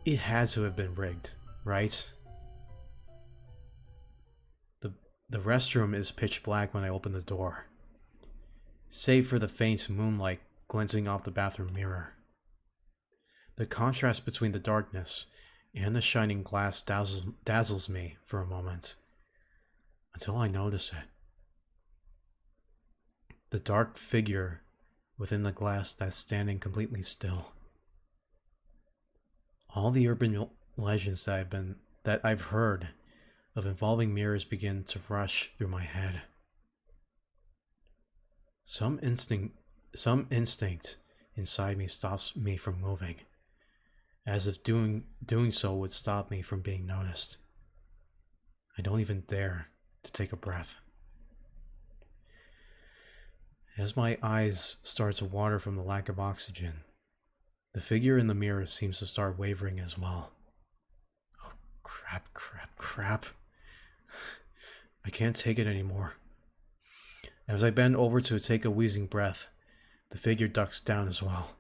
It had to have been rigged, right? The restroom is pitch black when I open the door, save for the faint moonlight glancing off the bathroom mirror. The contrast between the darkness and the shining glass dazzles me for a moment, until I notice it. The dark figure within the glass that's standing completely still. All the urban legends that I've heard of involving mirrors begin to rush through my head. Some instinct inside me stops me from moving, as if doing so would stop me from being noticed. I don't even dare to take a breath. As my eyes start to water from the lack of oxygen, the figure in the mirror seems to start wavering as well. Oh, crap. I can't take it anymore. As I bend over to take a wheezing breath, the figure ducks down as well.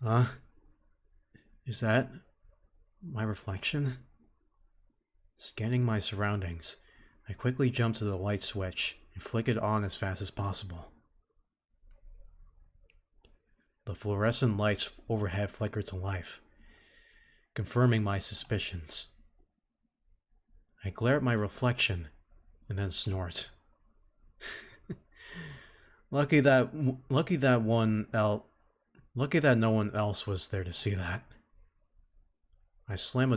Huh? Is that my reflection? Scanning my surroundings, I quickly jump to the light switch and flick it on as fast as possible. The fluorescent lights overhead flicker to life, confirming my suspicions. I glare at my reflection and then snort. Lucky that no one else was there to see that. I slam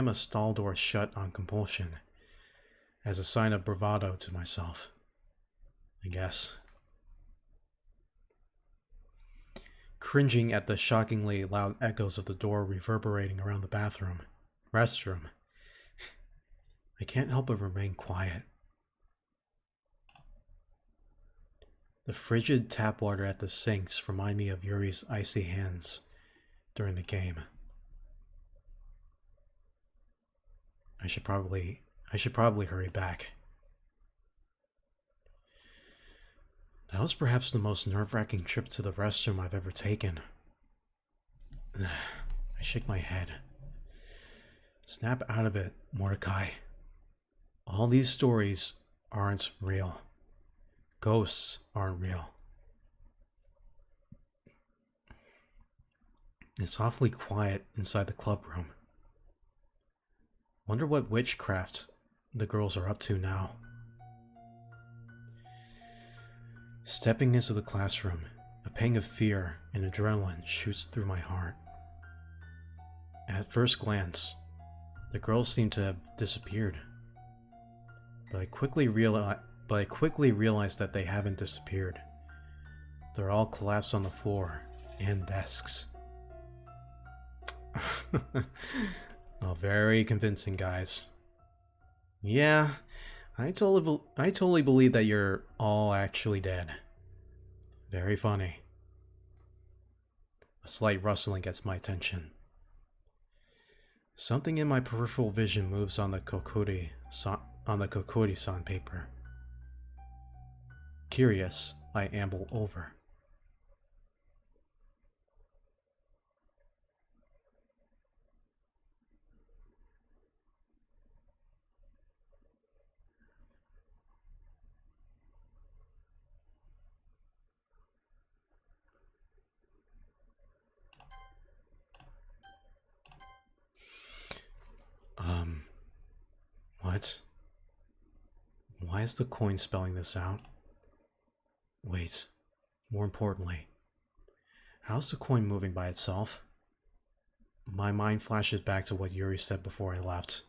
a stall door shut on compulsion, as a sign of bravado to myself, I guess. Cringing at the shockingly loud echoes of the door reverberating around the restroom, I can't help but remain quiet. The frigid tap water at the sinks remind me of Yuri's icy hands during the game. I should probably hurry back. That was perhaps the most nerve-wracking trip to the restroom I've ever taken. I shake my head. Snap out of it, Mordecai. All these stories aren't real. Ghosts aren't real. It's awfully quiet inside the club room. Wonder what witchcraft the girls are up to now. Stepping into the classroom, a pang of fear and adrenaline shoots through my heart. At first glance, the girls seem to have disappeared. But I quickly realize that they haven't disappeared. They're all collapsed on the floor and desks. Well, very convincing, guys. Yeah, I totally believe that you're all actually dead. Very funny. A slight rustling gets my attention. Something in my peripheral vision moves on the Kokori-san paper. Curious, I amble over. What? Why is the coin spelling this out? Wait, more importantly, how's the coin moving by itself? My mind flashes back to what Yuri said before I left.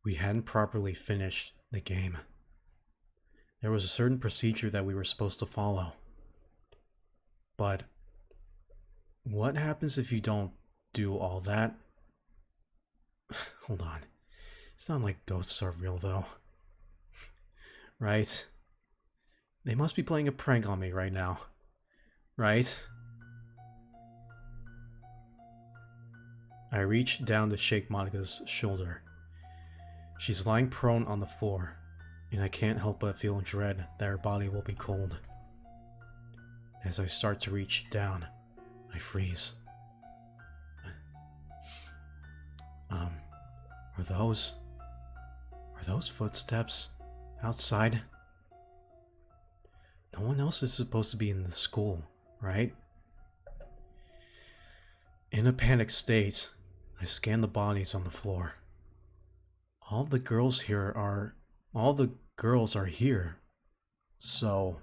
We hadn't properly finished the game. There was a certain procedure that we were supposed to follow. But what happens if you don't do all that? Hold on. It's not like ghosts are real though. Right? They must be playing a prank on me right now. Right? I reach down to shake Monika's shoulder. She's lying prone on the floor, and I can't help but feel dread that her body will be cold. As I start to reach down, I freeze. Are those footsteps outside? No one else is supposed to be in the school, right? In a panicked state, I scan the bodies on the floor. All the girls are here. So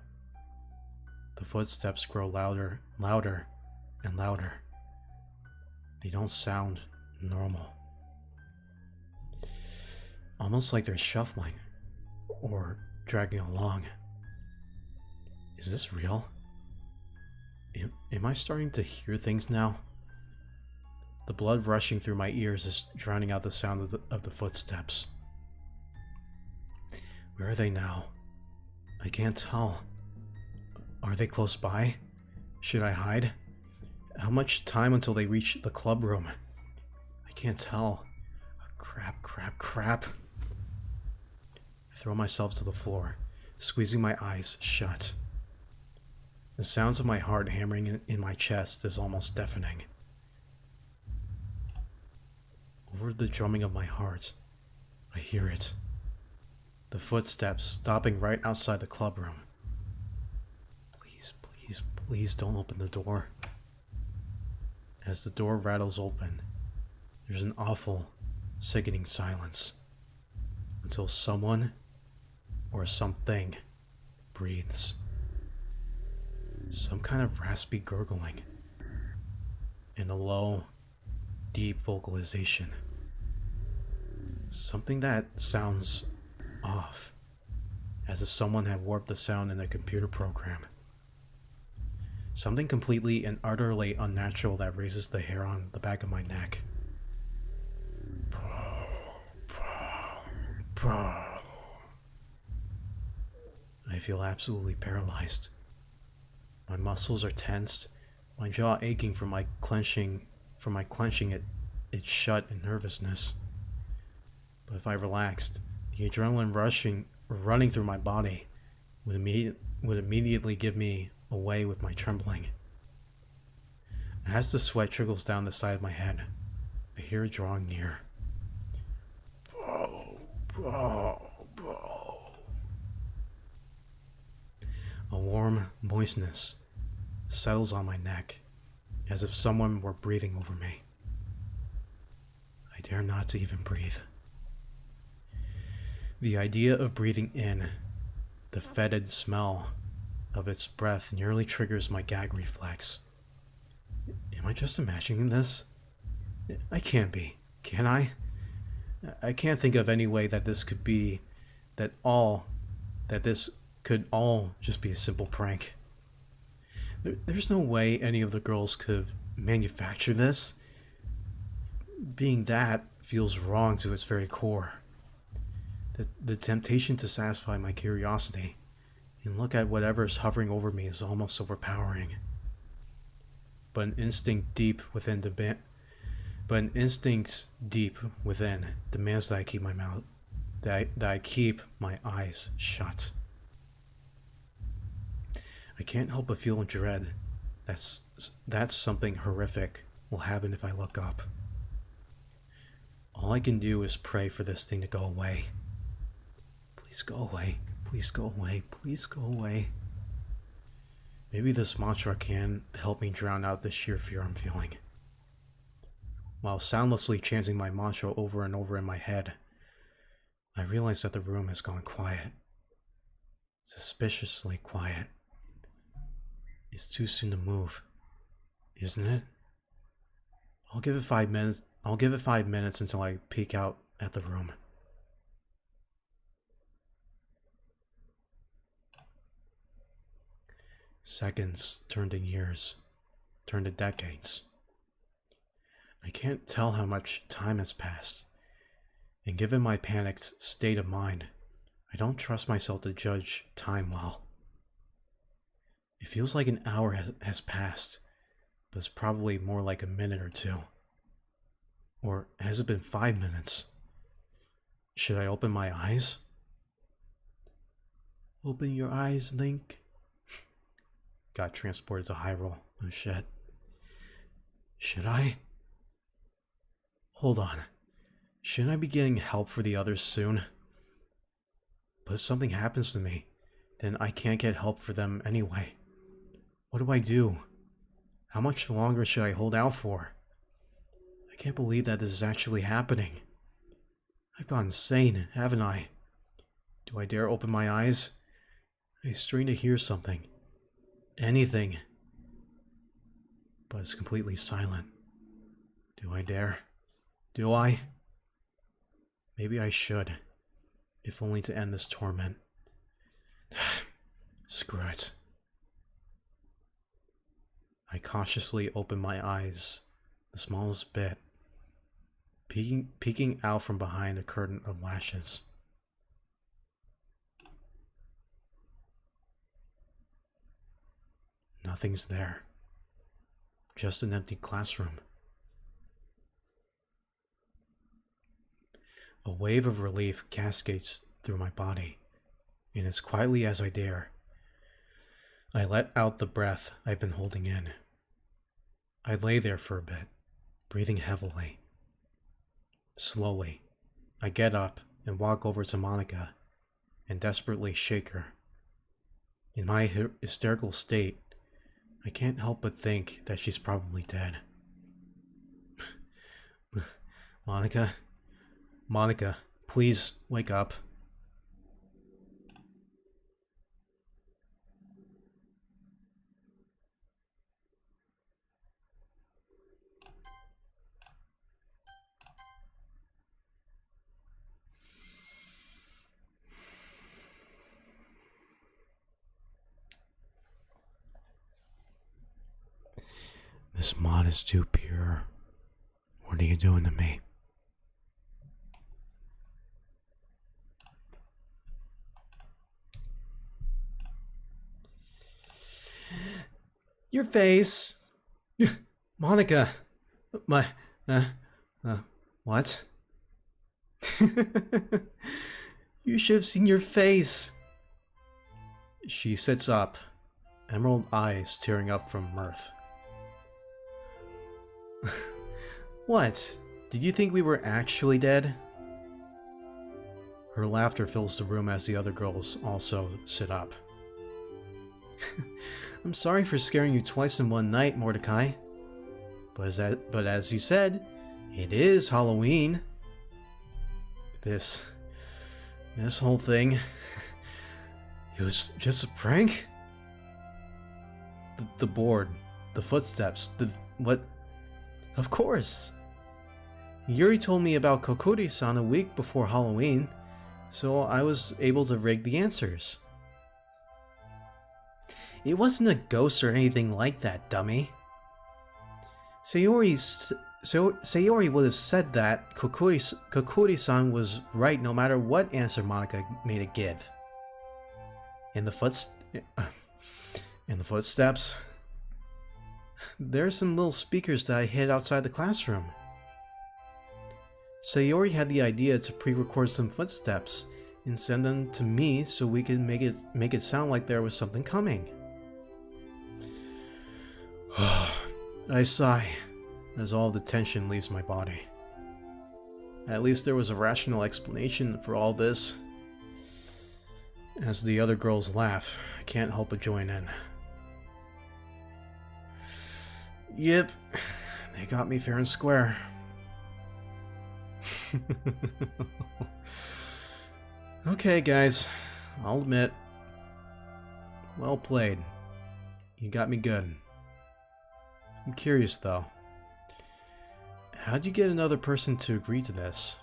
the footsteps grow louder, and louder. They don't sound normal. Almost like they're shuffling or dragging along. Is this real? Am I starting to hear things now? The blood rushing through my ears is drowning out the sound of the footsteps. Where are they now? I can't tell. Are they close by? Should I hide? How much time until they reach the club room? I can't tell. Crap. I throw myself to the floor, squeezing my eyes shut. The sounds of my heart hammering in my chest is almost deafening. Over the drumming of my heart, I hear it. The footsteps stopping right outside the club room. Please don't open the door. As the door rattles open, there's an awful, sickening silence until someone or something breathes. Some kind of raspy gurgling and a low, deep vocalization. Something that sounds off, as if someone had warped the sound in a computer program. Something completely and utterly unnatural that raises the hair on the back of my neck. I feel absolutely paralyzed. My muscles are tensed, my jaw aching from my clenching it shut in nervousness. But if I relaxed, the adrenaline running through my body would immediately give me away with my trembling. As the sweat trickles down the side of my head, I hear it drawing near. Bro. A warm moistness settles on my neck, as if someone were breathing over me. I dare not to even breathe. The idea of breathing in the fetid smell of its breath nearly triggers my gag reflex. Am I just imagining this? I can't be, can I? I can't think of any way that this could be, that this could all just be a simple prank. There's no way any of the girls could manufacture this. Being that feels wrong to its very core. The temptation to satisfy my curiosity and look at whatever's hovering over me is almost overpowering. But an instinct deep within demands that I keep I keep my eyes shut. I can't help but feel dread that's something horrific will happen if I look up. All I can do is pray for this thing to go away. Please go away. Please go away. Please go away. Maybe this mantra can help me drown out the sheer fear I'm feeling. While soundlessly chanting my mantra over and over in my head, I realize that the room has gone quiet. Suspiciously quiet. It's too soon to move, isn't it? I'll give it 5 minutes. I'll give it 5 minutes until I peek out at the room. Seconds turn to years, turn to decades. I can't tell how much time has passed, and given my panicked state of mind, I don't trust myself to judge time well. It feels like an hour has passed, but it's probably more like a minute or two. Or has it been 5 minutes? Should I open my eyes? Open your eyes, Link. Got transported to Hyrule. Oh shit. Should I? Hold on. Shouldn't I be getting help for the others soon? But if something happens to me, then I can't get help for them anyway. What do I do? How much longer should I hold out for? I can't believe that this is actually happening. I've gone insane, haven't I? Do I dare open my eyes? I strain to hear something. Anything. But it's completely silent. Do I dare? Do I? Maybe I should. If only to end this torment. Screw it. I cautiously open my eyes, the smallest bit, peeking out from behind a curtain of lashes. Nothing's there. Just an empty classroom. A wave of relief cascades through my body, and as quietly as I dare, I let out the breath I've been holding in. I lay there for a bit, breathing heavily. Slowly, I get up and walk over to Monica and desperately shake her. In my hysterical state, I can't help but think that she's probably dead. Monica? Monica, please wake up. This mod is too pure. What are you doing to me? Your face. Monica. What? You should have seen your face. She sits up, emerald eyes tearing up from mirth. What? Did you think we were actually dead? Her laughter fills the room as the other girls also sit up. I'm sorry for scaring you twice in one night, Mordecai. But as you said, it is Halloween. This whole thing, it was just a prank? The board, the footsteps, what? Of course! Yuri told me about Kokori-san a week before Halloween, so I was able to rig the answers. It wasn't a ghost or anything like that, dummy. Sayori would have said that Kokori-san was right no matter what answer Monica made it give. In the footsteps, there are some little speakers that I hid outside the classroom. Sayori had the idea to pre-record some footsteps and send them to me so we could make it sound like there was something coming. I sigh as all the tension leaves my body. At least there was a rational explanation for all this. As the other girls laugh, I can't help but join in. Yep, they got me fair and square. Okay, guys. I'll admit. Well played. You got me good. I'm curious, though. How'd you get another person to agree to this?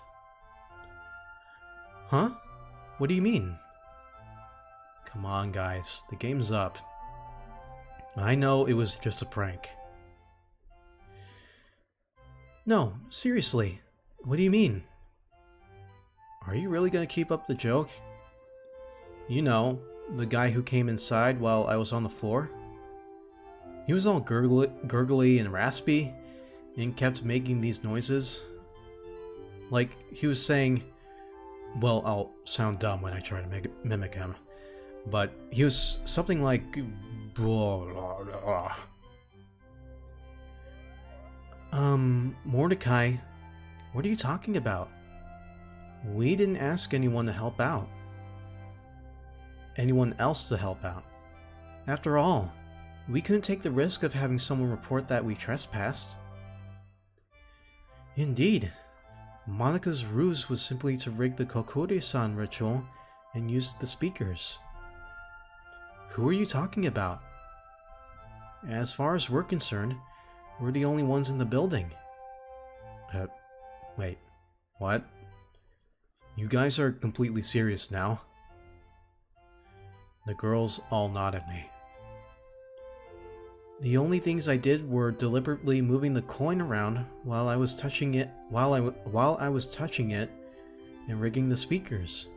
Huh? What do you mean? Come on, guys. The game's up. I know it was just a prank. No, seriously. What do you mean? Are you really gonna keep up the joke? You know, the guy who came inside while I was on the floor? He was all gurgly and raspy, and kept making these noises. Like, he was saying... Well, I'll sound dumb when I try to mimic him. But he was something like... Blah, blah, blah. Mordecai, what are you talking about? We didn't ask anyone to help out. Anyone else to help out. After all, we couldn't take the risk of having someone report that we trespassed. Indeed. Monika's ruse was simply to rig the Kokore-san ritual and use the speakers. Who are you talking about? As far as we're concerned, we're the only ones in the building. Wait, what? You guys are completely serious now? The girls all nod at me. The only things I did were deliberately moving the coin around while I was touching it, while I was touching it and rigging the speakers.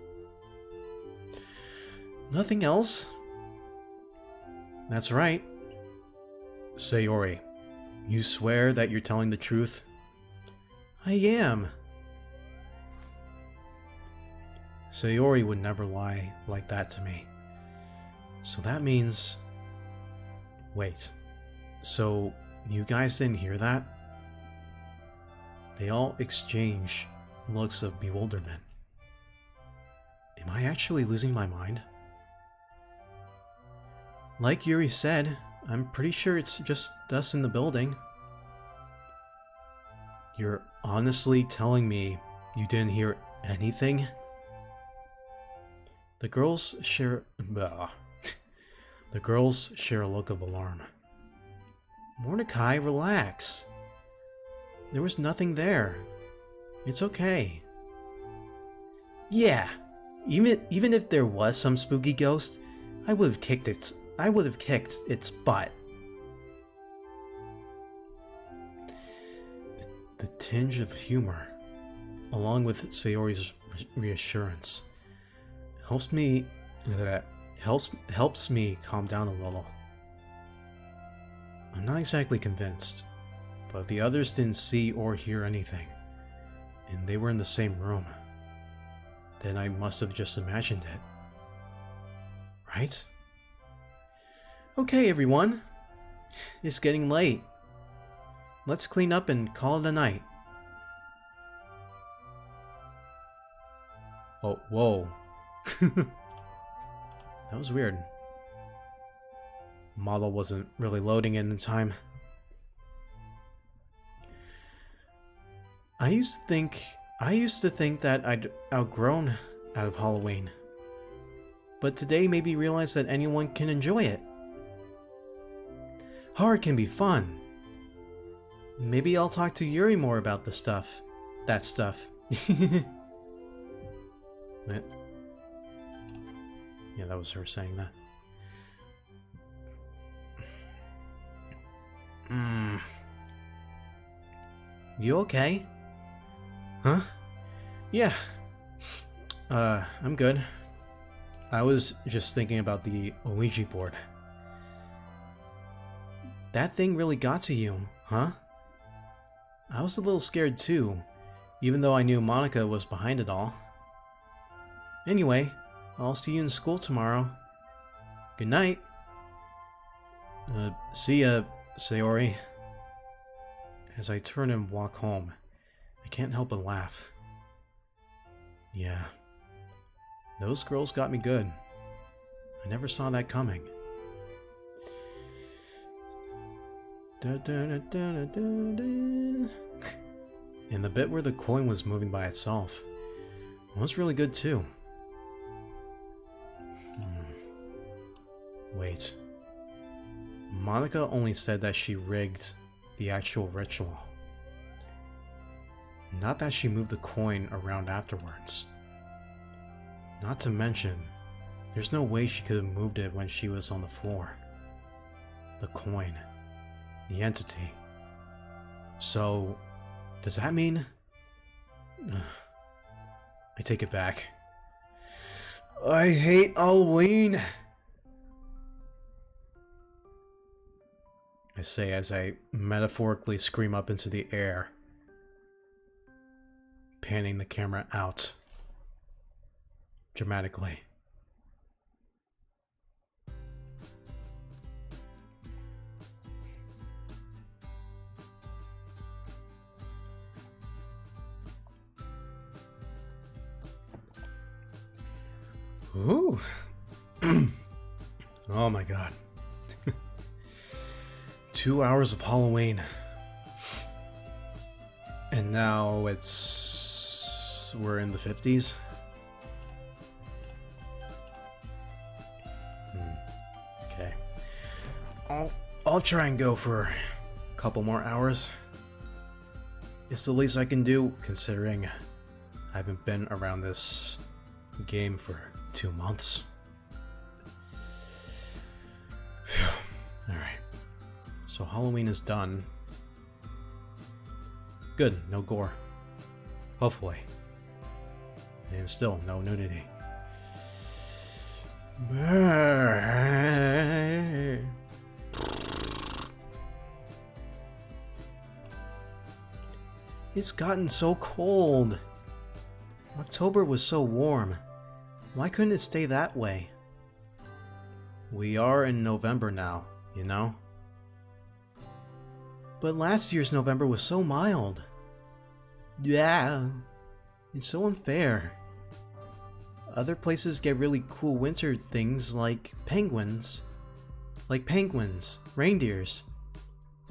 Nothing else? That's right. Sayori, you swear that you're telling the truth? I am. Sayori would never lie like that to me. So that means... Wait. So, you guys didn't hear that? They all exchange looks of bewilderment. Am I actually losing my mind? Like Yuri said, I'm pretty sure it's just us in the building. You're honestly telling me you didn't hear anything? The girls share a look of alarm. Mordecai, relax. There was nothing there. It's okay. Yeah, even if there was some spooky ghost, I would have kicked its butt. The tinge of humor, along with Sayori's reassurance, helps me calm down a little. I'm not exactly convinced, but the others didn't see or hear anything, and they were in the same room. Then I must have just imagined it. Right? Okay, everyone. It's getting late. Let's clean up and call it a night. Oh, whoa. That was weird. Model wasn't really loading in time. I used to think that I'd outgrown out of Halloween. But today made me realize that anyone can enjoy it. Horror can be fun. Maybe I'll talk to Yuri more about that stuff. Yeah, that was her saying that. You okay? Huh? Yeah. I'm good. I was just thinking about the Ouija board. That thing really got to you, huh? I was a little scared too, even though I knew Monica was behind it all. Anyway, I'll see you in school tomorrow. Good night. See ya, Sayori. As I turn and walk home, I can't help but laugh. Yeah. Those girls got me good. I never saw that coming. And the bit where the coin was moving by itself was really good too. Wait. Monica only said that she rigged the actual ritual. Not that she moved the coin around afterwards. Not to mention, there's no way she could have moved it when she was on the floor. The coin. The entity. So, does that mean... I take it back. I hate Halloween! I say as I metaphorically scream up into the air, panning the camera out dramatically. Ooh. Oh my god. 2 hours of Halloween. And now we're in the 50s. Okay. I'll try and go for a couple more hours. It's the least I can do, considering I haven't been around this game for 2 months. Alright. So Halloween is done. Good, no gore. Hopefully. And still, no nudity. It's gotten so cold. October was so warm. Why couldn't it stay that way? We are in November now, you know? But last year's November was so mild. Yeah, it's so unfair. Other places get really cool winter things like penguins. Reindeers.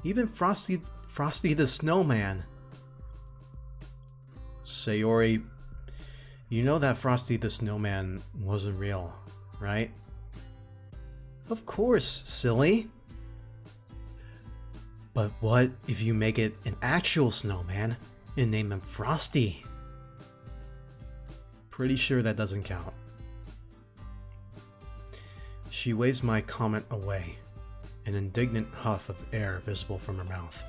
Even Frosty the Snowman. Sayori, you know that Frosty the Snowman wasn't real, right? Of course, silly. But what if you make it an actual snowman and name him Frosty? Pretty sure that doesn't count. She waves my comment away, an indignant huff of air visible from her mouth.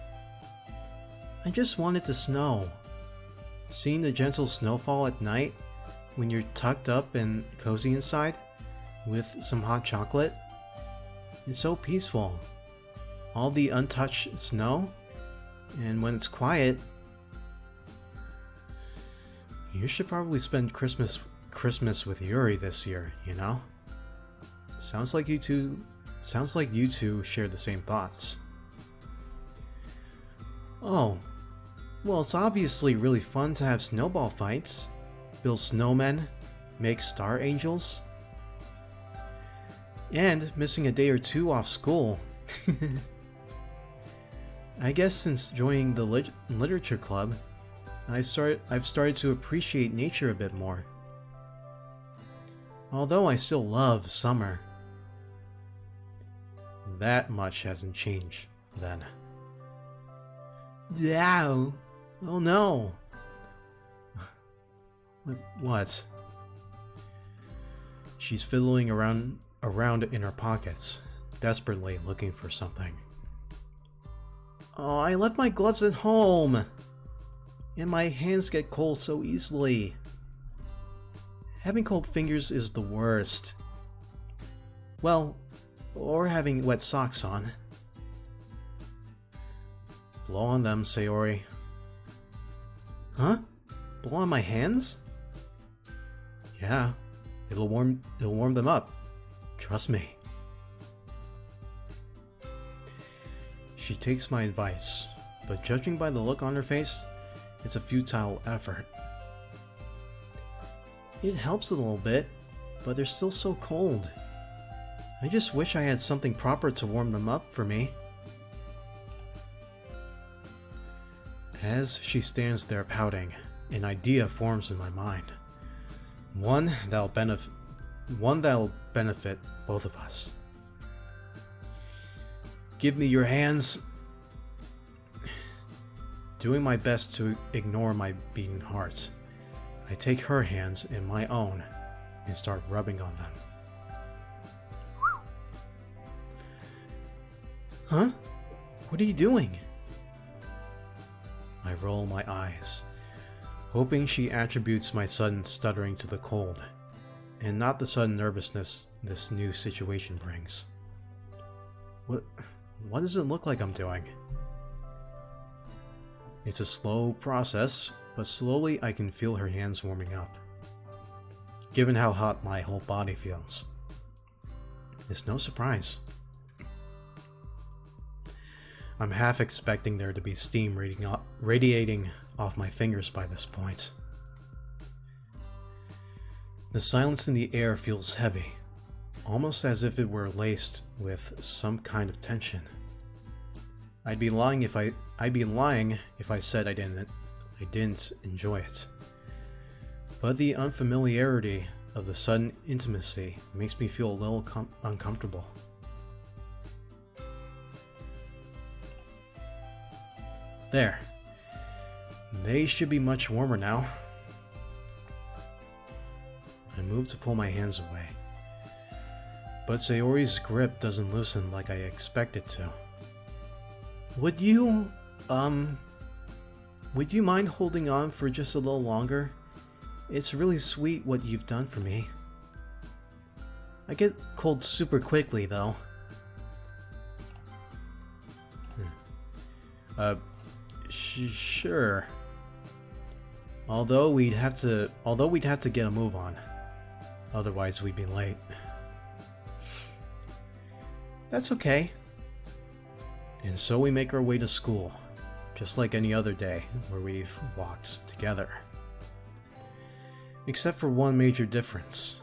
I just want it to snow. Seeing the gentle snowfall at night, when you're tucked up and cozy inside, with some hot chocolate, it's so peaceful. All the untouched snow, and when it's quiet, you should probably spend Christmas with Yuri this year, you know? Sounds like you two share the same thoughts. Oh, well, it's obviously really fun to have snowball fights, build snowmen, make star angels, and missing a day or two off school. I guess since joining the literature club, I've started to appreciate nature a bit more. Although I still love summer. That much hasn't changed, then. Yeah. Oh no. What? She's fiddling around in her pockets, desperately looking for something. Oh, I left my gloves at home! And my hands get cold so easily. Having cold fingers is the worst. Well, or having wet socks on. Blow on them, Sayori. Huh? Blow on my hands? Yeah, it'll warm them up. Trust me. She takes my advice, but judging by the look on her face, it's a futile effort. It helps a little bit, but they're still so cold. I just wish I had something proper to warm them up for me. As she stands there pouting, an idea forms in my mind. One that'll benefit both of us. Give me your hands. Doing my best to ignore my beating heart, I take her hands in my own and start rubbing on them. Huh? What are you doing? I roll my eyes, hoping she attributes my sudden stuttering to the cold, and not the sudden nervousness this new situation brings. What does it look like I'm doing? It's a slow process, but slowly I can feel her hands warming up. Given how hot my whole body feels, it's no surprise. I'm half expecting there to be steam radiating off my fingers by this point. The silence in the air feels heavy, almost as if it were laced with some kind of tension. I'd be lying if I said I didn't enjoy it. But the unfamiliarity of the sudden intimacy makes me feel a little uncomfortable. There. They should be much warmer now. I move to pull my hands away, but Sayori's grip doesn't loosen like I expect it to. Would you mind holding on for just a little longer? It's really sweet what you've done for me. I get cold super quickly, though. Sure. Although we'd have to get a move on. Otherwise we'd be late. That's okay. And so we make our way to school, just like any other day where we've walked together. Except for one major difference.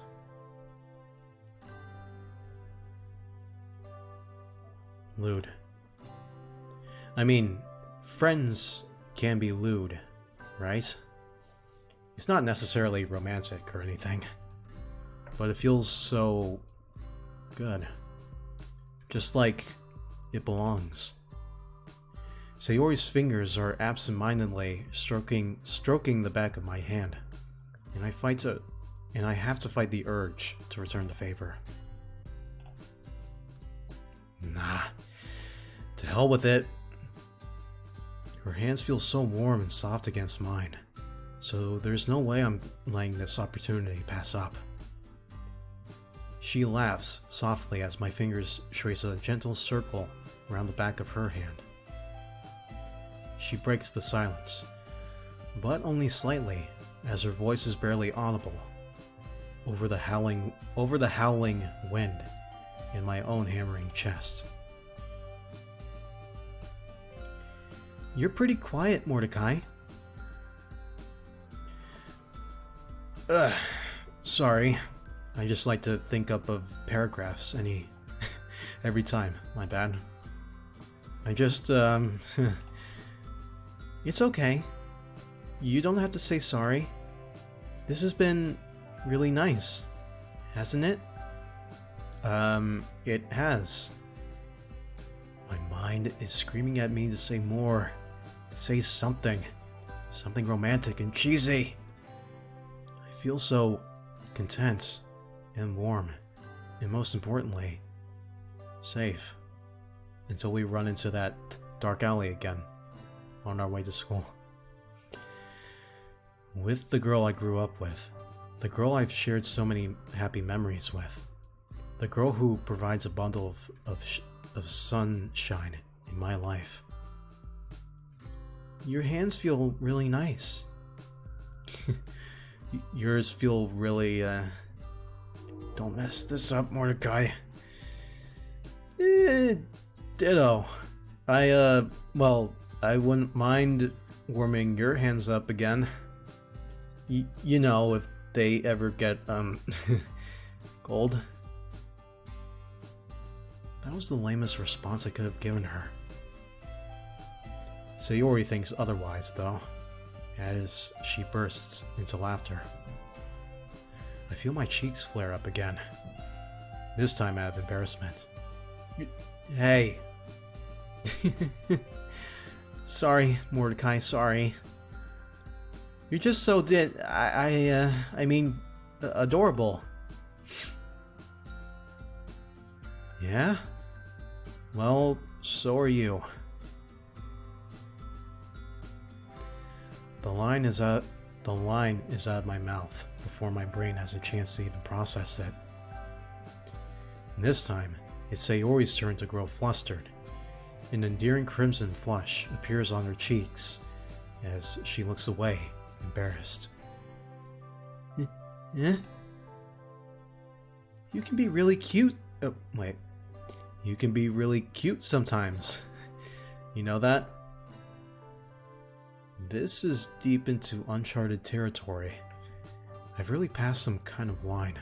Lewd. I mean, friends can be lewd, right? It's not necessarily romantic or anything, but it feels so good. Just like it belongs. Sayori's fingers are absent-mindedly stroking the back of my hand, and I have to fight the urge to return the favor. Nah, to hell with it. Her hands feel so warm and soft against mine, so there's no way I'm letting this opportunity pass up. She laughs softly as my fingers trace a gentle circle around the back of her hand. She breaks the silence, but only slightly, as her voice is barely audible over the howling wind in my own hammering chest. You're pretty quiet, Mordecai. Sorry. I just like to think up of paragraphs every time. My bad. I just, It's okay. You don't have to say sorry. This has been really nice, hasn't it? It has. My mind is screaming at me to say more. To say something. Something romantic and cheesy. I feel so content and warm, and most importantly, safe, until we run into that dark alley again on our way to school. With the girl I grew up with, the girl I've shared so many happy memories with, the girl who provides a bundle of sunshine in my life. Your hands feel really nice. Yours feel really, Don't mess this up, Mordecai. Ditto. I wouldn't mind warming your hands up again. You know, if they ever get, cold. That was the lamest response I could have given her. Sayori thinks otherwise, though, as she bursts into laughter. I feel my cheeks flare up again, this time out of embarrassment. Hey, Sorry, Mordecai, sorry. You're just so I mean, adorable. Yeah? Well, so are you. The line is out of my mouth before my brain has a chance to even process it. And this time, it's Sayori's turn to grow flustered. An endearing crimson flush appears on her cheeks as she looks away, embarrassed. Eh? You can be really cute. Oh, wait. You can be really cute sometimes. You know that? This is deep into uncharted territory. I've really passed some kind of line.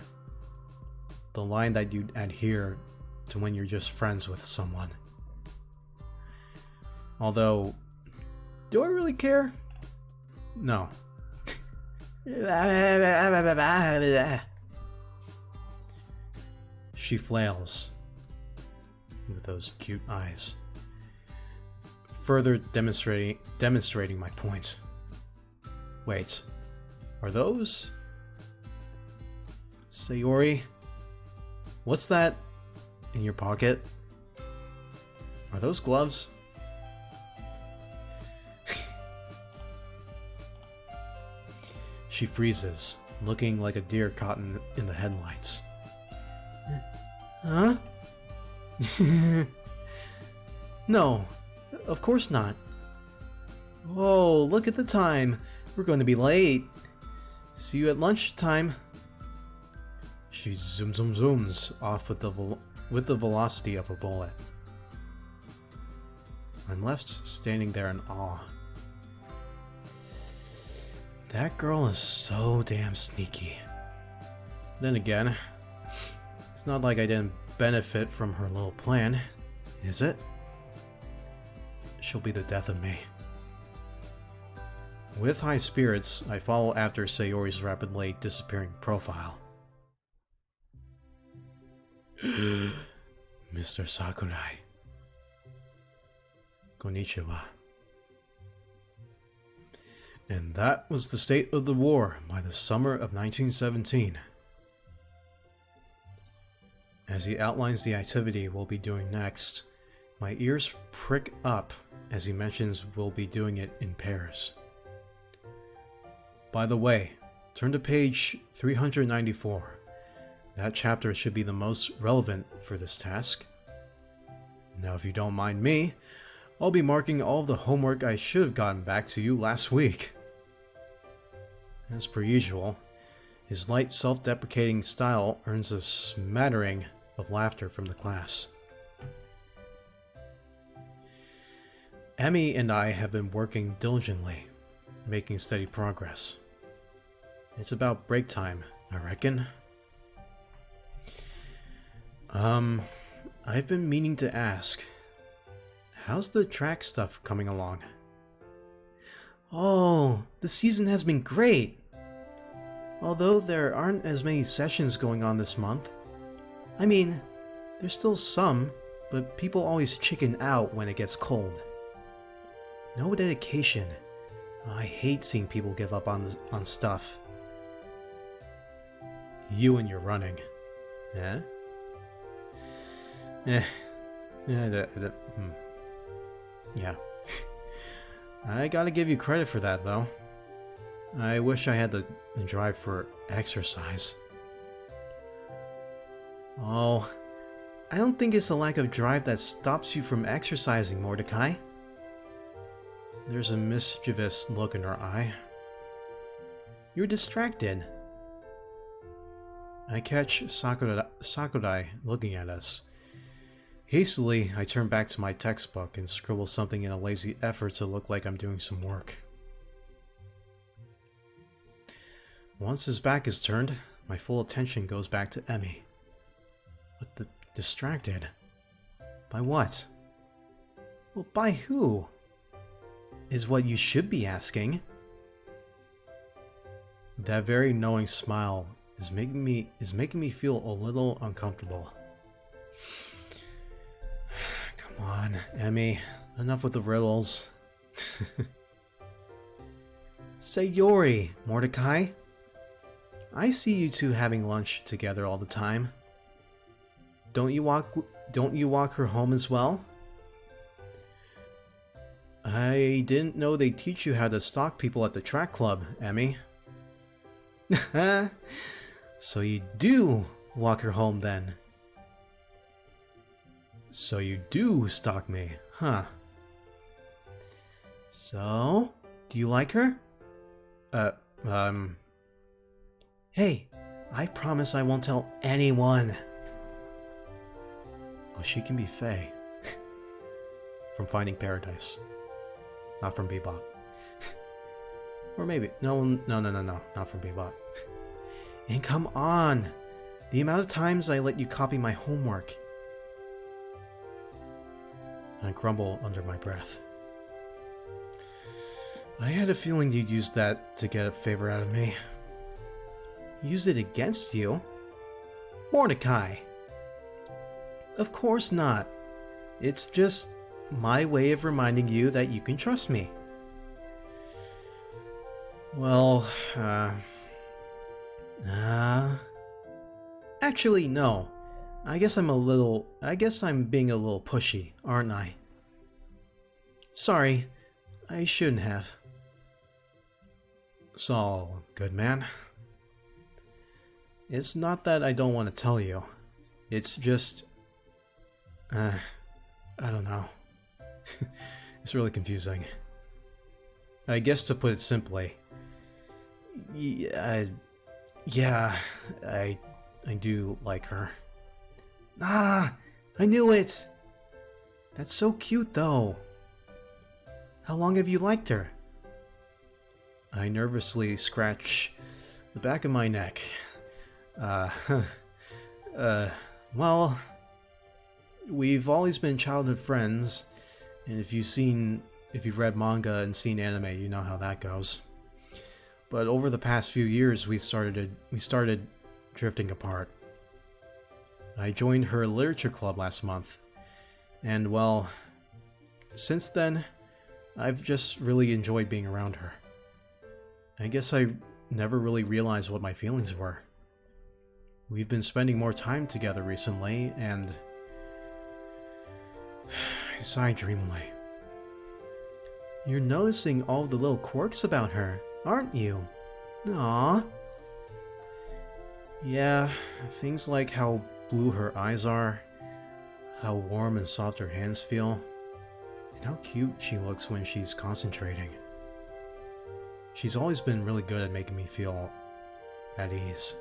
The line that you'd adhere to when you're just friends with someone. Although, do I really care? No. She flails with those cute eyes, further demonstrating my point. Wait, are those? Sayori? What's that in your pocket? Are those gloves? She freezes, looking like a deer caught in the headlights. Huh? No, of course not. Whoa, look at the time. We're going to be late. See you at lunchtime. She zooms off with the velocity of a bullet. I'm left standing there in awe. That girl is so damn sneaky. Then again, it's not like I didn't benefit from her little plan, is it? She'll be the death of me. With high spirits, I follow after Sayori's rapidly disappearing profile. Mr. Sakurai. Konnichiwa. And that was the state of the war by the summer of 1917. As he outlines the activity we'll be doing next, my ears prick up as he mentions we'll be doing it in pairs. By the way, turn to page 394. That chapter should be the most relevant for this task. Now, if you don't mind me, I'll be marking all the homework I should have gotten back to you last week. As per usual, his light self-deprecating style earns a smattering of laughter from the class. Emmy and I have been working diligently, making steady progress. It's about break time, I reckon. I've been meaning to ask, how's the track stuff coming along? Oh, the season has been great! Although there aren't as many sessions going on this month. I mean, there's still some, but people always chicken out when it gets cold. No dedication. I hate seeing people give up on stuff. You and your running. Yeah? Yeah. I gotta give you credit for that, though. I wish I had the drive for exercise. Oh, I don't think it's a lack of drive that stops you from exercising, Mordecai. There's a mischievous look in her eye. You're distracted. I catch Sakurai looking at us. Hastily, I turn back to my textbook and scribble something in a lazy effort to look like I'm doing some work. Once his back is turned, my full attention goes back to Emmy. But distracted? By what? Well, by who? Is what you should be asking. That very knowing smile is making me feel a little uncomfortable. Come Come on, Emmy. Enough with the riddles. Sayori, Mordecai. I see you two having lunch together all the time. Don't you walk her home as well? I didn't know they teach you how to stalk people at the track club, Emmy. So you do walk her home then. So you do stalk me, huh? So, do you like her? Hey, I promise I won't tell anyone. Oh, she can be Faye. From Finding Paradise. Not from Bebop. Or maybe, no, not from Bebop. And come on! The amount of times I let you copy my homework. I grumble under my breath. I had a feeling you'd use that to get a favor out of me. Use it against you? Mordecai! Of course not. It's just my way of reminding you that you can trust me. Well, actually, no. I guess I'm being a little pushy, aren't I? Sorry, I shouldn't have. It's all good, man. It's not that I don't want to tell you. It's just... I don't know. It's really confusing. I guess to put it simply... Yeah, I do like her. Ah! I knew it! That's so cute, though. How long have you liked her? I nervously scratch the back of my neck. Well, we've always been childhood friends, and if you've read manga and seen anime, you know how that goes. But over the past few years, we started drifting apart. I joined her literature club last month, and well, since then, I've just really enjoyed being around her. I guess I never really realized what my feelings were. We've been spending more time together recently, and I sigh dreamily. You're noticing all the little quirks about her, aren't you? Aww. Yeah, things like how blue her eyes are, how warm and soft her hands feel, and how cute she looks when she's concentrating. She's always been really good at making me feel at ease.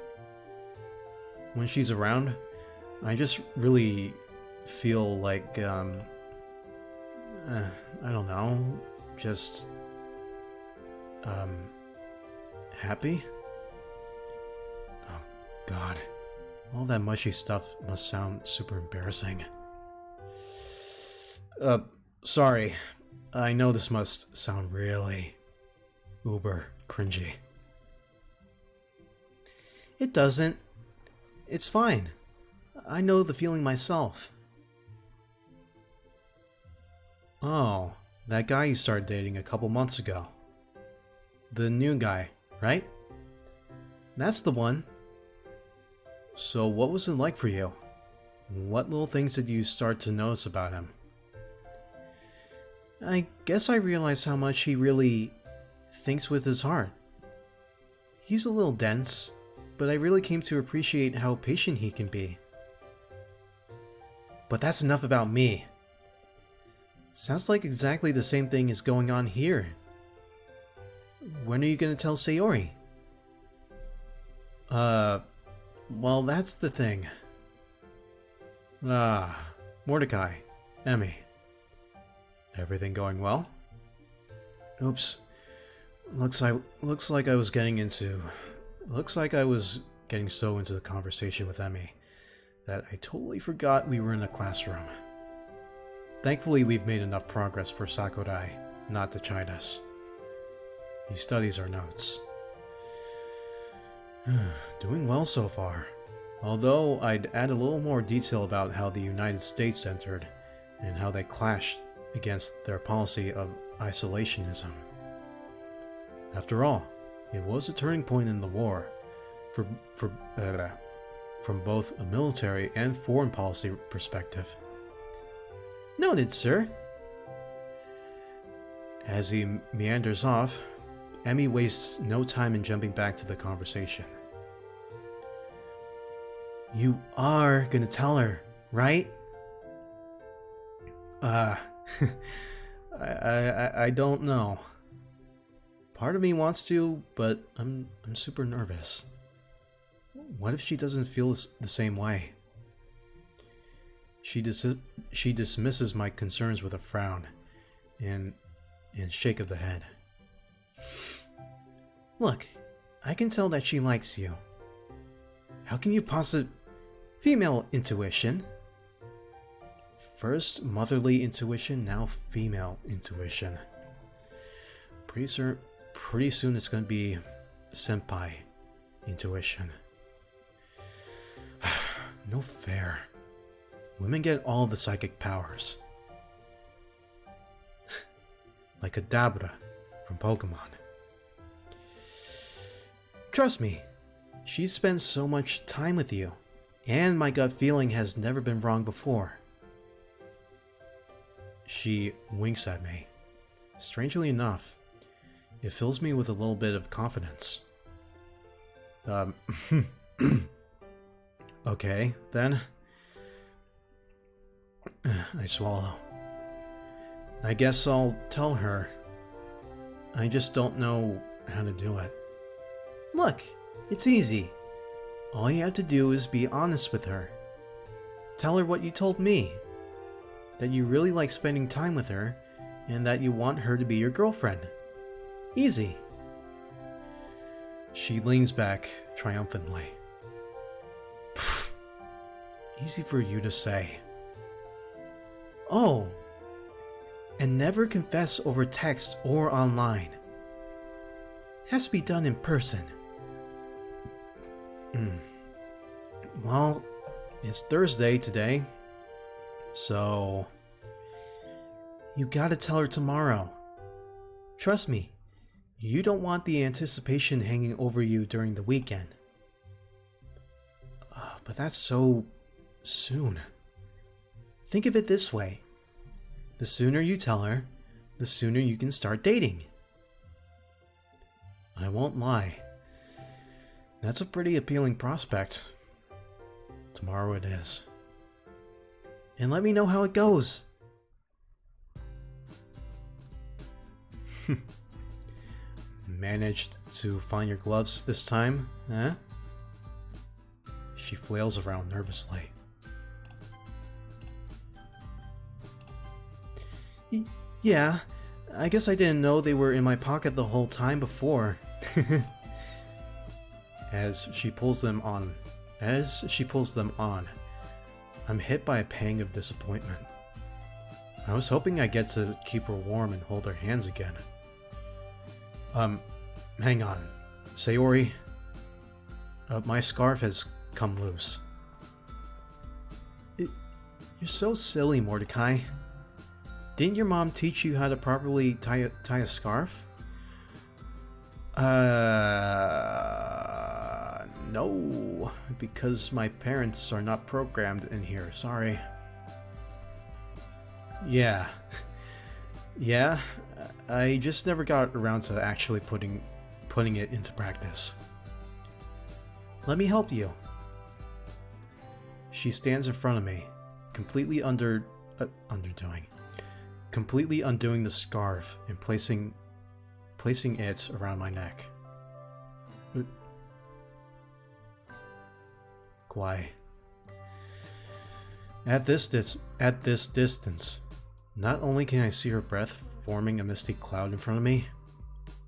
When she's around, I just really feel like, I don't know, just, happy? Oh, God. All that mushy stuff must sound super embarrassing. Sorry. I know this must sound really uber cringy. It doesn't. It's fine. I know the feeling myself. Oh, that guy you started dating a couple months ago. The new guy, right? That's the one. So what was it like for you? What little things did you start to notice about him? I guess I realized how much he really thinks with his heart. He's a little dense, but I really came to appreciate how patient he can be. But that's enough about me. Sounds like exactly the same thing is going on here. When are you gonna tell Sayori? Well, that's the thing. Mordecai, Emmy. Everything going well? Oops. Looks like I was getting so into the conversation with Emmy that I totally forgot we were in a classroom. Thankfully, we've made enough progress for Sakurai not to chide us. He studies our notes. Doing well so far. Although I'd add a little more detail about how the United States entered and how they clashed against their policy of isolationism. After all, it was a turning point in the war from both a military and foreign policy perspective. Noted, sir. As he meanders off, Emmy wastes no time in jumping back to the conversation. You are gonna tell her, right? I don't know. Part of me wants to, but I'm super nervous. What if she doesn't feel the same way? She dismisses my concerns with a frown and shake of the head. Look, I can tell that she likes you. How can you possibly... Female intuition. First motherly intuition, now female intuition. Pretty soon it's gonna be senpai intuition. No fair. Women get all the psychic powers. Like a Dabra from Pokemon. Trust me, she spends so much time with you, and my gut feeling has never been wrong before. She winks at me. Strangely enough, it fills me with a little bit of confidence. Okay, then. I swallow. I guess I'll tell her. I just don't know how to do it. Look, it's easy. All you have to do is be honest with her. Tell her what you told me. That you really like spending time with her, and that you want her to be your girlfriend. Easy. She leans back triumphantly. Pfft. Easy for you to say. Oh, and never confess over text or online. Has to be done in person. Well, it's Thursday today, so... You gotta tell her tomorrow. Trust me, you don't want the anticipation hanging over you during the weekend. But that's so... soon. Think of it this way. The sooner you tell her, the sooner you can start dating. I won't lie. That's a pretty appealing prospect. Tomorrow it is. And let me know how it goes. Managed to find your gloves this time, huh? She flails around nervously. Yeah, I guess I didn't know they were in my pocket the whole time before. As she pulls them on, I'm hit by a pang of disappointment. I was hoping I get to keep her warm and hold her hands again. Hang on. Sayori, my scarf has come loose. You're so silly, Mordecai. Didn't your mom teach you how to properly tie a scarf? No, because my parents are not programmed in here, sorry. Yeah, I just never got around to actually putting it into practice. Let me help you. She stands in front of me, completely undoing the scarf and placing it around my neck. Why? At this distance, not only can I see her breath forming a misty cloud in front of me,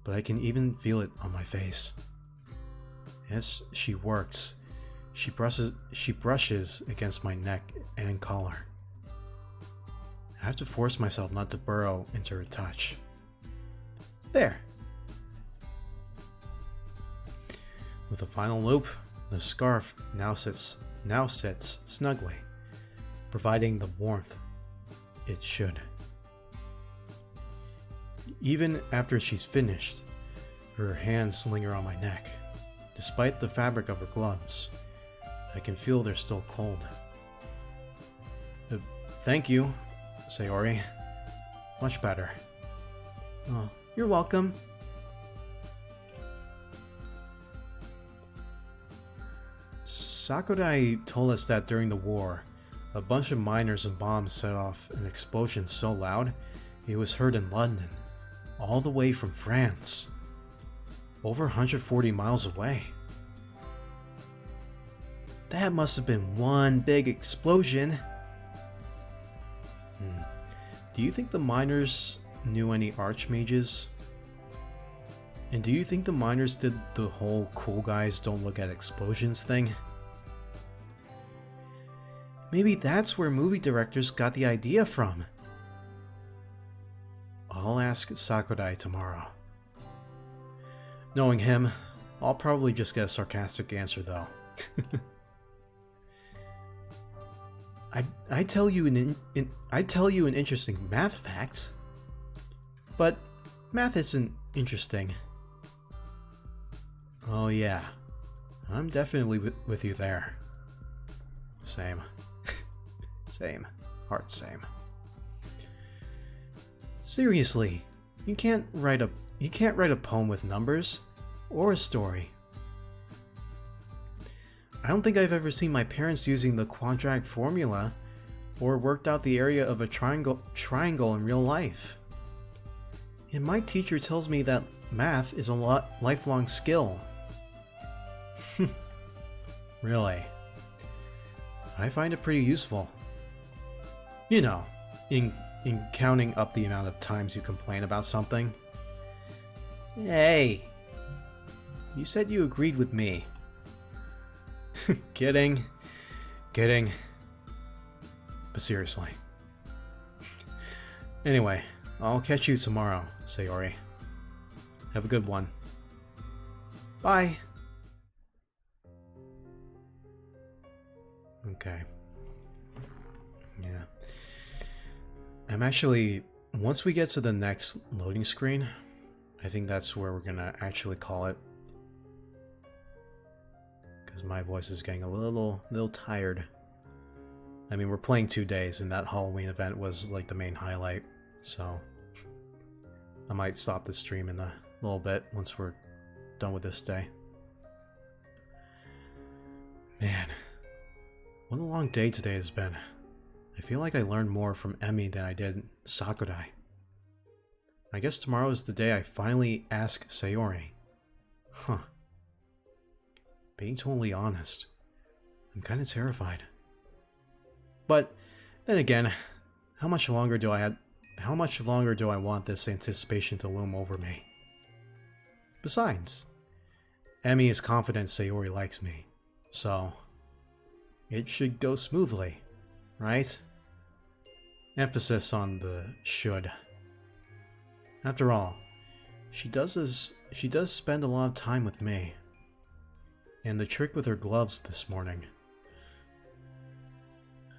but I can even feel it on my face. As she works, she brushes against my neck and collar. I have to force myself not to burrow into her touch. There. With a final loop, the scarf now sits snugly, providing the warmth it should. Even after she's finished, her hands linger on my neck. Despite the fabric of her gloves, I can feel they're still cold. Thank you, Sayori. Much better. Oh, you're welcome. Sakurai told us that during the war, a bunch of miners and bombs set off an explosion so loud it was heard in London, all the way from France, over 140 miles away. That must have been one big explosion. Do you think the miners knew any archmages? And do you think the miners did the whole cool guys don't look at explosions thing? Maybe that's where movie directors got the idea from. I'll ask Sakurai tomorrow. Knowing him, I'll probably just get a sarcastic answer though. I'd tell you an interesting math fact, but math isn't interesting. Oh yeah, I'm definitely with you there. Same. Same. Heart same. Seriously, you can't write a poem with numbers or a story. I don't think I've ever seen my parents using the quadratic formula or worked out the area of a triangle in real life. And my teacher tells me that math is a lifelong skill. Really? I find it pretty useful. You know, in counting up the amount of times you complain about something. Hey! You said you agreed with me. Kidding. But seriously. Anyway, I'll catch you tomorrow, Sayori. Have a good one. Bye! Okay. Yeah. I'm actually... Once we get to the next loading screen, I think that's where we're gonna actually call it. Because my voice is getting a little little tired. I mean, we're playing 2 days, and that Halloween event was like the main highlight, so I might stop the stream in a little bit once we're done with this day. Man, what a long day today has been. I feel like I learned more from Emi than I did Sakurai. I guess tomorrow is the day I finally ask Sayori. Huh. Being totally honest, I'm kind of terrified. But then again, how much longer do I want this anticipation to loom over me? Besides, Emi is confident Sayori likes me, so it should go smoothly, right? Emphasis on the should. After all, she does spend a lot of time with me. And the trick with her gloves this morning.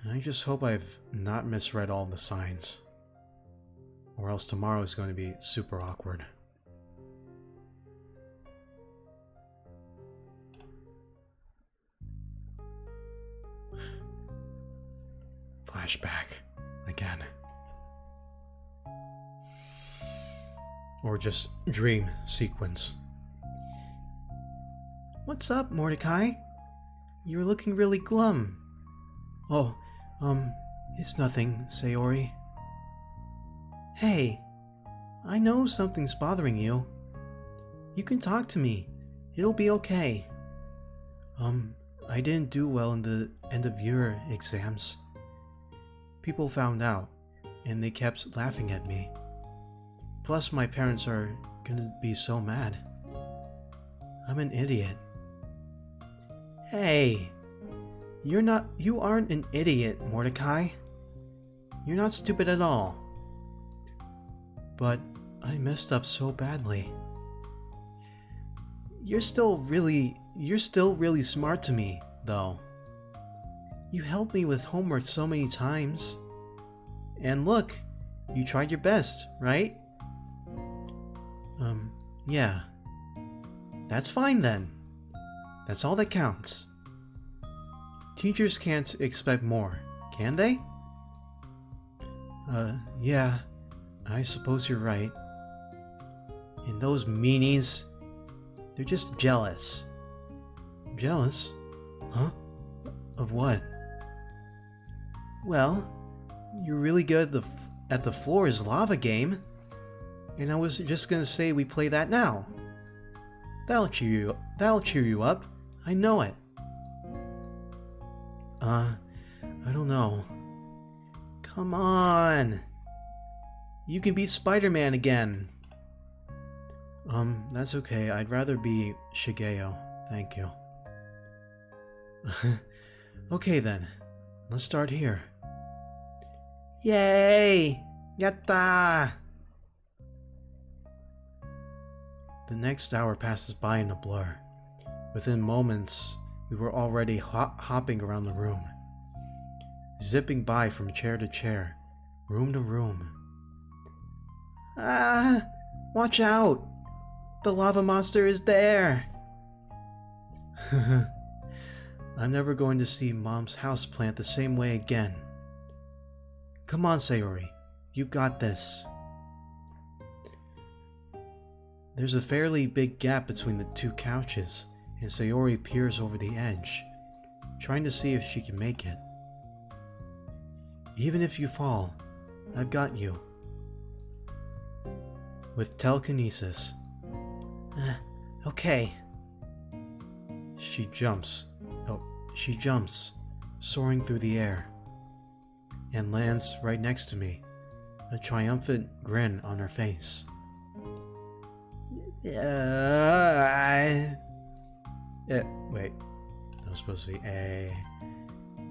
I just hope I've not misread all the signs. Or else tomorrow is going to be super awkward. Flashback. Again. Or just dream sequence. What's up, Mordecai? You're looking really glum. Oh, it's nothing, Sayori. Hey, I know something's bothering you. You can talk to me. It'll be okay. I didn't do well in the end-of-year exams. People found out, and they kept laughing at me. Plus, my parents are gonna be so mad. I'm an idiot. Hey! You aren't an idiot, Mordecai. You're not stupid at all. But I messed up so badly. You're still really smart to me, though. You helped me with homework so many times. And look, you tried your best, right? Yeah. That's fine then. That's all that counts. Teachers can't expect more, can they? Yeah. I suppose you're right. And those meanies, they're just jealous. Jealous? Huh? Of what? Well, you're really good at the floor is lava game. And I was just gonna say we play that now. That'll cheer you up. I know it. I don't know. Come on. You can be Spider-Man again. That's okay. I'd rather be Shigeo. Thank you. Okay then. Let's start here. Yay! Yatta! The next hour passes by in a blur. Within moments, we were already hopping around the room, zipping by from chair to chair, room to room. Ah! Watch out! The lava monster is there! I'm never going to see Mom's houseplant the same way again. Come on, Sayori. You've got this. There's a fairly big gap between the two couches, and Sayori peers over the edge, trying to see if she can make it. Even if you fall, I've got you. With telekinesis. Okay. She jumps, soaring through the air, and lands right next to me, a triumphant grin on her face. Wait, that was supposed to be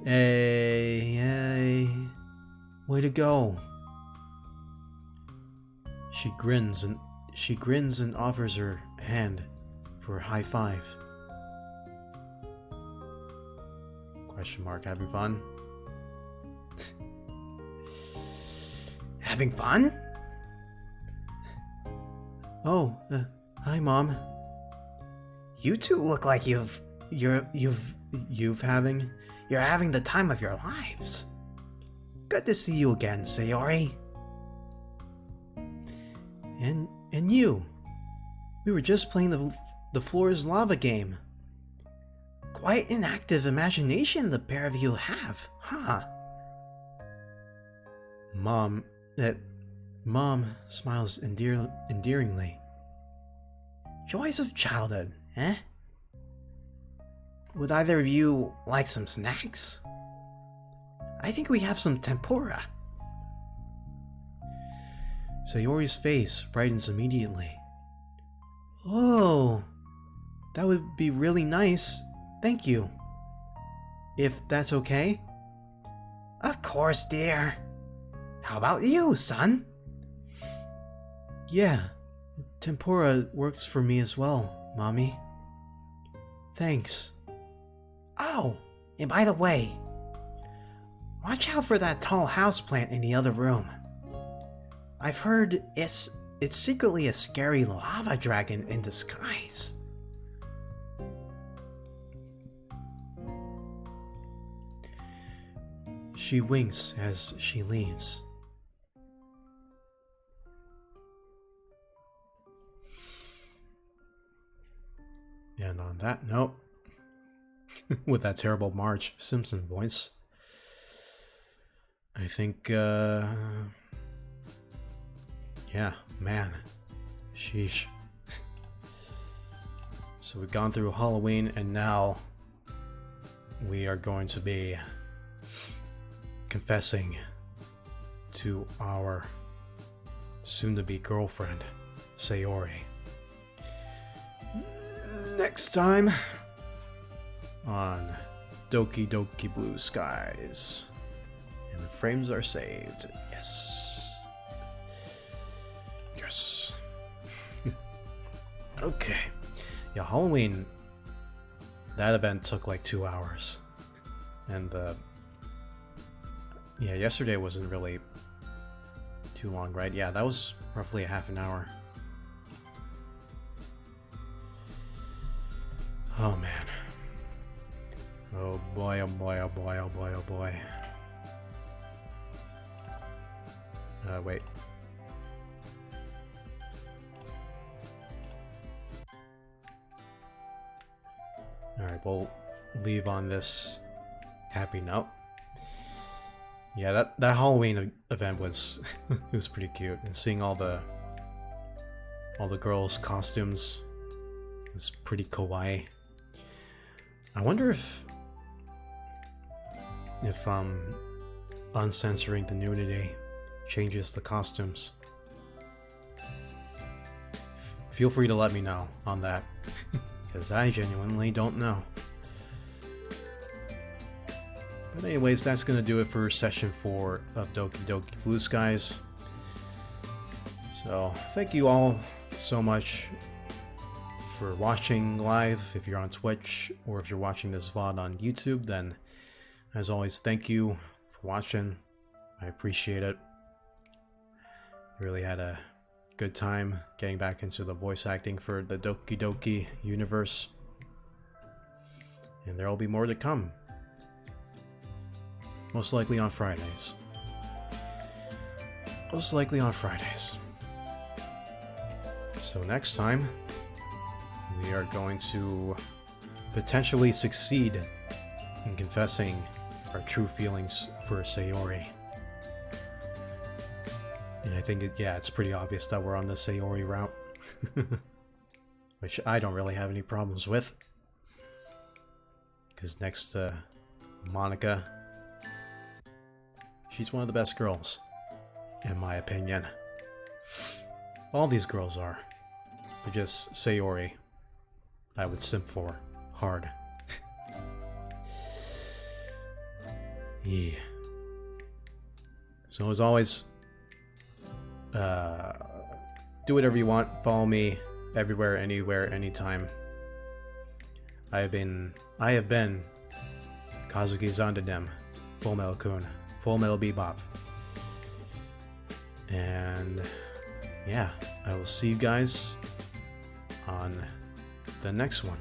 A. Way to go. She grins and offers her hand for a high five. Question mark, having fun? Having fun? Oh, hi Mom. You two look like you're having the time of your lives. Good to see you again, Sayori. And you. We were just playing the floor is lava game. Quite an active imagination the pair of you have, huh? Mom smiles endearingly. Joys of childhood, eh? Would either of you like some snacks? I think we have some tempura. Sayori's face brightens immediately. Oh, that would be really nice. Thank you. If that's okay? Of course, dear. How about you, son? Yeah, tempura works for me as well, Mommy. Thanks. Oh, and by the way, watch out for that tall houseplant in the other room. I've heard it's secretly a scary lava dragon in disguise. She winks as she leaves. And on that note, with that terrible Marge Simpson voice, I think, yeah, man, sheesh. So we've gone through Halloween, and now we are going to be confessing to our soon-to-be girlfriend, Sayori. Next time on Doki Doki Blue Skies. And the frames are saved. Yes. Yes. Okay. Yeah, Halloween, that event took like 2 hours. And yeah, yesterday wasn't really too long, right? Yeah, that was roughly a half an hour. Oh man. Oh boy, oh boy, oh boy, oh boy, oh boy. Wait. Alright, we'll leave on this happy note. Yeah, that Halloween event was it was pretty cute, and seeing all the girls' costumes was pretty kawaii. I wonder if uncensoring the nudity changes the costumes. Feel free to let me know on that, because I genuinely don't know. But anyways, that's gonna do it for session 4 of Doki Doki Blue Skies. So thank you all so much for watching live. If you're on Twitch, or if you're watching this VOD on YouTube, then as always, thank you for watching. I appreciate it. Really had a good time getting back into the voice acting for the Doki Doki universe. And there will be more to come. Most likely on Fridays. Most likely on Fridays. So next time, we are going to potentially succeed in confessing our true feelings for Sayori. And I think, it's pretty obvious that we're on the Sayori route. Which I don't really have any problems with. Because next to Monica, she's one of the best girls, in my opinion. All these girls are. But just Sayori, I would simp for hard. Yeah. So as always, do whatever you want. Follow me everywhere, anywhere, anytime. I have been Kazuki Zandadem, Fullmetal-kun, Fullmetal Bebop. And yeah, I will see you guys on the next one.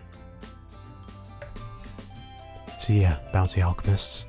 See ya, bouncy alchemists.